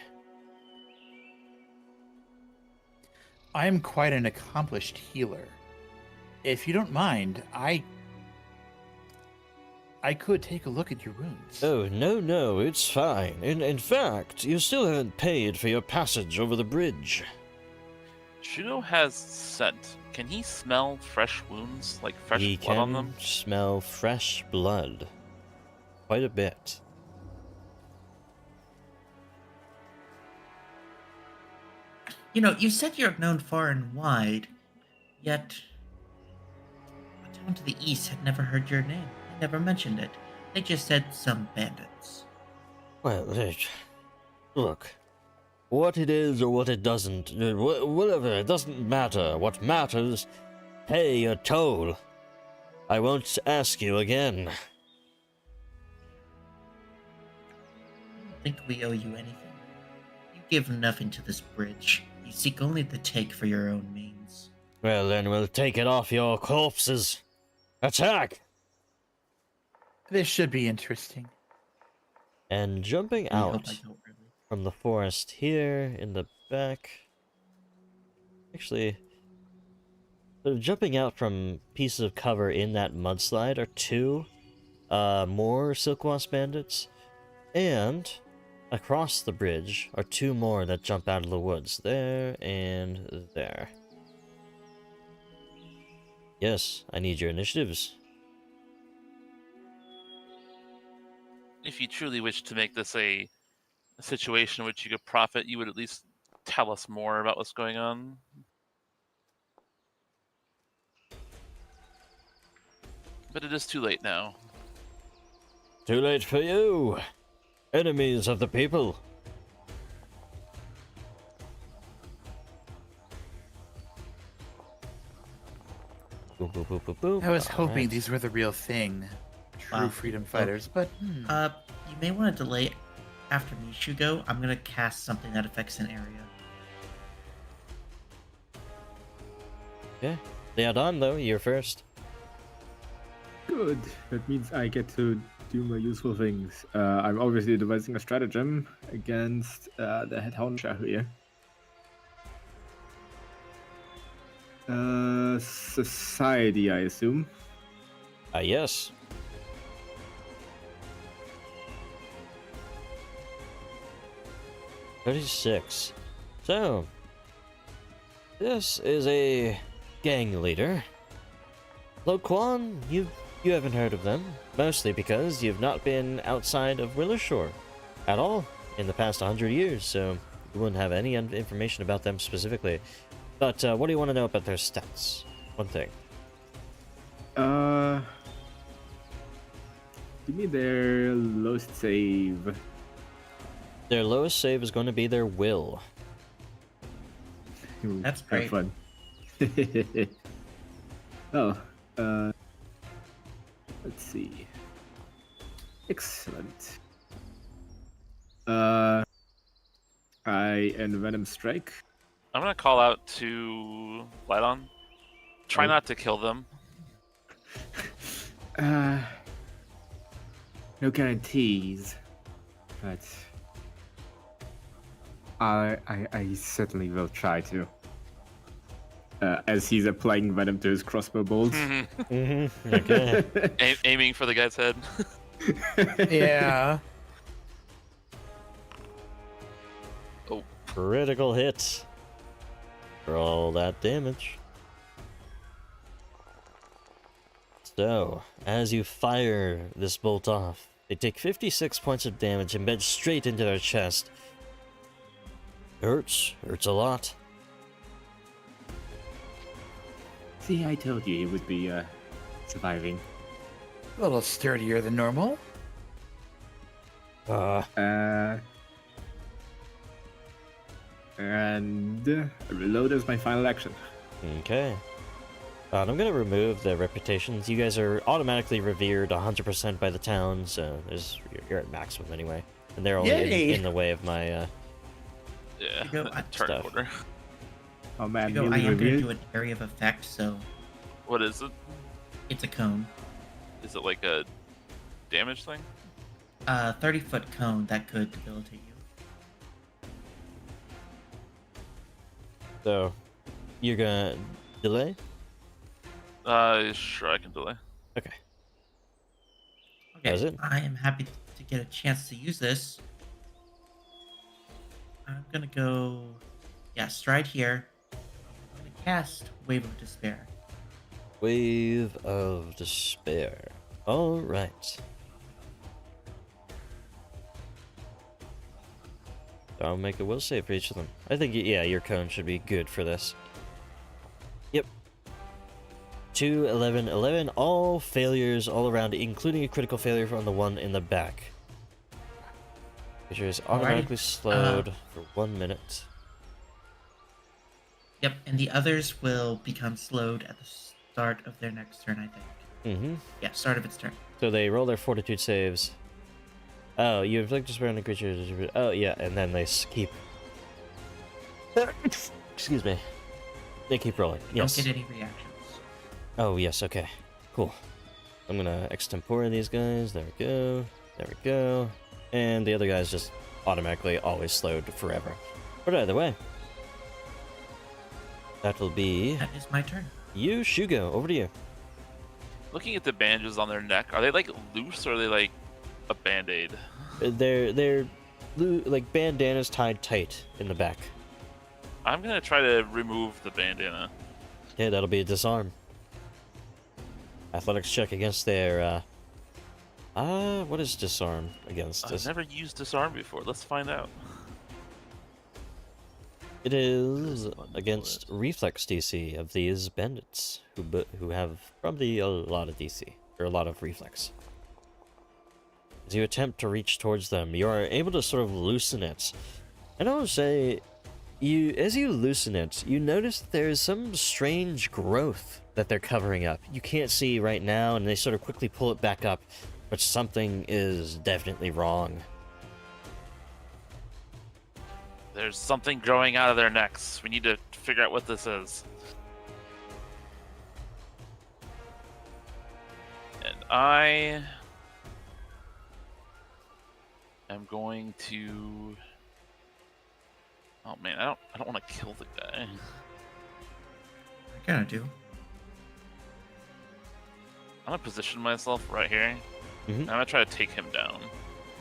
I am quite an accomplished healer. If you don't mind, I could take a look at your wounds. Oh, no, it's fine. In fact, you still haven't paid for your passage over the bridge. Shugo has scent. Can he smell fresh wounds, like fresh He blood on them? can smell fresh blood. Quite a bit. You know, you said you're known far and wide, yet a town to the east had never heard your name. They never mentioned it. They just said some bandits. Well, look. What it is or what it doesn't, whatever, it doesn't matter. What matters, pay your toll. I won't ask you again. I don't think we owe you anything. You give nothing to this bridge. You seek only the take for your own means. Well, then we'll take it off your corpses. Attack! This should be interesting. And jumping I hope out I don't really. from the forest here in the back. Actually, sort of jumping out from pieces of cover in that mudslide are two more silk wasp bandits, and across the bridge are two more that jump out of the woods. There and there. Yes, I need your initiatives. If you truly wish to make this a situation in which you could profit, you would at least tell us more about what's going on. But it is too late now. Too late for you, enemies of the people. Boop, boop, boop, boop, boop. I was All hoping right. these were the real thing. True Wow. freedom fighters, but You may want to delay after me, Shugo. I'm gonna cast something that affects an area. Okay. Yeah, done though. You're first. Good. That means I get to do my useful things. I'm obviously devising a stratagem against the head honcho here. Society, I assume. Yes. $36. So, this is a gang leader. Lo Quan, you haven't heard of them, mostly because you've not been outside of Willershore at all in the past 100 years, so you wouldn't have any information about them specifically. But what do you want to know about their stats? One thing. Give me their lowest save. Their lowest save is going to be their will. Ooh, That's have great. fun. Oh, let's see. Excellent. I Venom Strike. I'm gonna call out to Lydon. Try Oh. not to kill them. No guarantees, but I certainly will try to. As he's applying venom to his crossbow bolts. Okay. Aiming for the guy's head. Yeah. Critical hit for all that damage. So, as you fire this bolt off, they take 56 points of damage embed straight into their chest. Hurts a lot. See, I told you he would be surviving. A little sturdier than normal. And reload is my final action. Okay. I'm gonna remove the reputations. You guys are automatically revered 100% by the town, so you're at maximum anyway. And they're only Yay! in the way of my, Yeah. You go, Turn Stuff. order. Oh man, I newly am going to revealed. do an area of effect, so What is it? it's a cone. Is it like a damage thing? 30-foot cone that could debilitate you. so you're gonna delay? Sure, I can delay. Okay. Okay, Does it? I am happy to get a chance to use this. I'm gonna go, stride here. I'm gonna cast Wave of Despair. Wave of Despair. Alright. I'll make a will save for each of them. I think, yeah, your cone should be good for this. Yep. 2, 11, 11. All failures all around, including a critical failure on the one in the back. Creature is automatically slowed for 1 minute. Yep, and the others will become slowed at the start of their next turn, I think. Mm-hmm. Yeah, start of its turn. So they roll their fortitude saves. Oh, you inflict despair on a creature. Oh, yeah, and then they keep. Excuse me. They keep rolling. Yes. Don't get any reactions. Oh, yes, okay. Cool. I'm gonna extempore these guys. There we go. There we go. And the other guy's just automatically always slowed forever. But either way. That will be That is my turn. you, Shugo. Over to you. Looking at the bandages on their neck, are they like loose or are they like a band-aid? They're like bandanas tied tight in the back. I'm gonna try to remove the bandana. Yeah, that'll be a disarm. Athletics check against their, what is disarm against? I've never used disarm before. Let's find out. It is against reflex DC of these bandits, who have probably a lot of DC, or a lot of reflex. As you attempt to reach towards them, you are able to sort of loosen it. And I would say, as you loosen it, you notice that there is some strange growth that they're covering up. You can't see right now, and they sort of quickly pull it back up, but something is definitely wrong. There's something growing out of their necks. We need to figure out what this is. And I am going to. Oh man, I don't want to kill the guy. I kind of do. I'm gonna position myself right here. Mhm. I'm gonna try to take him down.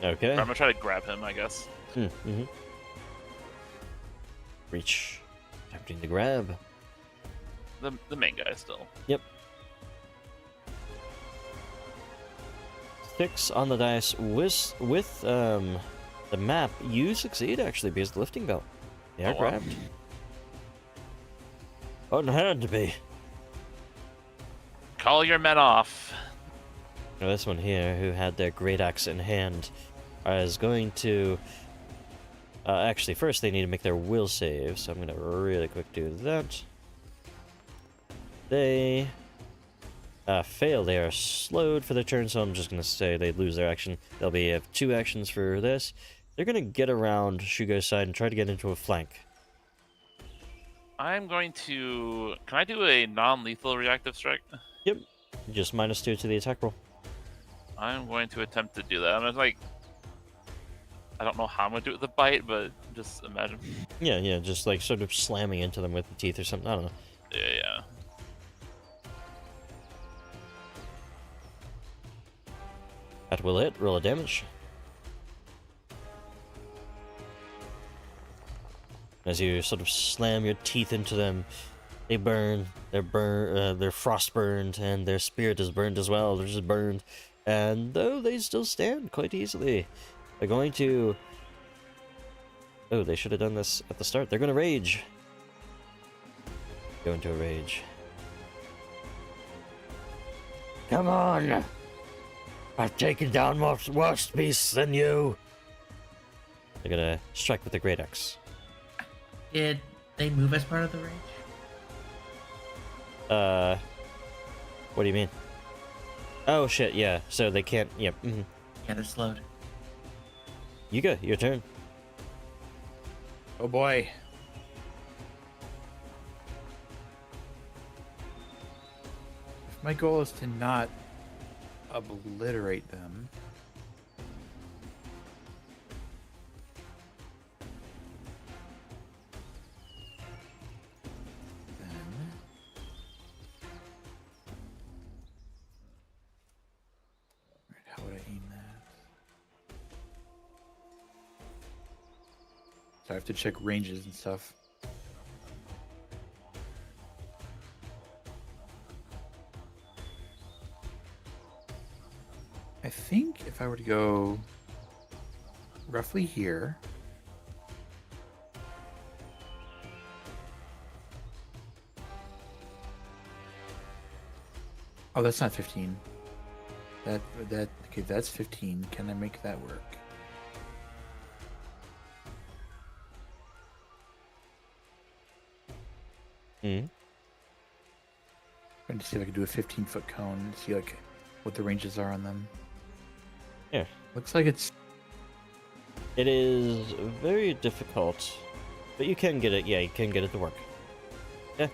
Okay. Or I'm gonna try to grab him, I guess. Mm-hmm. reach, attempting to grab. The main guy still. Yep. 6 on the dice with the map. You succeed actually because the lifting belt. They are Oh, wow. grabbed. Oh, it had to be. Call your men off. Now this one here, who had their great axe in hand, is going to. Actually, first they need to make their will save, so I'm gonna really quick do that. They fail. They are slowed for their turn, so I'm just gonna say they lose their action. They'll have 2 actions for this. They're gonna get around Shugo's side and try to get into a flank. I'm going to. Can I do a non-lethal reactive strike? Yep. Just -2 to the attack roll. I'm going to attempt to do that. I'm like. I don't know how I'm gonna do it with the bite, but just imagine. Yeah, just like sort of slamming into them with the teeth or something. I don't know. Yeah. That will hit. Roll a damage. As you sort of slam your teeth into them, they burn. They're frost burned, and their spirit is burned as well. They're just burned, and though they still stand quite easily, they're going to. Oh, they should have done this at the start. They're going to rage. Go into a rage. Come on! I've taken down more worse beasts than you. They're gonna strike with the great axe. Did they move as part of the rage? What do you mean? Oh shit, yeah. So they can't. Yep. Yeah, Yeah, they're slowed. Yuga, your turn. Oh boy. If my goal is to not obliterate them. Then how would I aim that? So I have to check ranges and stuff. I think if I were to go roughly here. Oh, that's not 15. Okay, that's 15. Can I make that work? Hmm. Trying to see if I can do a 15-foot cone and see like what the ranges are on them. Yeah. Looks like it's. It is very difficult, but you can get it. Yeah, you can get it to work. Yeah.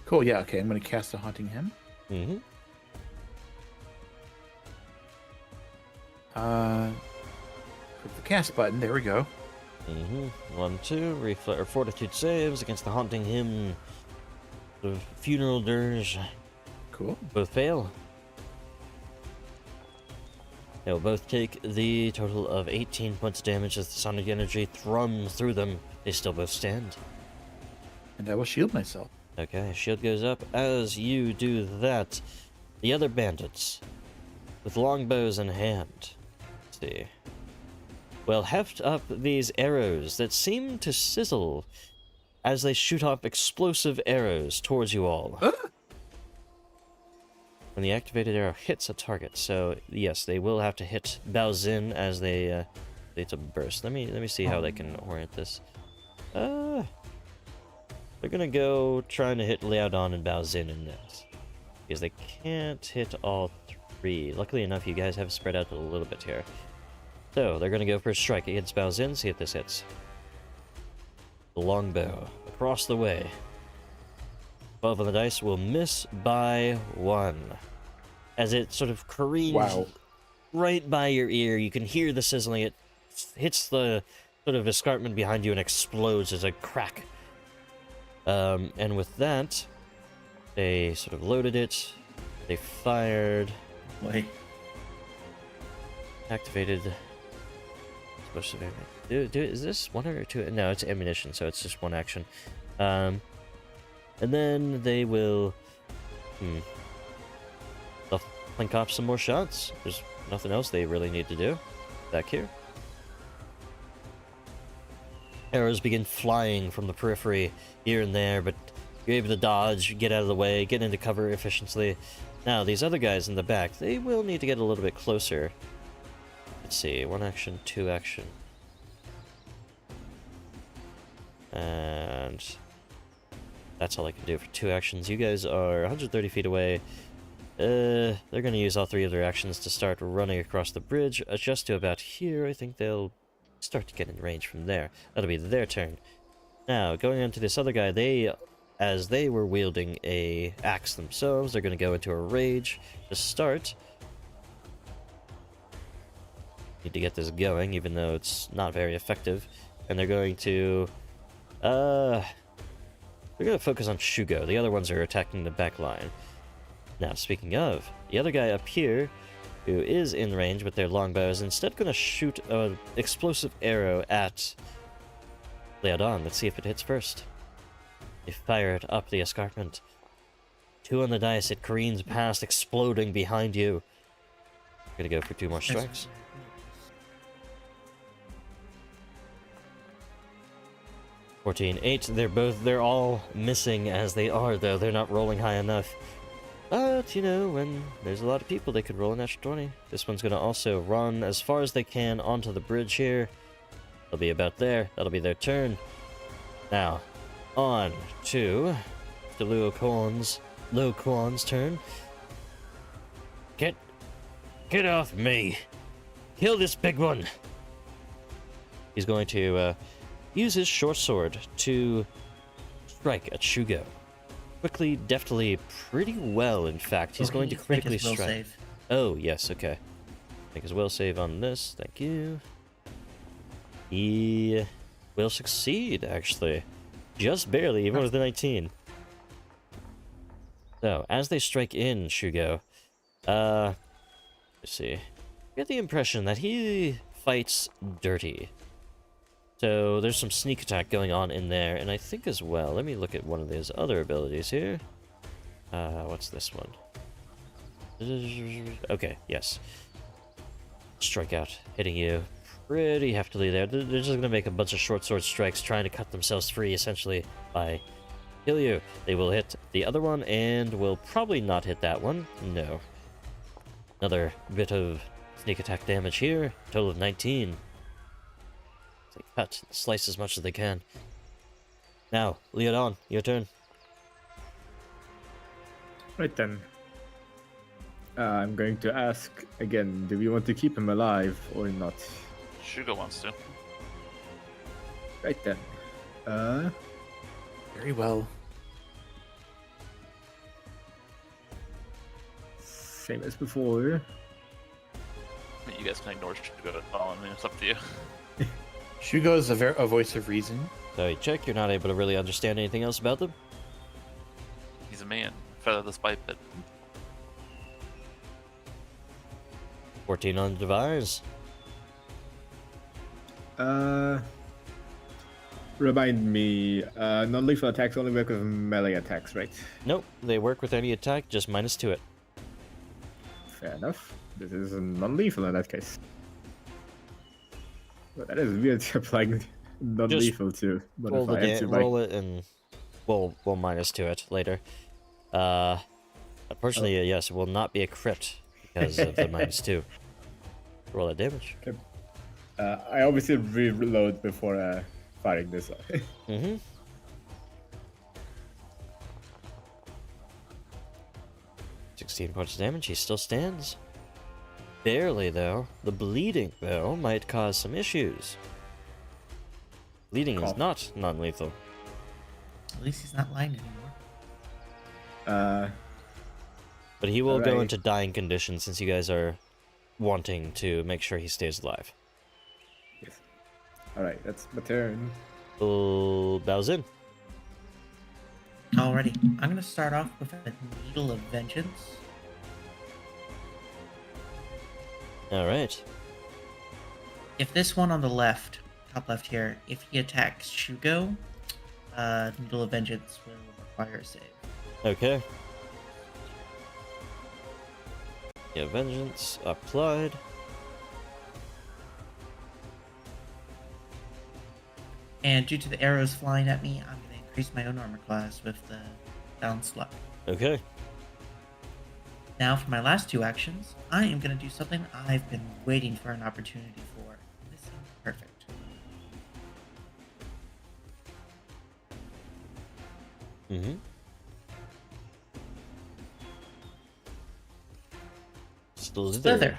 Cool, yeah, okay. I'm going to cast a Haunting Hymn. Mm-hmm. Click the cast button. There we go. Mm-hmm. 1, 2, fortitude saves against the haunting hymn. The funeral dirge. Cool. Both fail. They'll both take the total of 18 points of damage as the sonic energy thrums through them. They still both stand. And I will shield myself. Okay, shield goes up. As you do that, the other bandits, with longbows in hand, let's see, will heft up these arrows that seem to sizzle as they shoot off explosive arrows towards you all. When the activated arrow hits a target, so yes, they will have to hit Baozin as they to burst. Let me see how they can orient this. They're gonna go trying to hit Liaodon and Baozin in this, because they can't hit all 3. Luckily enough, you guys have spread out a little bit here. So they're gonna go for a strike against Baozin. See if this hits. The longbow across the way. 12 on the dice will miss by 1. As it sort of careens right by your ear, you can hear the sizzling. It hits the sort of escarpment behind you and explodes as a crack. And with that, they sort of loaded it. They fired. Wait. Activated explosive ammunition. Is this one or two? No, it's ammunition, so it's just one action. And then they will... They'll clink off some more shots. There's nothing else they really need to do back here. Arrows begin flying from the periphery here and there, but you're able to dodge, get out of the way, get into cover efficiently. Now, these other guys in the back, they will need to get a little bit closer. Let's see, 1 action, 2 action. And that's all I can do for 2 actions. You guys are 130 feet away. They're going to use all 3 of their actions to start running across the bridge. Just to about here, I think they'll start to get in range from there. That'll be their turn. Now, going on to this other guy, as they were wielding a axe themselves, they're going to go into a rage to start. Need to get this going, even though it's not very effective. And they're going to... they're going to focus on Shugo. The other ones are attacking the back line. Now, speaking of, the other guy up here, who is in range with their longbow, is instead going to shoot an explosive arrow at Leodon. Let's see if it hits first. They fire it up the escarpment. 2 on the dice, it careens past, exploding behind you. Gonna go for 2 more strikes. 14, 8. They're all missing as they are, though. They're not rolling high enough. But, you know, when there's a lot of people, they could roll an extra 20. This one's gonna also run as far as they can onto the bridge here. They'll be about there. That'll be their turn. Now, on to Luo Quan's turn. Get off me. Kill this big one. He's going to use his short sword to strike at Shugo. Quickly, deftly, pretty well, in fact. He's going to critically strike. Save. Oh, yes, okay. Make his will save on this. Thank you. He will succeed, actually. Just barely, even with the 19. So, as they strike in, Shugo, let's see. I get the impression that he fights dirty. So, there's some sneak attack going on in there, and I think as well, let me look at one of his other abilities here. What's this one? Okay, yes. Strike out, hitting you pretty heftily there. They're just gonna make a bunch of short sword strikes, trying to cut themselves free, essentially, by kill you. They will hit the other one, and will probably not hit that one. No. Another bit of sneak attack damage here. Total of 19. They cut, slice as much as they can. Now, Leodon, your turn. Right then. I'm going to ask again, do we want to keep him alive or not? Shugo wants to. Right then. Very well. Same as before. I mean, you guys can ignore Shugo at all. I mean, it's up to you. Shugo is a voice of reason. So you check, you're not able to really understand anything else about them? He's a man. Featherless biped. 14 on the devise. Remind me, non-lethal attacks only work with melee attacks, right? Nope, they work with any attack, just -2 it. Fair enough. This is non-lethal in that case. But that is weird applying non-lethal to Roll, modify roll it and we'll -2 it later. Unfortunately, yes, it will not be a crit because of the -2. Roll that damage. Okay. I obviously reload before firing this. Mm-hmm. 16 points of damage, he still stands. Barely, though. The bleeding, though, might cause some issues. Bleeding is not non-lethal. At least he's not lying anymore. But he will go Alright. into dying condition since you guys are wanting to make sure he stays alive. Yes. Alright, that's my turn. Bows in. Alrighty, I'm gonna start off with a Needle of Vengeance. Alright. If this one on the left, top left here, if he attacks Shugo, Needle of Vengeance will require a save. Okay. Yeah, vengeance applied. And due to the arrows flying at me, I'm going to increase my own armor class with the balanced luck. Okay. Now for my last 2 actions, I am going to do something I've been waiting for an opportunity for. This seems perfect. Mm-hmm. Slither. Slither.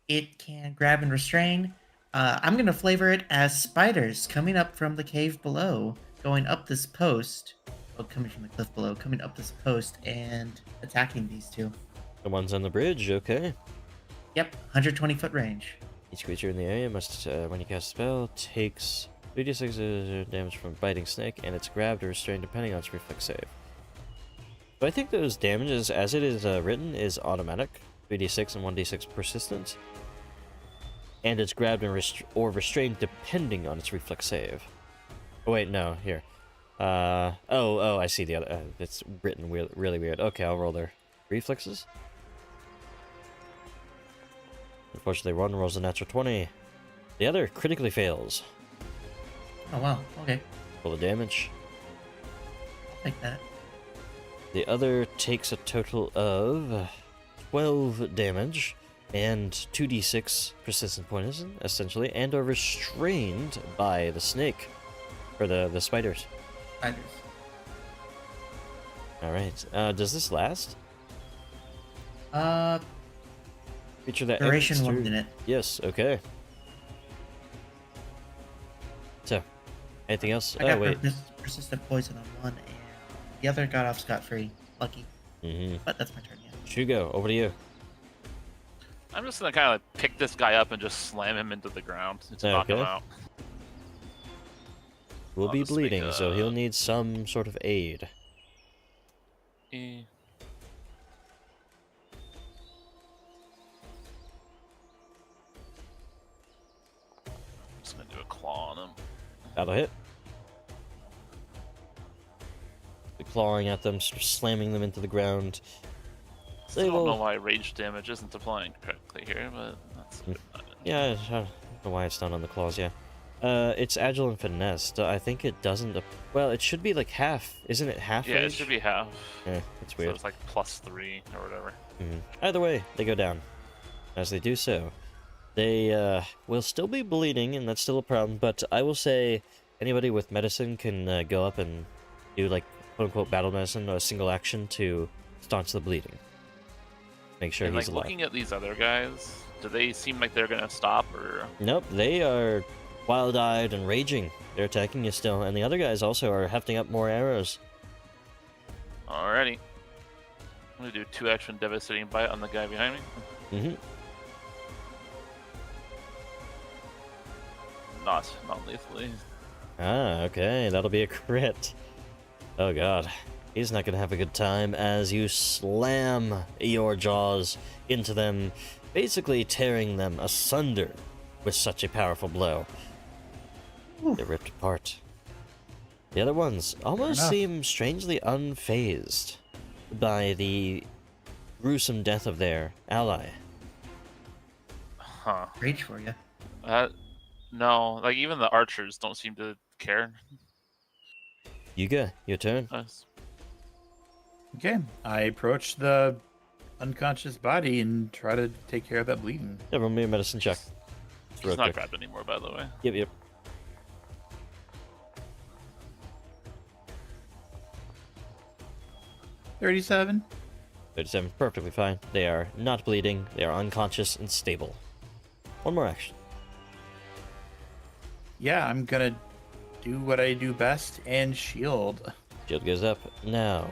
It can grab and restrain. I'm going to flavor it as spiders coming up from the cave below, going up this post. Well, coming from the cliff below, coming up this post and attacking these 2. The ones on the bridge, okay. Yep, 120-foot range. Each creature in the area must, when you cast a spell, takes 3d6 damage from biting snake, and it's grabbed or restrained depending on its reflex save. So I think those damages, as it is written, is automatic. 3d6 and 1d6 persistent. And it's grabbed and or restrained depending on its reflex save. Oh wait, no, here. Oh, I see the other. It's written really weird. Okay, I'll roll their reflexes. Unfortunately, one rolls a natural 20. The other critically fails. Oh wow, okay. Roll the damage. I'll take that. The other takes a total of 12 damage and 2d6 persistent poison, essentially, and are restrained by the snake. Or the spiders. Spiders. Alright, does this last? Creature that Duration exits 1 through- minute. Yes, okay. So, anything else? I got Oh, wait. persistent poison on one, and the other got off scot-free. Lucky. Mm-hmm. But that's my turn, yeah. Shugo, over to you. I'm just gonna kind of like pick this guy up and just slam him into the ground to knock him Okay. out. Will I'll be just make bleeding, so a- he'll need some sort of aid. Eh. Just gonna do a claw on him. That'll hit. Clawing at them, slamming them into the ground. Still They don't know will- why rage damage isn't applying correctly here, but that's a good knowledge. Yeah, I don't know why it's not on the claws, yeah. It's agile and finesse. I think it doesn't... Well, it should be like half. Isn't it half Yeah, it rage? should be half. Yeah, that's So weird. it's like +3 or whatever. Either way, they go down. As they do so, they will still be bleeding, and that's still a problem, but I will say anybody with medicine can go up and do, like, quote-unquote battle medicine, a single action to staunch the bleeding. Make sure And he's like alive. looking at these other guys, do they seem like they're gonna stop or? Nope, they are wild-eyed and raging. They're attacking you still, and the other guys also are hefting up more arrows. Alrighty. I'm gonna do 2-action devastating bite on the guy behind me. Mm-hmm. Not lethally. Ah, okay, that'll be a crit. Oh god. He's not gonna have a good time as you slam your jaws into them, basically tearing them asunder with such a powerful blow. They're ripped apart. The other ones almost enough. seem strangely unfazed by the gruesome death of their ally. Huh. Rage for you. No, like even the archers don't seem to care. Yuga, your turn. Us. Okay, I approach the unconscious body and try to take care of that bleeding. Yeah, roll me a medicine check. It's He's real not quick. grabbed anymore, by the way. Yep. 37. 37, perfectly fine. They are not bleeding, they are unconscious and stable. One more action. Yeah, I'm gonna do what I do best and shield. Shield goes up. Now,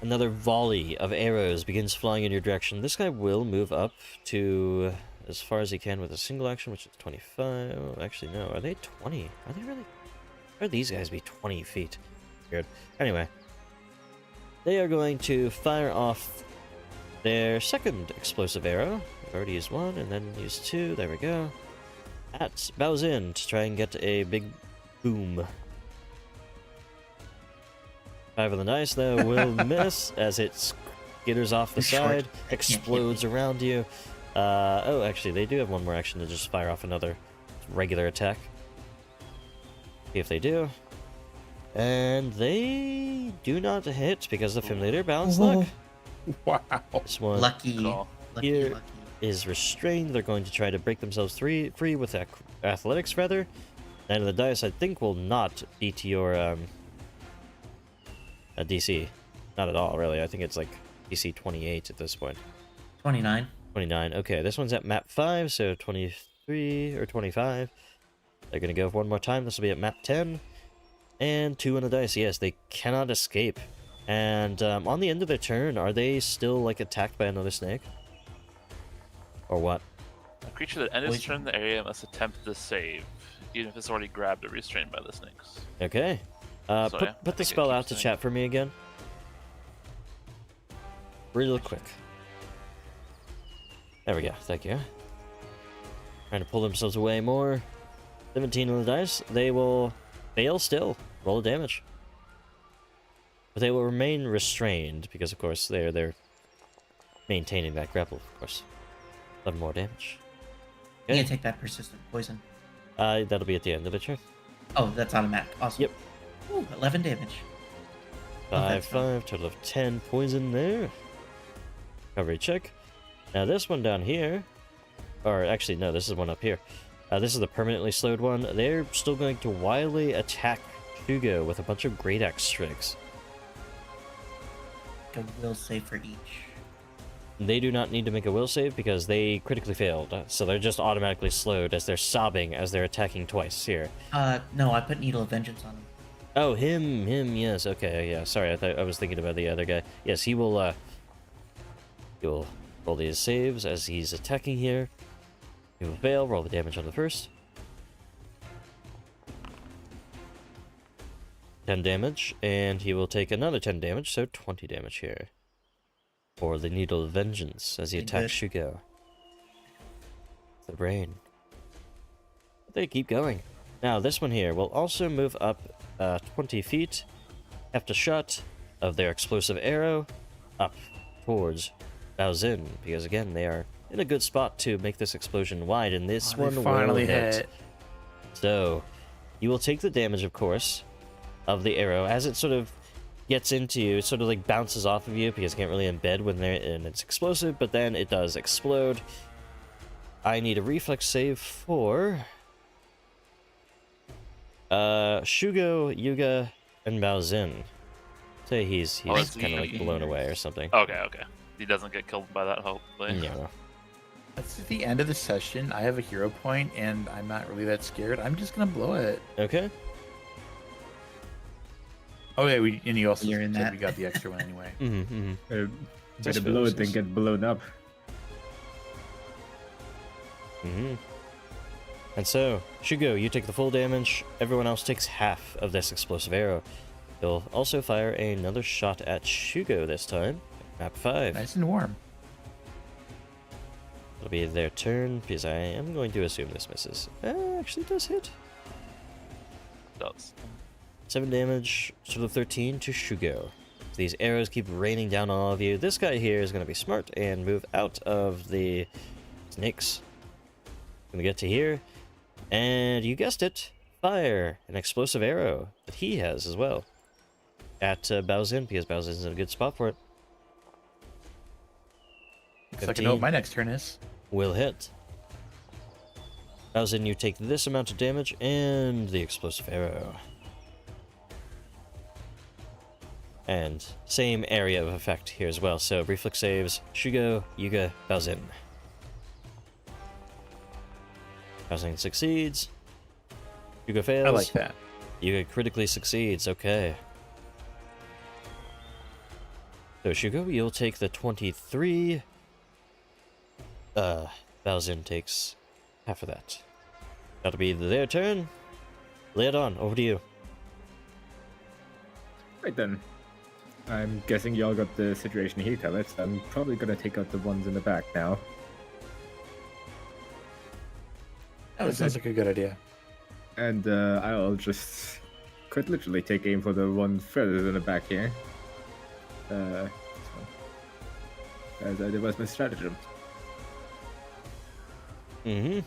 another volley of arrows begins flying in your direction. This guy will move up to as far as he can with a single action, which is 25. Oh, actually, no. Are they 20? Are they really? Or are these guys be 20 feet? Weird. Anyway, they are going to fire off their second explosive arrow, Already used 1, and then used 2. There we go. At bows in to try and get a big boom. 5 on the dice, though, will miss as it skitters off the Short. side, explodes around you. Oh, actually, they do have one more action to just fire off another regular attack. See if they do. And they do not hit because of Familiar Balance Luck. Wow. This one Lucky. Cool. Here- Lucky. is restrained. They're going to try to break themselves free with athletics, rather. 9 of the dice, I think, will not beat your DC. Not at all, really. I think it's like DC 28 at this point. 29. 29. Okay, this one's at map 5, so 23 or 25. They're going to go one more time. This will be at map 10. And 2 on the dice. Yes, they cannot escape. And on the end of their turn, are they still like attacked by another snake? Or what? A creature that ends its Wait. turn in the area must attempt to save, even if it's already grabbed or restrained by the snakes. Okay. So, Put, yeah, I put the think it spell out keeps to doing chat for me again. Real quick. There we go. Thank you. Trying to pull themselves away more. 17 on the dice. They will fail still. Roll the damage. But they will remain restrained because, of course, they're maintaining that grapple, of course. 11 more damage. You Okay. can take that persistent poison. That'll be at the end of the turn. Oh, that's automatic. Awesome. Yep. Ooh, 11 damage. Oh, 5, that's fine. 5, total of 10 poison there. Recovery check. Now this one down here, or actually no, this is one up here. This is the permanently slowed one. They're still going to wildly attack Shugo with a bunch of Great Axe strikes. A will save for each. They do not need to make a will save because they critically failed, so they're just automatically slowed as they're sobbing as they're attacking twice here. No, I put Needle of Vengeance on him. Oh, him, yes, okay, yeah, sorry, I was thinking about the other guy. Yes, he will roll these saves as he's attacking here. He will fail, roll the damage on the first. 10 damage, and he will take another 10 damage, so 20 damage here. For the Needle of Vengeance as he Pretty attacks Shugo. The brain. But they keep going. Now, this one here will also move up 20 feet, heft a shot of their explosive arrow up towards Baozin, because again, they are in a good spot to make this explosion wide, and this They one will finally hit. So, you will take the damage, of course, of the arrow as it sort of gets into you. It sort of like bounces off of you because it can't really embed when it's explosive, but then it does explode. I need a reflex save for Shugo, Yuga, and Baozin. Say he's Oh, is kind of like he- blown away or something. Okay. He doesn't get killed by that, hopefully. Yeah. That's at the end of the session. I have a hero point, and I'm not really that scared. I'm just gonna blow it. Okay. Oh yeah, and you also You're in said that. we got the extra one anyway. Mm-hmm. Better blow it than get blown up. Mm-hmm. And so, Shugo, you take the full damage. Everyone else takes half of this explosive arrow. You'll also fire another shot at Shugo this time. Map 5. Nice and warm. It'll be their turn, because I am going to assume this misses. Actually, it does hit. Does. 7 damage, total of 13 to Shugo. These arrows keep raining down on all of you. This guy here is going to be smart and move out of the snakes. Gonna get to here, and you guessed it, fire an explosive arrow that he has as well at Baozin, because Baozin's in a good spot for it. Looks like I know what my next turn is. Will hit. Baozin, you take this amount of damage and the explosive arrow. And same area of effect here as well. So reflex saves, Shugo, Yuga, Baozin. Baozin succeeds. Yuga fails. I like that. Yuga critically succeeds, okay. So Shugo, you'll take the 23. Baozin takes half of that. That'll be their turn. Lay it on, over to you. Right then. I'm guessing y'all got the situation here covered, so I'm probably gonna take out the ones in the back now. That sounds like a good idea. And I'll just quite literally take aim for the one further in the back here. This one. As I devise my stratagem. Mm-hmm.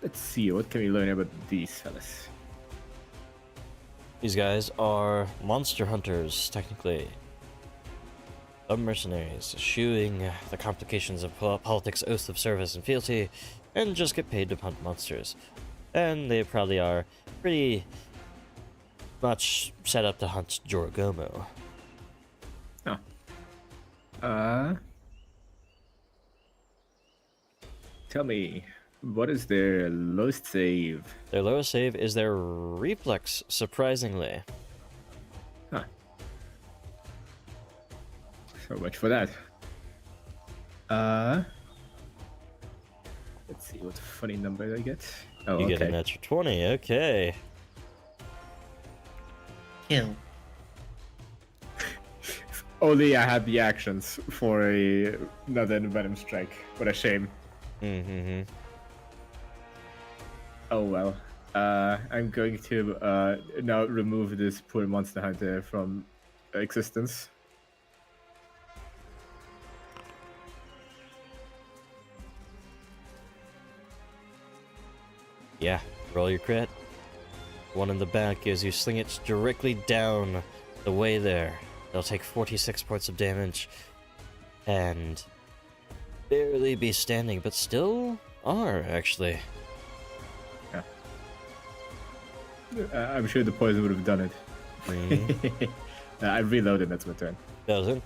Let's see, what can we learn about these fellas? These guys are monster hunters, technically. Some mercenaries, eschewing the complications of politics, oaths of service, and fealty, and just get paid to hunt monsters. And they probably are pretty much set up to hunt Jorogomo. Tell me, what is their lowest save? Their lowest save is their reflex, surprisingly. Huh. So much for that. Let's see what funny number I get. Oh, You okay. get a natural 20, okay. Kill. Only I had the actions for another Venom Strike. What a shame. Mm-hmm. Oh well. I'm going to now remove this poor monster hunter from existence. Yeah, roll your crit. One in the back as you sling it directly down the way there. They'll take 46 points of damage and barely be standing, but still are, actually. I'm sure the poison would have done it. Mhm. I reloaded, that's my turn. Doesn't?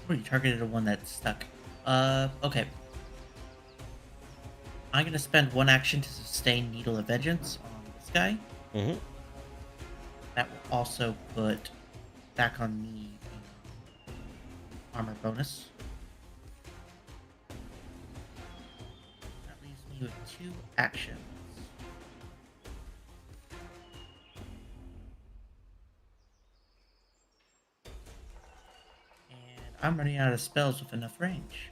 Oh, you targeted the one that's stuck. Okay. I'm gonna spend one action to sustain Needle of Vengeance on this guy. Mm-hmm. That will also put back on me armor bonus. That leaves me with 2 actions. And I'm running out of spells with enough range.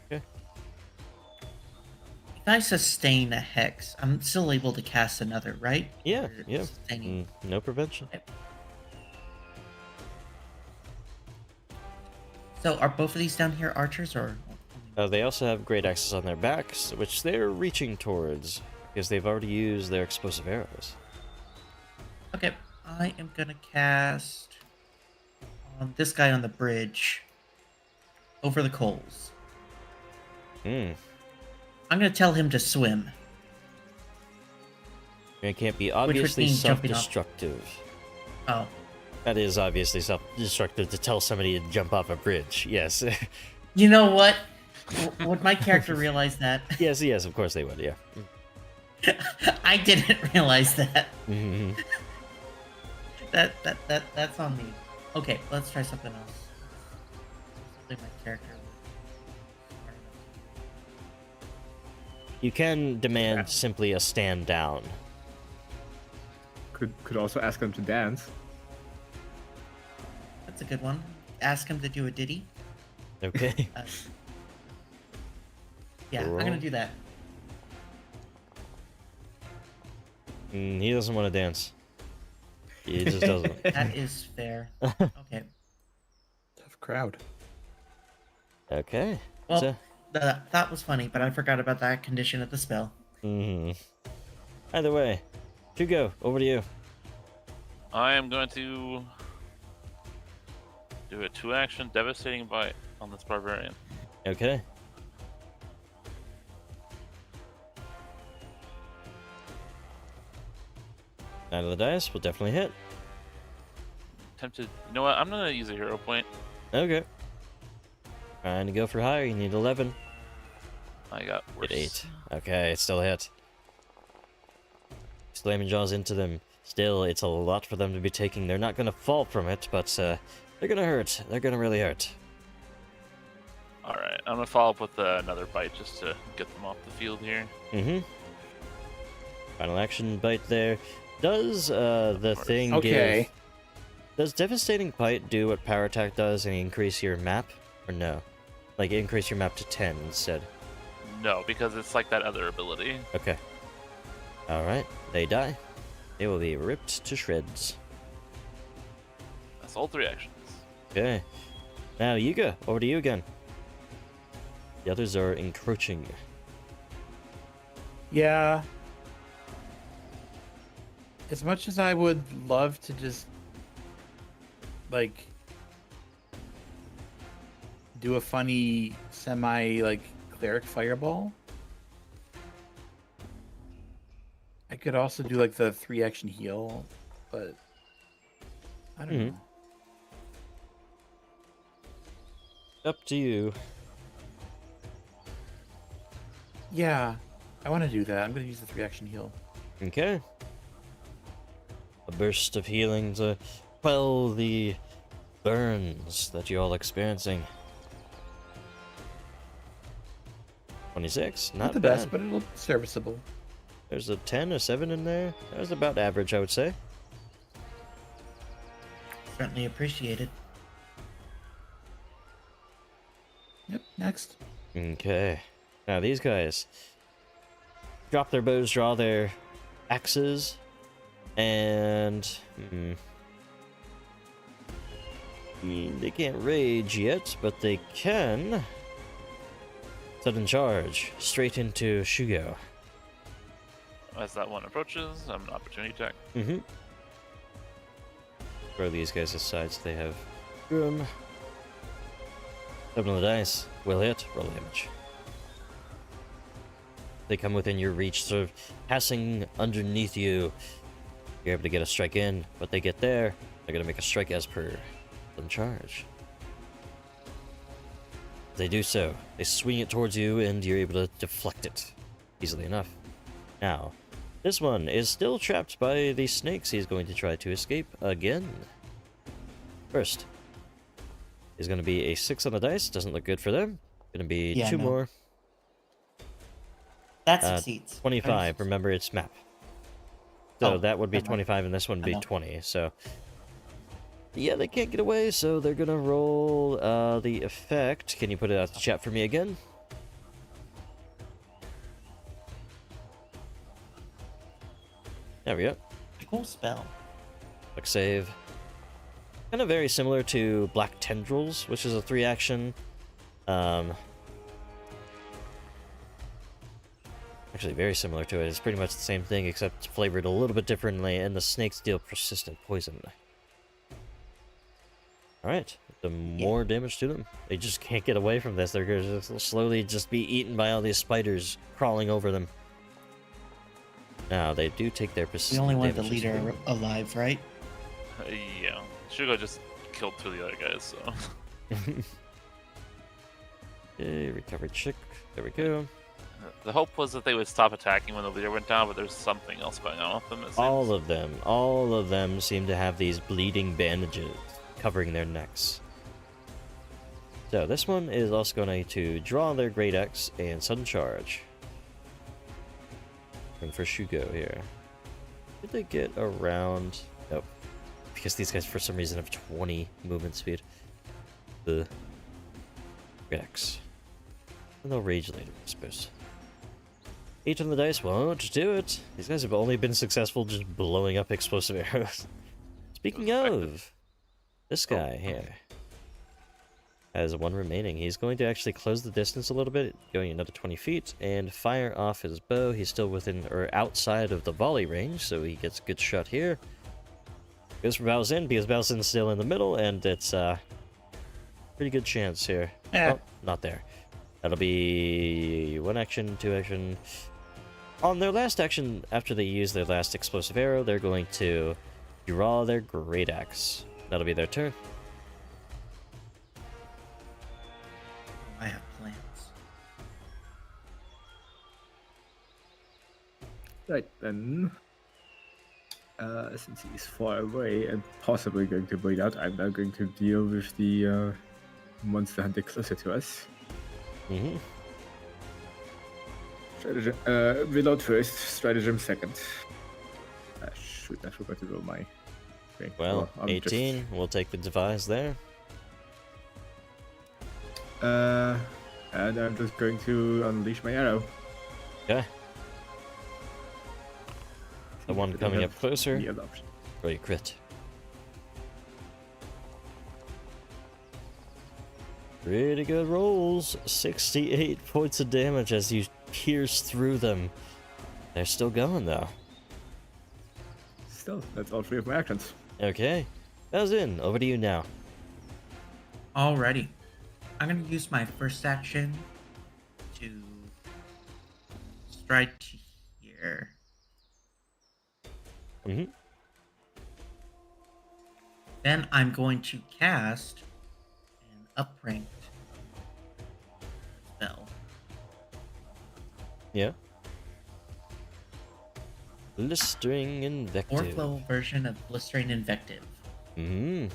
Okay. If I sustain a hex, I'm still able to cast another, right? Yeah, Or yeah. sustaining- No prevention. So are both of these down here archers or? They also have great axes on their backs, which they're reaching towards because they've already used their explosive arrows. Okay, I am gonna cast on this guy on the bridge over the coals. Hmm. I'm gonna tell him to swim. It can't be would obviously mean jumping off. self-destructive. Oh, That is obviously self-destructive to tell somebody to jump off a bridge. Yes. you know what? Would my character realize that? yes, of course they would, yeah. I didn't realize that. Hmm. That's on me. Okay, let's try something else. Something my character would. You can demand simply a stand down. Could also ask them to dance. That's a good one. Ask him to do a ditty. Okay. Yeah, I'm gonna do that. He doesn't want to dance. He just doesn't. That is fair. Okay. Tough crowd. Okay. Well, So, that was funny, but I forgot about that condition of the spell. Either way, Hugo, over to you. I am going to do a 2-action devastating bite on this barbarian. Okay. Nine of the dice will definitely hit. Tempted. You know what? I'm gonna use a hero point. Okay. Trying to go for higher, you need 11. I got worse. Get 8. Okay, it's still a hit. Slamming jaws into them. Still, it's a lot for them to be taking. They're not going to fall from it, but they're going to hurt. They're going to really hurt. All right, I'm gonna follow up with another bite just to get them off the field here. Final action bite there. Does the thing Okay. Does Devastating Bite do what Power Attack does and increase your map? Or no? Like, increase your map to 10 instead? No, because it's like that other ability. Okay. Alright, they die. They will be ripped to shreds. That's all 3 actions. Okay. Now, Yuga, over to you again. The others are encroaching. Yeah. As much as I would love to just, like, do a funny semi, cleric fireball, I could also do, the 3-action heal, but I don't know. Up to you. Yeah, I want to do that. I'm going to use the 3-action heal. Okay. A burst of healing to quell the burns that you're all experiencing. 26, not the bad. best, but it'll be serviceable. There's a 10 or 7 in there. That was about average, I would say. Certainly appreciated. Yep, next. Okay. Now these guys drop their bows, draw their axes, and they can't rage yet, but they can sudden charge straight into Shugo. As that one approaches, an opportunity attack. Throw these guys aside so they have room. 7 on the dice. Will hit. Roll damage. They come within your reach, sort of passing underneath you. You're able to get a strike in, but they get there. They're going to make a strike as per sudden charge. They do so. They swing it towards you, and you're able to deflect it easily enough. Now, this one is still trapped by the snakes. He's going to try to escape again. First is going to be a 6 on the dice. Doesn't look good for them. Going to be Yeah, 2 no. more. That succeeds. 25. Remember, it's map. So Oh, that would be never mind. 25, and this one would I be know. 20. So, yeah, they can't get away, so they're going to roll the effect. Can you put it out to chat for me again? There we go. Cool spell. Quick save. Kind of very similar to Black Tendrils, which is a 3-action. Actually, very similar to it. It's pretty much the same thing, except flavored a little bit differently, and the snakes deal persistent poison. Alright, the more damage to them. They just can't get away from this. They're going to slowly just be eaten by all these spiders crawling over them. Now, they do take their We persistent only want the damage as leader well. alive, right? Yeah. Shugo just killed 2 of the other guys, so. Okay, recovered chick. There we go. The hope was that they would stop attacking when the leader went down, but there's something else going on with them. It seems. All of them seem to have these bleeding bandages covering their necks. So this one is also going to draw their Great Axe and sudden charge. And for Shugo here. Did they get around? Nope. Because these guys for some reason have 20 movement speed. The Great Axe. And they'll rage later, I suppose. 8 on the dice won't do it. These guys have only been successful just blowing up explosive arrows. Speaking of, this guy here has 1 remaining. He's going to actually close the distance a little bit, going another 20 feet, and fire off his bow. He's still within or outside of the volley range, so he gets a good shot here. Goes for Balzin, because Balzin's still in the middle, and it's pretty good chance here. Oh, not there. That'll be 1 action, 2 action. On their last action, after they use their last explosive arrow, they're going to draw their Great Axe. That'll be their turn. I have plans. Right then. Since he's far away and possibly going to bleed out, I'm now going to deal with the monster hunter closer to us. Mm-hmm. Reload first, stratagem second. Shoot, I forgot to roll my Okay, Well, I'm 18. We'll take the device there. And I'm just going to unleash my arrow. Okay. The one I don't coming have up closer. any other option. Roll your crit. Pretty good rolls. 68 points of damage as you pierce through them. They're still going though. Still, that's all 3 of my actions. Okay. That was in. Over to you now. Alrighty. I'm gonna use my first action to stride to here. Mm-hmm. Then I'm going to cast an upranked spell. Yeah. Blistering Invective. 4th level version of Blistering Invective. Mm-hmm.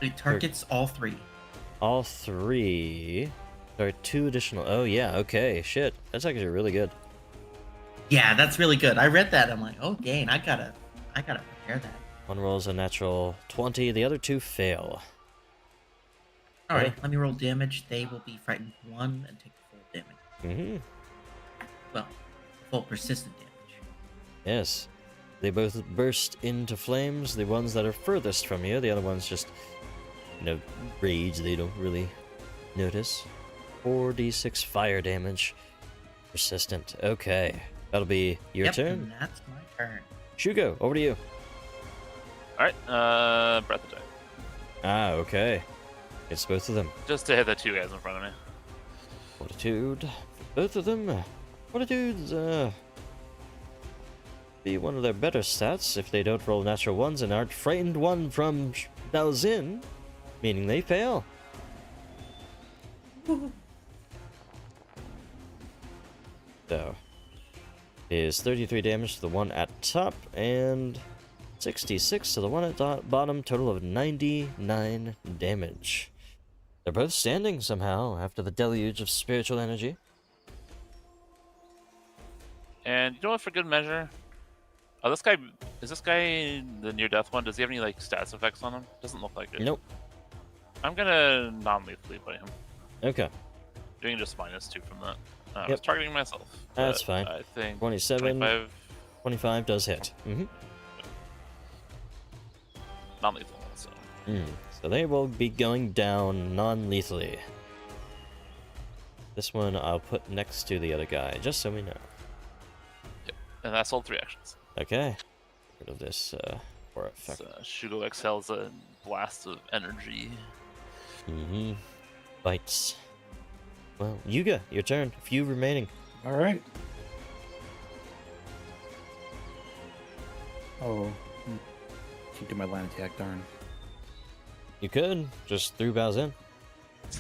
It targets all 3. All 3. There are 2 additional. Oh, yeah. Okay. Shit. That's actually really good. Yeah, that's really good. I read that. I'm like, oh, dang, I gotta prepare that. One rolls a natural 20. The other 2 fail. All right, Okay. let me roll damage. They will be frightened 1 and take full damage. Mm-hmm. Well, full persistent damage. Yes. They both burst into flames. The ones that are furthest from you, the other ones just, rage. They don't really notice. 4d6 fire damage. Persistent. Okay. That'll be your Yep, turn. and that's my turn. Shugo, over to you. All right, breath attack. Ah, okay. It's both of them. Just to hit the 2 guys in front of me. Fortitude. Both of them. Fortitude's, be one of their better stats if they don't roll natural ones and aren't frightened 1 from Dalzin, meaning they fail. So, is 33 damage to the one at top and 66 to the one at bottom, total of 99 damage. They're both standing somehow after the deluge of spiritual energy. And you know what, for good measure? Oh, this guy, is this guy the near-death one? Does he have any, stats effects on him? Doesn't look like it. Nope. I'm gonna non-lethally play him. Okay. Doing just -2 from that. I was Yep. targeting myself. That's but fine. I think 27, 25 25 does hit. Mm-hmm. non-lethal, so. So they will be going down non-lethally. This one I'll put next to the other guy, just so we know. And that's all 3 actions. Okay. Rid of this for effect. So, Shugo exhales a blast of energy. Mm-hmm. Bites. Well, Yuga, your turn. Few remaining. All right. Oh, can't do my line attack. Darn. You could just through bows in.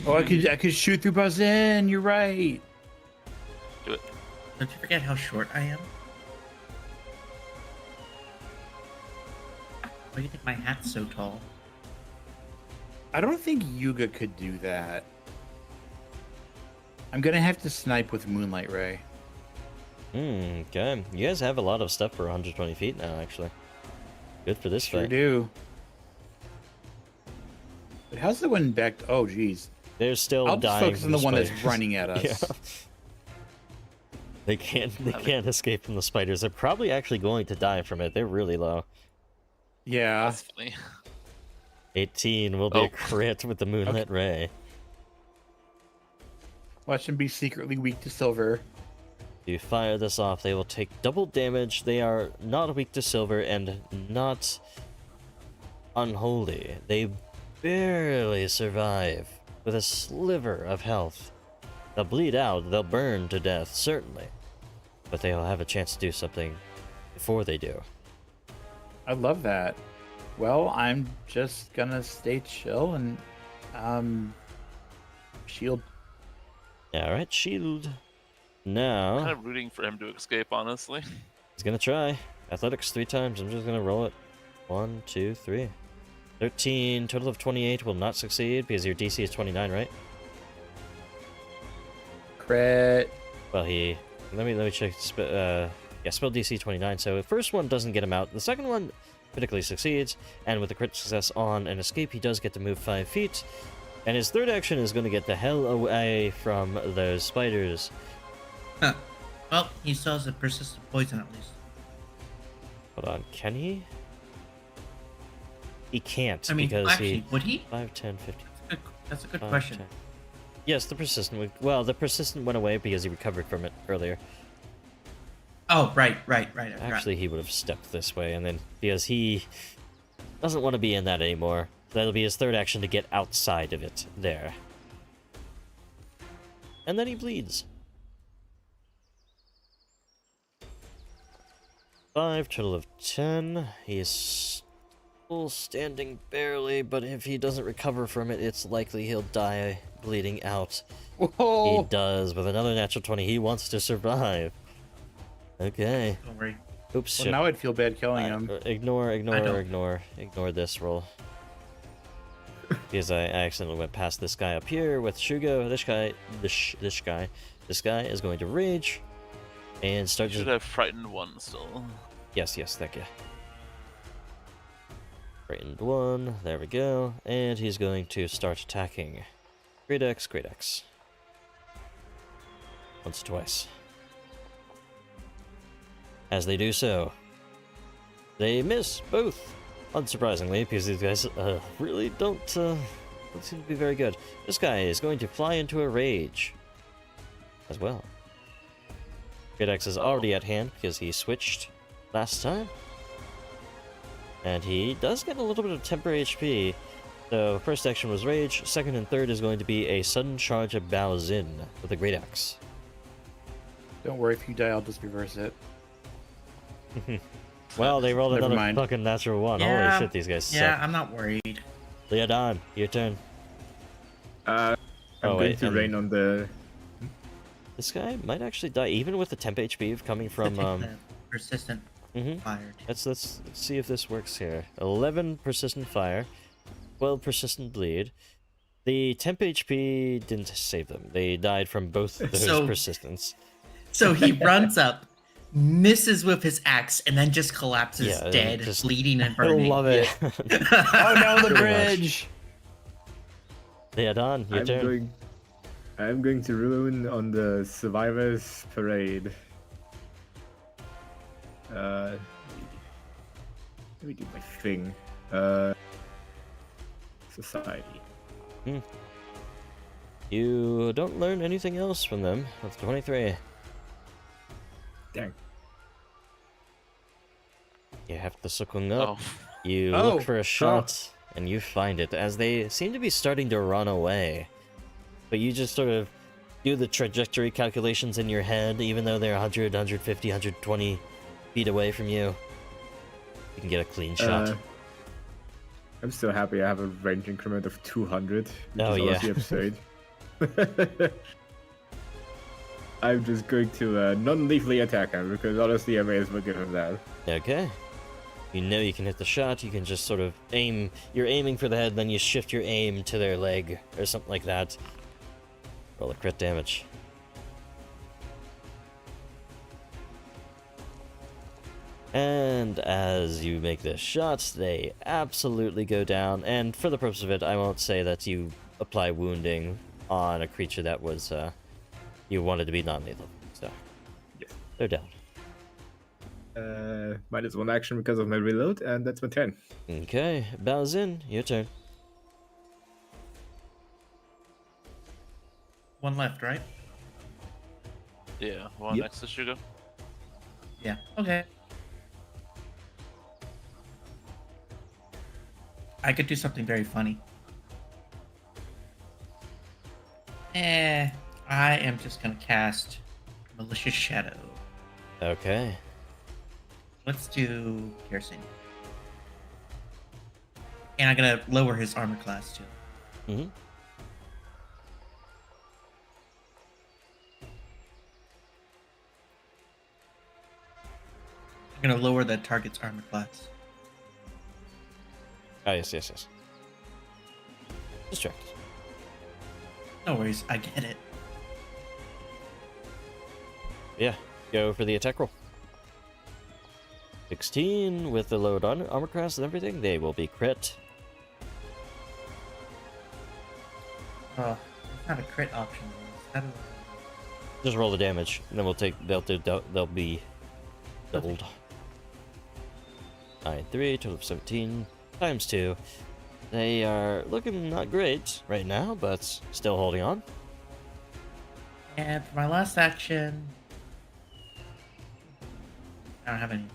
Oh, I could shoot through Bazin. You're right. Do it. Don't you forget how short I am? Why do you think my hat's so tall? I don't think Yuga could do that. I'm gonna have to snipe with Moonlight Ray. Okay. You guys have a lot of stuff for 120 feet now, actually. Good for this Sure fight. do. But how's the one back? Oh, geez. They're still I'll just dying. focus on from the one that's spiders. running at us. Yeah. They can't escape from the spiders. They're probably actually going to die from it. They're really low. Yeah. That's funny. 18 will be Oh. a crit with the Moonlit Ray. Watch them be secretly weak to silver. If you fire this off, they will take double damage. They are not weak to silver and not unholy. They barely survive with a sliver of health. They'll bleed out, they'll burn to death, certainly. But they'll have a chance to do something before they do. I love that. Well, I'm just gonna stay chill and shield. Alright, shield. Kind Now, of rooting for him to escape, honestly. he's gonna try. Athletics 3 times. I'm just gonna roll it. 1, 2, 3. 13, total of 28 will not succeed because your DC is 29, right? Crit. Well, let me check. Yeah, spell DC 29. So the first one doesn't get him out. The second one, critically succeeds, and with a crit success on an escape, he does get to move 5 feet. And his third action is going to get the hell away from those spiders. Huh. Well, he still has a persistent poison at least. Hold on, can he? He can't, I mean, because actually, he... would he? 5, 10, 15... That's a good 5, question. 10. Yes, the persistent... Well, the persistent went away because he recovered from it earlier. Oh, right. I forgot. Actually, he would have stepped this way, and then... Because he doesn't want to be in that anymore. That'll be his third action to get outside of it. There. And then he bleeds. 5, total of 10. He's still standing barely, but if he doesn't recover from it, it's likely he'll die bleeding out. Whoa! He does. With another natural 20, he wants to survive. Okay. Don't worry. Oops, Well, shit. now I'd feel bad killing him. Ignore don't. this roll. Because I accidentally went past this guy up here with Shugo. This guy is going to rage and start You should to... have frightened one still. Yes, thank you. Frightened 1, there we go. And he's going to start attacking. Great X. Once, twice. As they do so, they miss both. Unsurprisingly, because these guys really don't seem to be very good. This guy is going to fly into a rage as well. Great X is already at hand because he switched last time. And he does get a little bit of temporary HP. So first action was rage, second and third is going to be a sudden charge of Bao's in with a Great Axe. Don't worry, if you die, I'll just reverse it. Well, they rolled Never another mind. fucking natural 1. Yeah, Holy shit, these guys Yeah, suck. I'm not worried. Leodon, your turn. I'm Oh, going wait, to rain on the. This guy might actually die, even with the temp HP coming from... The persistent mhm. fire. Let's see if this works here. 11 persistent fire, 12 persistent bleed. The temp HP didn't save them. They died from both those So- persistence. So he runs up, misses with his axe, and then just collapses Yeah, dead, just- bleeding and I burning. love it. Oh no, the Pretty much. bridge! Leodon, your turn. I'm going to ruin on the survivors parade. Let me do my thing. Society. You don't learn anything else from them. That's 23. Dang. You have to suckung up. Oh, You Oh, look for a shot, and you find it, as they seem to be starting to run away. But you just sort of do the trajectory calculations in your head, even though they're 100, 150, 120 feet away from you. You can get a clean shot. I'm so happy I have a range increment of 200. Which Oh, is yeah. honestly absurd. I'm just going to non-lethally attack him because honestly I may as well give him that. Okay. You know you can hit the shot, you can just sort of aim. You're aiming for the head, then you shift your aim to their leg, or something like that. Roll a crit damage. And as you make this shot, they absolutely go down. And for the purpose of it, I won't say that you apply wounding on a creature that was, you wanted to be non-lethal. So, Yes. they're down. -1 action because of my reload, and that's my turn. Okay, Baozin, your turn. One left, right? yeah. One Yep. next to Shugo. Yeah. Okay. I could do something very funny. I am just gonna cast Malicious Shadow. Okay. Let's do piercing. And I'm gonna lower his armor class too. Mm-hmm. I'm gonna lower the target's armor class. Ah, yes. Distracted. No worries, I get it. Yeah, go for the attack roll. 16 with the load on armor class and everything, they will be crit. Oh, it's not a crit option. How do Just roll the damage, and then they'll be doubled. 9, 3, total of 17 times 2. They are looking not great right now, but still holding on. And for my last action, I don't have any.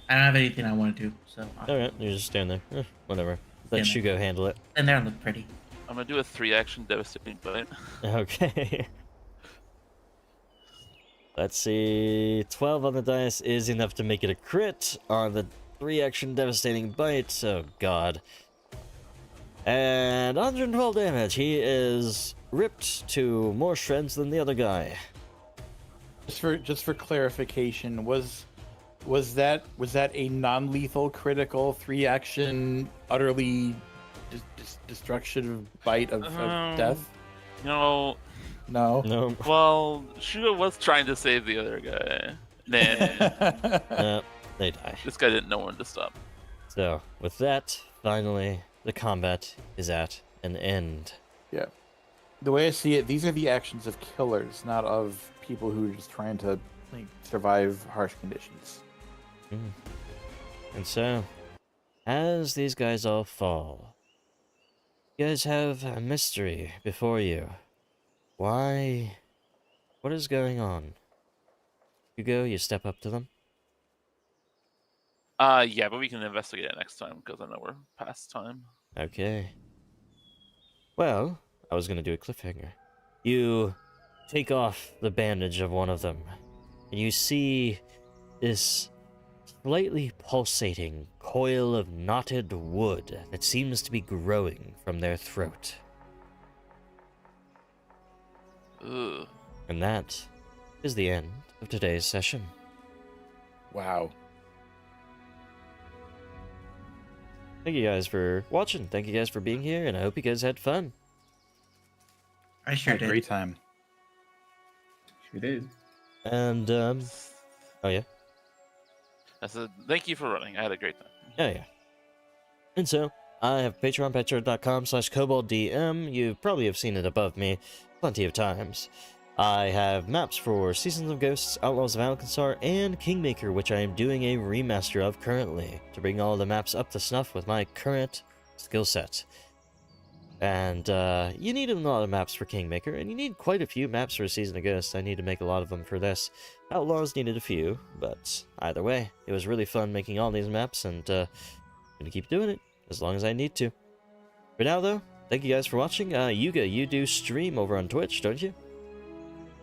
I don't have anything I want to do. So Alright, you're just standing there. Whatever. Let Stand Shugo handle it. and they look pretty. I'm gonna do a 3-action devastating bite. Okay. Let's see. 12 on the dice is enough to make it a crit on the 3-action devastating bite. Oh god. And 112 damage. He is ripped to more shreds than the other guy. Just for clarification, was that a non-lethal critical 3-action utterly destructive bite of death? No. No. No. Well, Shugo was trying to save the other guy. Nah, They die. this guy didn't know when to stop. So, with that, finally, the combat is at an end. Yeah. The way I see it, these are the actions of killers, not of people who are just trying to survive harsh conditions. And so, as these guys all fall, you guys have a mystery before you. Why? What is going on? Hugo, you step up to them. Yeah, but we can investigate it next time because I know we're past time. Okay. Well, I was gonna do a cliffhanger. You take off the bandage of one of them, and you see this slightly pulsating coil of knotted wood that seems to be growing from their throat. Ugh. And that is the end of today's session. Wow. Thank you guys for watching. Thank you guys for being here, and I hope you guys had fun. I sure Had a did. great time. She did. And, oh yeah? I said, thank you for running. I had a great time. Oh yeah. And so, I have Patreon, patreon.com/kobolddm. You probably have seen it above me plenty of times. I have maps for Seasons of Ghosts, Outlaws of Alcazar, and Kingmaker, which I am doing a remaster of currently, to bring all the maps up to snuff with my current skill set. And, you need a lot of maps for Kingmaker, and you need quite a few maps for Season of Ghosts. I need to make a lot of them for this. Outlaws needed a few, but either way, it was really fun making all these maps, and, I'm gonna keep doing it, as long as I need to. For now, though, thank you guys for watching. Yuga, you do stream over on Twitch, don't you?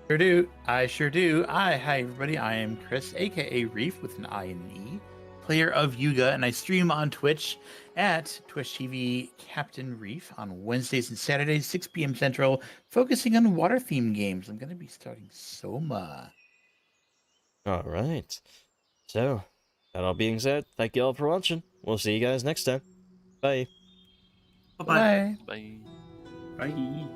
Sure do. I sure do. Hi everybody. I am Chris, aka Reef with an I and an E, player of Yuga, and I stream on Twitch at Twitch TV Captain Reef on Wednesdays and Saturdays, 6 p.m. Central, focusing on water themed games. I'm gonna be starting Soma. Alright. So, that all being said, thank you all for watching. We'll see you guys next time. Bye. Bye-bye. Bye. Bye. Bye.